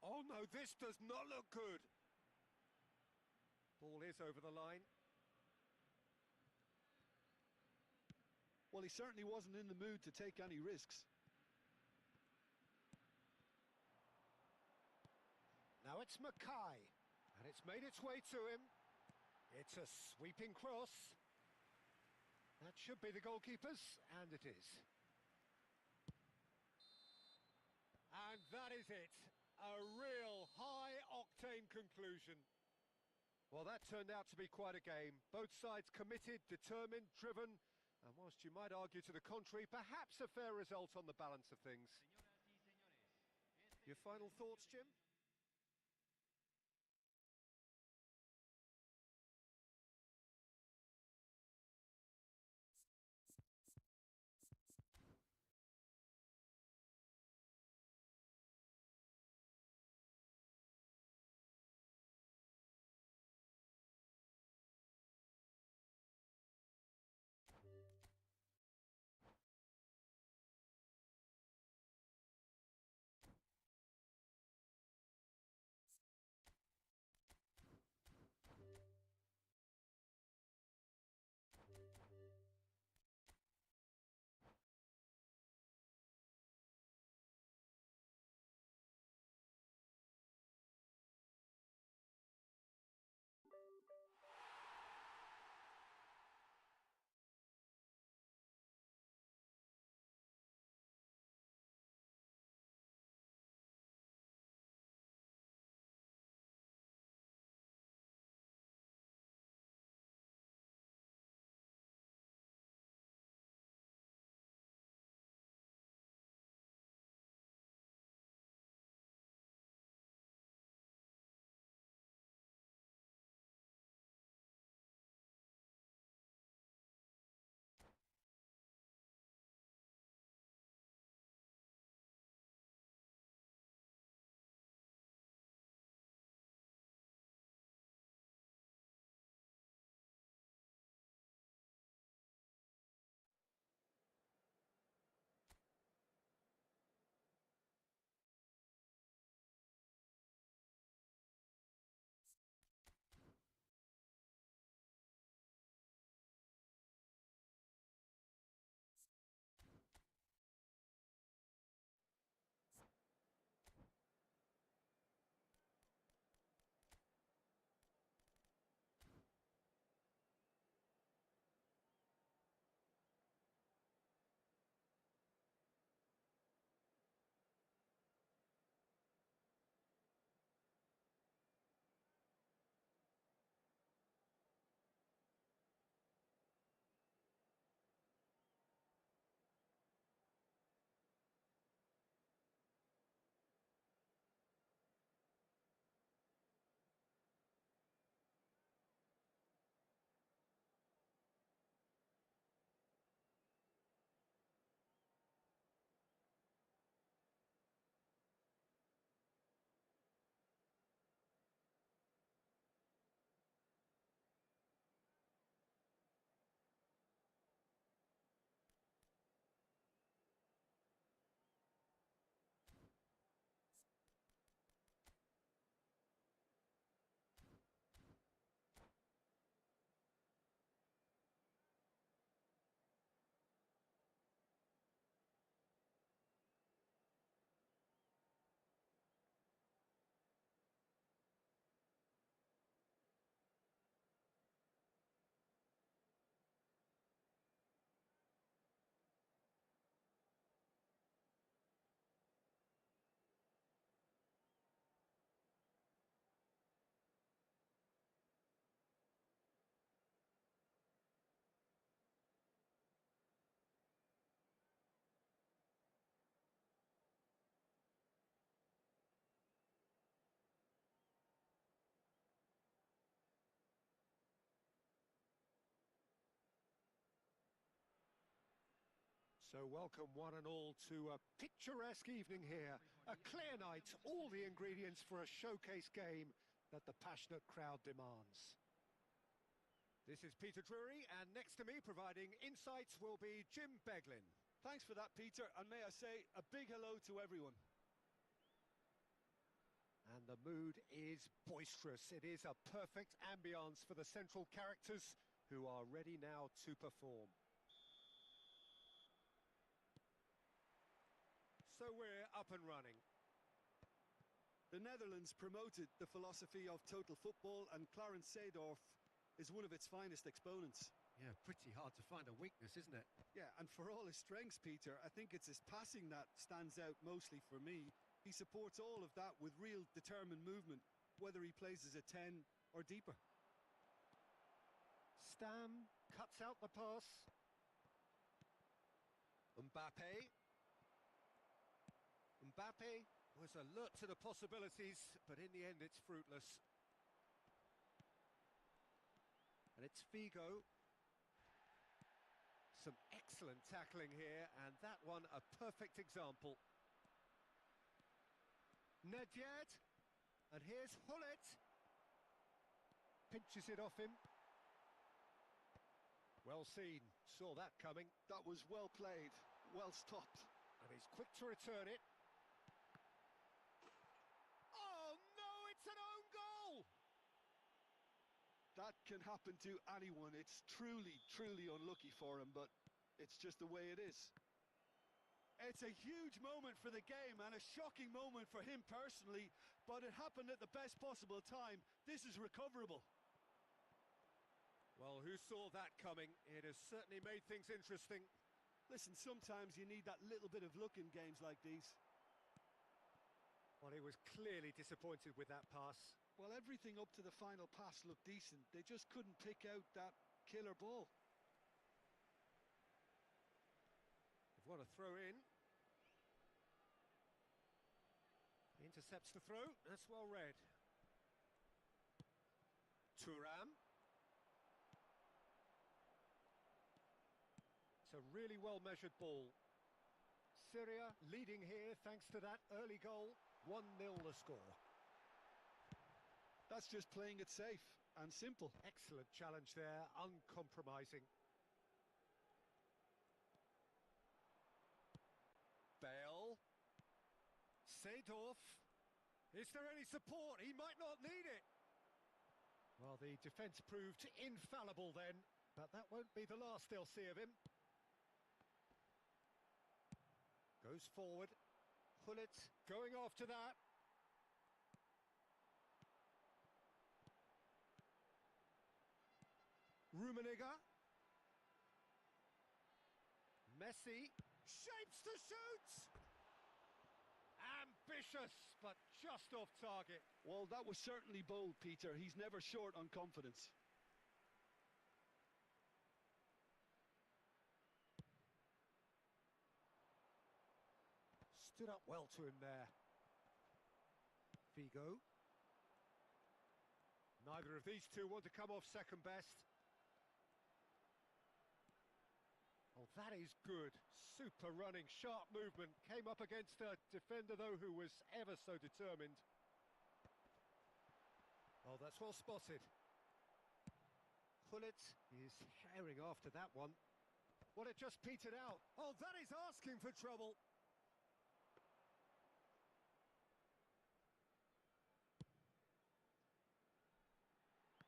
Oh no, this does not look good. Ball is over the line. Well, he certainly wasn't in the mood to take any risks. Now it's Mackay, and it's made its way to him. It's a sweeping cross. That should be the goalkeeper's, and it is. And that is it. A real high-octane conclusion. Well, that turned out to be quite a game. Both sides committed, determined, driven, and whilst you might argue to the contrary, perhaps a fair result on the balance of things. Señoras y señores, Your final thoughts, Jim? So welcome one and all to a picturesque evening here. A clear night, all the ingredients for a showcase game that the passionate crowd demands. This is Peter Drury, and next to me providing insights will be Jim Beglin. Thanks for that, Peter, and may I say a big hello to everyone. And the mood is boisterous. It is a perfect ambience for the central characters who are ready now to perform. So we're up and running. The Netherlands promoted the philosophy of total football, and Clarence Seedorf is one of its finest exponents. Yeah, pretty hard to find a weakness, isn't it? Yeah, and for all his strengths, Peter, I think it's his passing that stands out mostly for me. He supports all of that with real determined movement, whether he plays as a 10 or deeper. Stam cuts out the pass. Mbappe was alert to the possibilities, but in the end it's fruitless. And it's Figo. Some excellent tackling here, and that one a perfect example. Nedved, and here's Hullet. Pinches it off him. Well seen, saw that coming. That was well played, well stopped. And he's quick to return it. Oh no, it's an own goal! That can happen to anyone. It's truly, truly unlucky for him, but it's just the way it is. It's a huge moment for the game and a shocking moment for him personally, but it happened at the best possible time. This is recoverable. Well, who saw that coming? It has certainly made things interesting. Listen, sometimes you need that little bit of luck in games like these. Well, he was clearly disappointed with that pass. Well, everything up to the final pass looked decent. They just couldn't pick out that killer ball. What a throw in. Intercepts the throw. That's well read. Thuram. It's a really well-measured ball. Syria leading here thanks to that early goal. 1-0 the score. That's just playing it safe and simple. Excellent challenge there, uncompromising. Bale. Seedorf. Is there any support? He might not need it. Well, the defence proved infallible then, but that won't be the last they'll see of him. Goes forward. Hullet going after that. Rummenigge. Messi shapes to shoot. Ambitious, but just off target. Well, that was certainly bold, Peter. He's never short on confidence. Stood up well to him there. Figo. Neither of these two want to come off second best. Oh, that is good. Super running, sharp movement. Came up against a defender, though, who was ever so determined. Oh, that's well spotted. Hullet is herring after that one. Well, it just petered out. Oh, that is asking for trouble.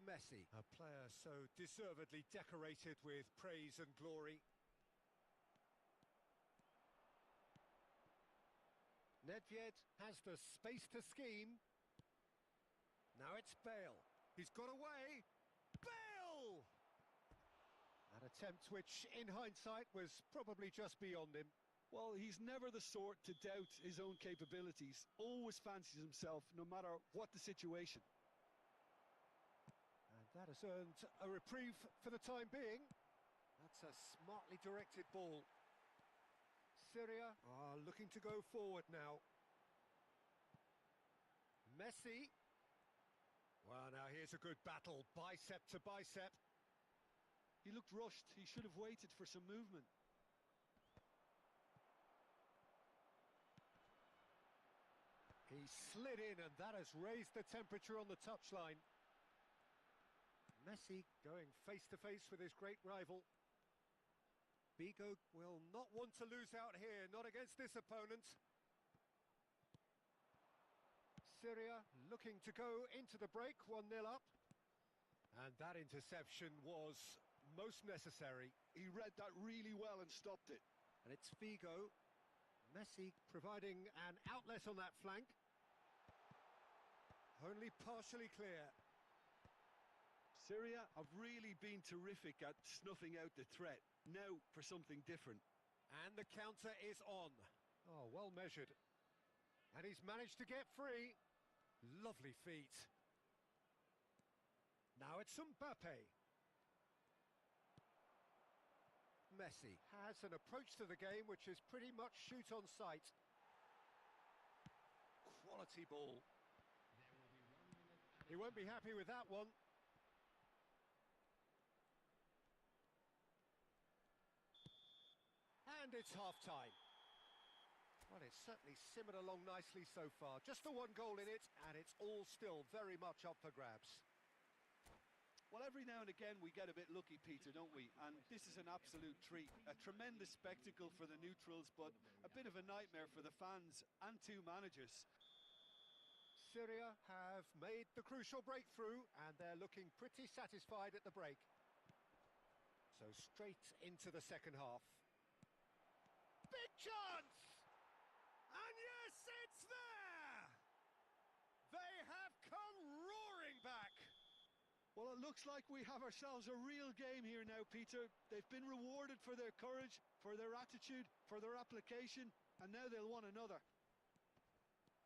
Messi, a player so deservedly decorated with praise and glory. Nedved has the space to scheme. Now it's Bale. He's got away. Bale! An attempt which, in hindsight, was probably just beyond him. Well, he's never the sort to doubt his own capabilities. Always fancies himself, no matter what the situation. And that has earned a reprieve for the time being. That's a smartly directed ball. Syria are looking to go forward now. Messi. Well, now here's a good battle, bicep to bicep. He looked rushed. He should have waited for some movement. He slid in, and that has raised the temperature on the touchline. Messi going face-to-face with his great rival. Vigo will not want to lose out here, not against this opponent. Syria looking to go into the break, 1-0 up. And that interception was most necessary. He read that really well and stopped it. And it's Vigo. Messi providing an outlet on that flank. Only partially clear. Syria have really been terrific at snuffing out the threat. Now for something different. And the counter is on. Oh, well measured. And he's managed to get free. Lovely feet. Now it's Mbappe. Messi has an approach to the game which is pretty much shoot on sight. Quality ball. He won't be happy with that one. And it's half-time. Well, it's certainly simmered along nicely so far. Just the one goal in it, and it's all still very much up for grabs. Well, every now and again we get a bit lucky, Peter, don't we? And this is an absolute treat. A tremendous spectacle for the neutrals, but a bit of a nightmare for the fans and two managers. Syria have made the crucial breakthrough, and they're looking pretty satisfied at the break. So straight into the second half. Big chance! And yes, it's there! They have come roaring back! Well, it looks like we have ourselves a real game here now, Peter. They've been rewarded for their courage, for their attitude, for their application, and now they'll want another.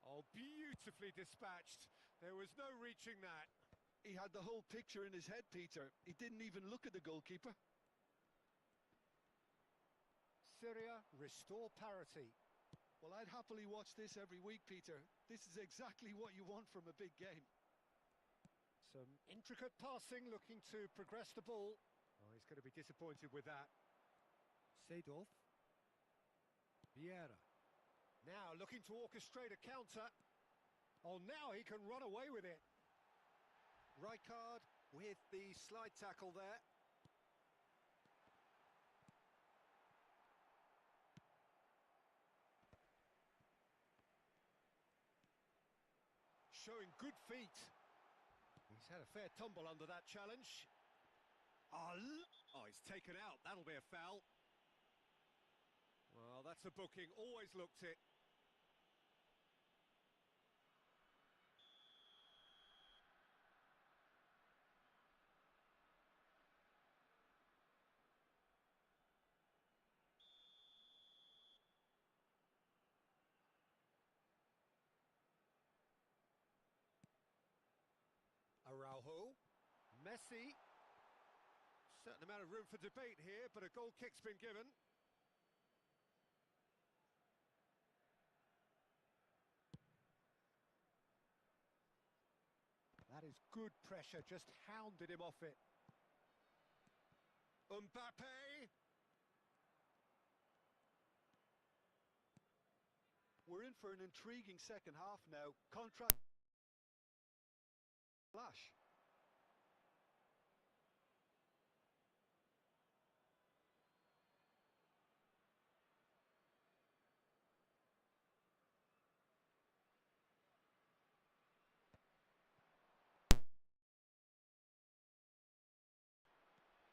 Oh, beautifully dispatched. There was no reaching that. He had the whole picture in his head, Peter. He didn't even look at the goalkeeper. Syria restore parity. Well, I'd happily watch this every week, Peter. This is exactly what you want from a big game. Some intricate passing, looking to progress the ball. Oh, he's going to be disappointed with that. Seedorf. Vieira. Now looking to orchestrate a counter. Oh, now he can run away with it. Rijkaard with the slide tackle there. Showing good feet. He's had a fair tumble under that challenge. Oh, he's taken out. That'll be a foul. Well, that's a booking. Always looked it. Araujo. Messi. Certain amount of room for debate here, but a goal kick's been given. That is good pressure, just hounded him off it. Mbappe. We're in for an intriguing second half now. Contrast flash.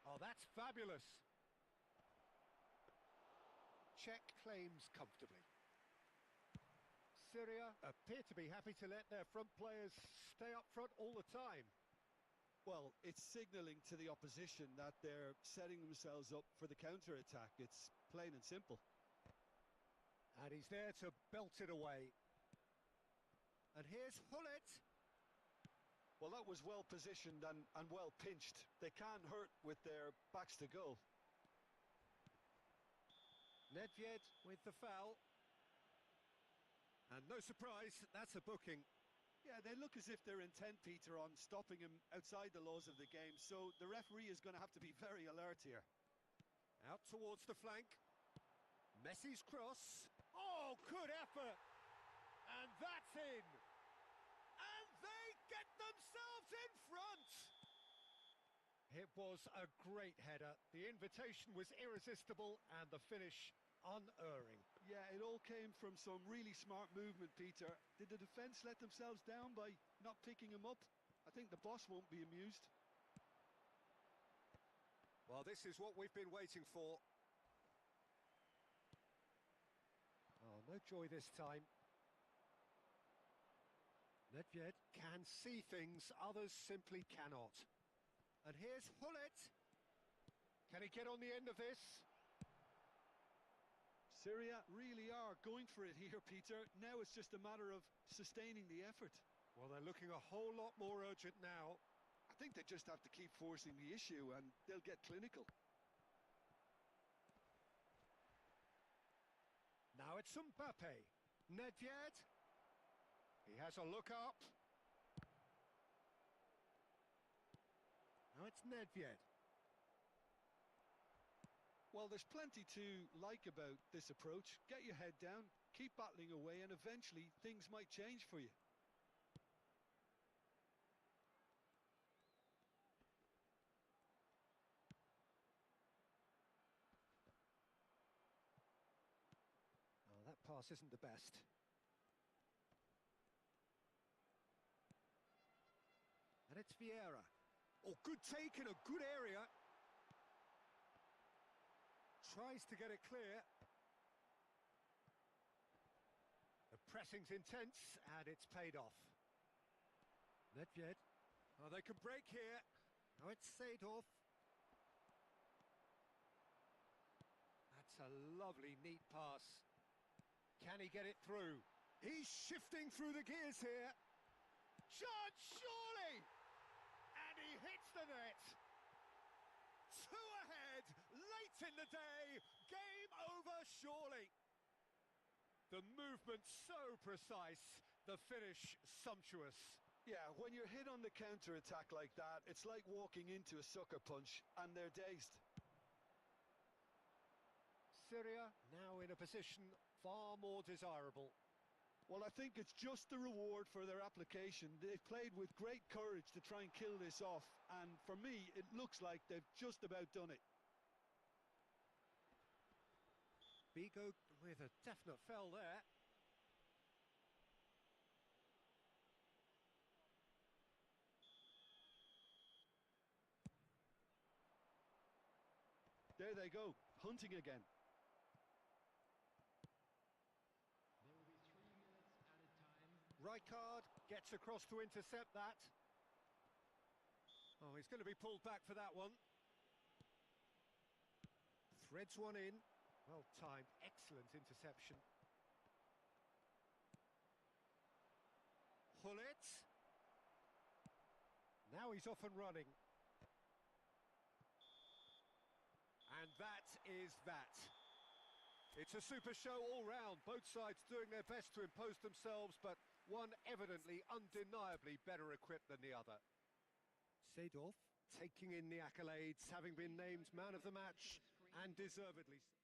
Oh, that's fabulous. Czech claims comfortably. Syria appear to be happy to let their front players stay up front all the time. Well, it's signalling to the opposition that they're setting themselves up for the counter-attack. It's plain and simple. And he's there to belt it away. And here's Hullet. Well, that was well positioned and well pinched. They can't hurt with their backs to goal. Nedved with the foul. And no surprise, that's a booking. Yeah, they look as if they're intent, Peter, on stopping him outside the laws of the game. So the referee is going to have to be very alert here. Out towards the flank. Messi's cross. Oh, good effort. And That's in. And they get themselves in front. It was a great header. The invitation was irresistible and the finish unerring. Yeah, it all came from some really smart movement, Peter. Did the defence let themselves down by not picking him up? I think the boss won't be amused. Well, this is what we've been waiting for. Oh, no joy this time. Nethved can see things others simply cannot. And here's Hullet. Can he get on the end of this? Syria really are going for it here, Peter. Now it's just a matter of sustaining the effort. Well, they're looking a whole lot more urgent now. I think they just have to keep forcing the issue and they'll get clinical. Now it's Mbappe. Nethved. He has a look up. Now it's Nethved. Well, there's plenty to like about this approach. Get your head down, keep battling away, and eventually things might change for you. Oh, that pass isn't the best. And it's Vieira. Oh, good take in a good area. Tries to get it clear. The pressing's intense and it's paid off. Nethved. Oh, they can break here. Now it's Seedorf. That's a lovely, neat pass. Can he get it through? He's shifting through the gears here. Chance, surely! And he hits the net. Two ahead, late in the day. Game over, surely. The movement so precise, the finish sumptuous. Yeah, when you're hit on the counter-attack like that, it's like walking into a sucker punch and they're dazed. Syria now in a position far more desirable. Well, I think it's just the reward for their application. They've played with great courage to try and kill this off, and for me, it looks like they've just about done it. Bigo with a definite fell there. There they go, hunting again. There will be 3 minutes added time. Rijkaard gets across to intercept that. Oh, he's going to be pulled back for that one. Threads one in. Well timed, excellent interception. Hullet. Now he's off and running. And that is that. It's a super show all round. Both sides doing their best to impose themselves, but one evidently, undeniably better equipped than the other. Seedorf taking in the accolades, having been named man of the match, and deservedly so.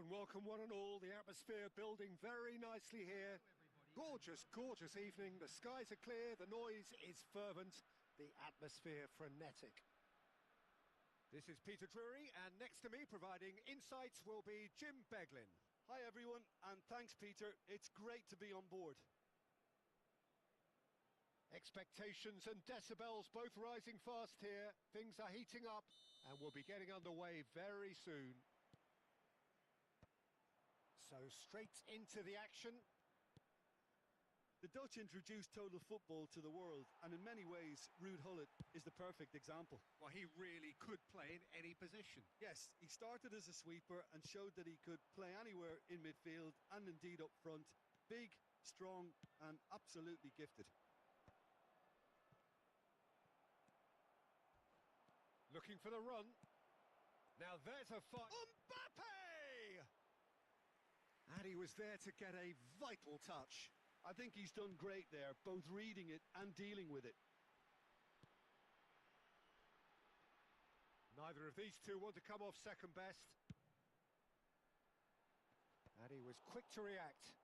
and welcome one and all. The atmosphere building very nicely here. Gorgeous, gorgeous evening. The skies are clear, the noise is fervent, the atmosphere frenetic. This is Peter Drury, and next to me providing insights will be Jim Beglin. Hi everyone, and thanks Peter. It's great to be on board. Expectations and decibels both rising fast here. Things are heating up and we'll be getting underway very soon. So straight into the action. The Dutch introduced total football to the world, and in many ways, Ruud Gullit is the perfect example. Well, he really could play in any position. Yes, he started as a sweeper and showed that he could play anywhere in midfield and indeed up front. Big, strong, and absolutely gifted. Looking for the run. Now there's a fight. Mbappe! And he was there to get a vital touch. I think he's done great there, both reading it and dealing with it. Neither of these two want to come off second best. And he was quick to react.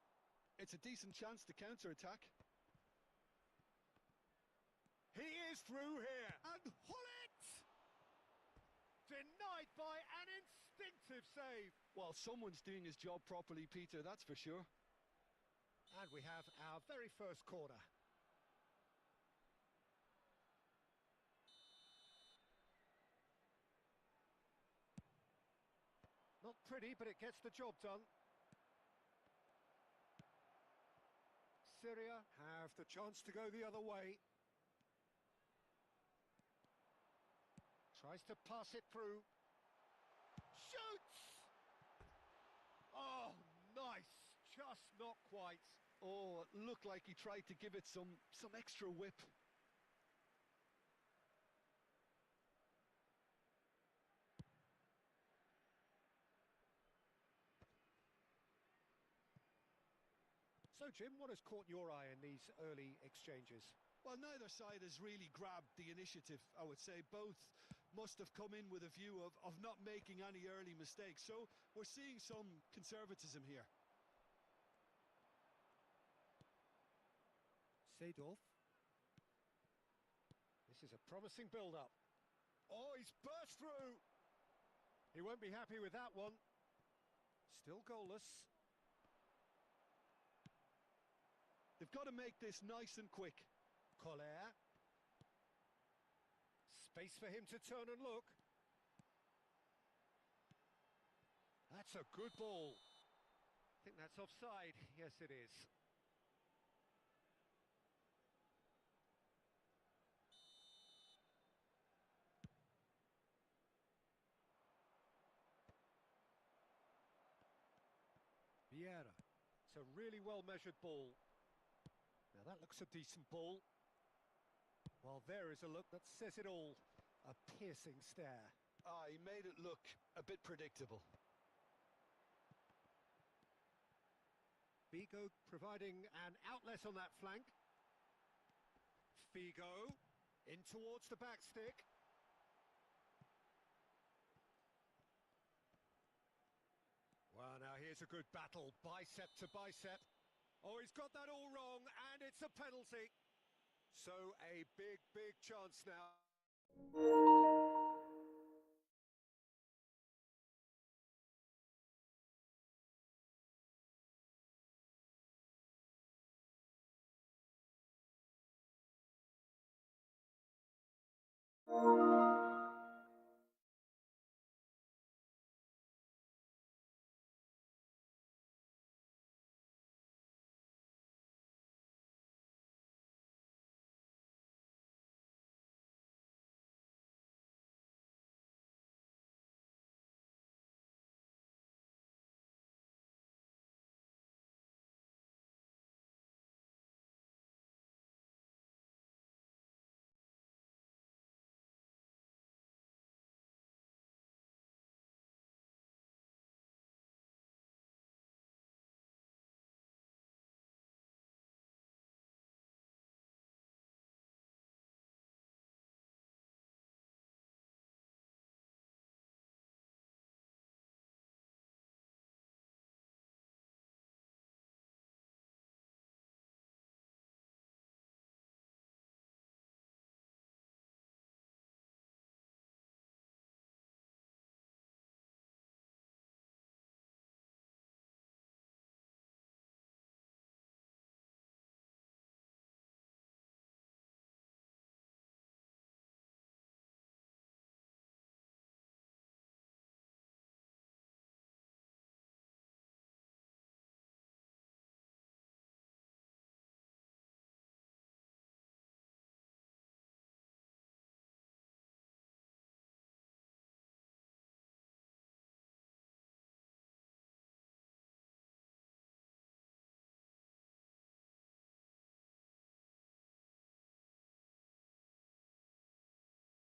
It's a decent chance to counter-attack. He is through here. And Gullit! Denied by an instinctive save. Well, someone's doing his job properly, Peter, that's for sure. And we have our very first corner. Not pretty, but it gets the job done. Syria have the chance to go the other way. Tries to pass it through. Shoots! Oh, nice. Just not quite. Oh, it looked like he tried to give it some extra whip. So, Jim, what has caught your eye in these early exchanges? Well, neither side has really grabbed the initiative, I would say. Both must have come in with a view of not making any early mistakes. So we're seeing some conservatism here. Seedorf. This is a promising build-up. Oh, he's burst through. He won't be happy with that one. Still goalless. They've got to make this nice and quick. Collier. Space for him to turn and look. That's a good ball. I think that's offside. Yes, it is. Vieira. It's a really well-measured ball. Now that looks a decent ball. Well, there is a look that says it all. A piercing stare. Ah, he made it look a bit predictable. Figo providing an outlet on that flank. Figo in towards the back stick. Well, now here's a good battle, bicep to bicep. Oh, he's got that all wrong, and it's a penalty. So a big, big chance now.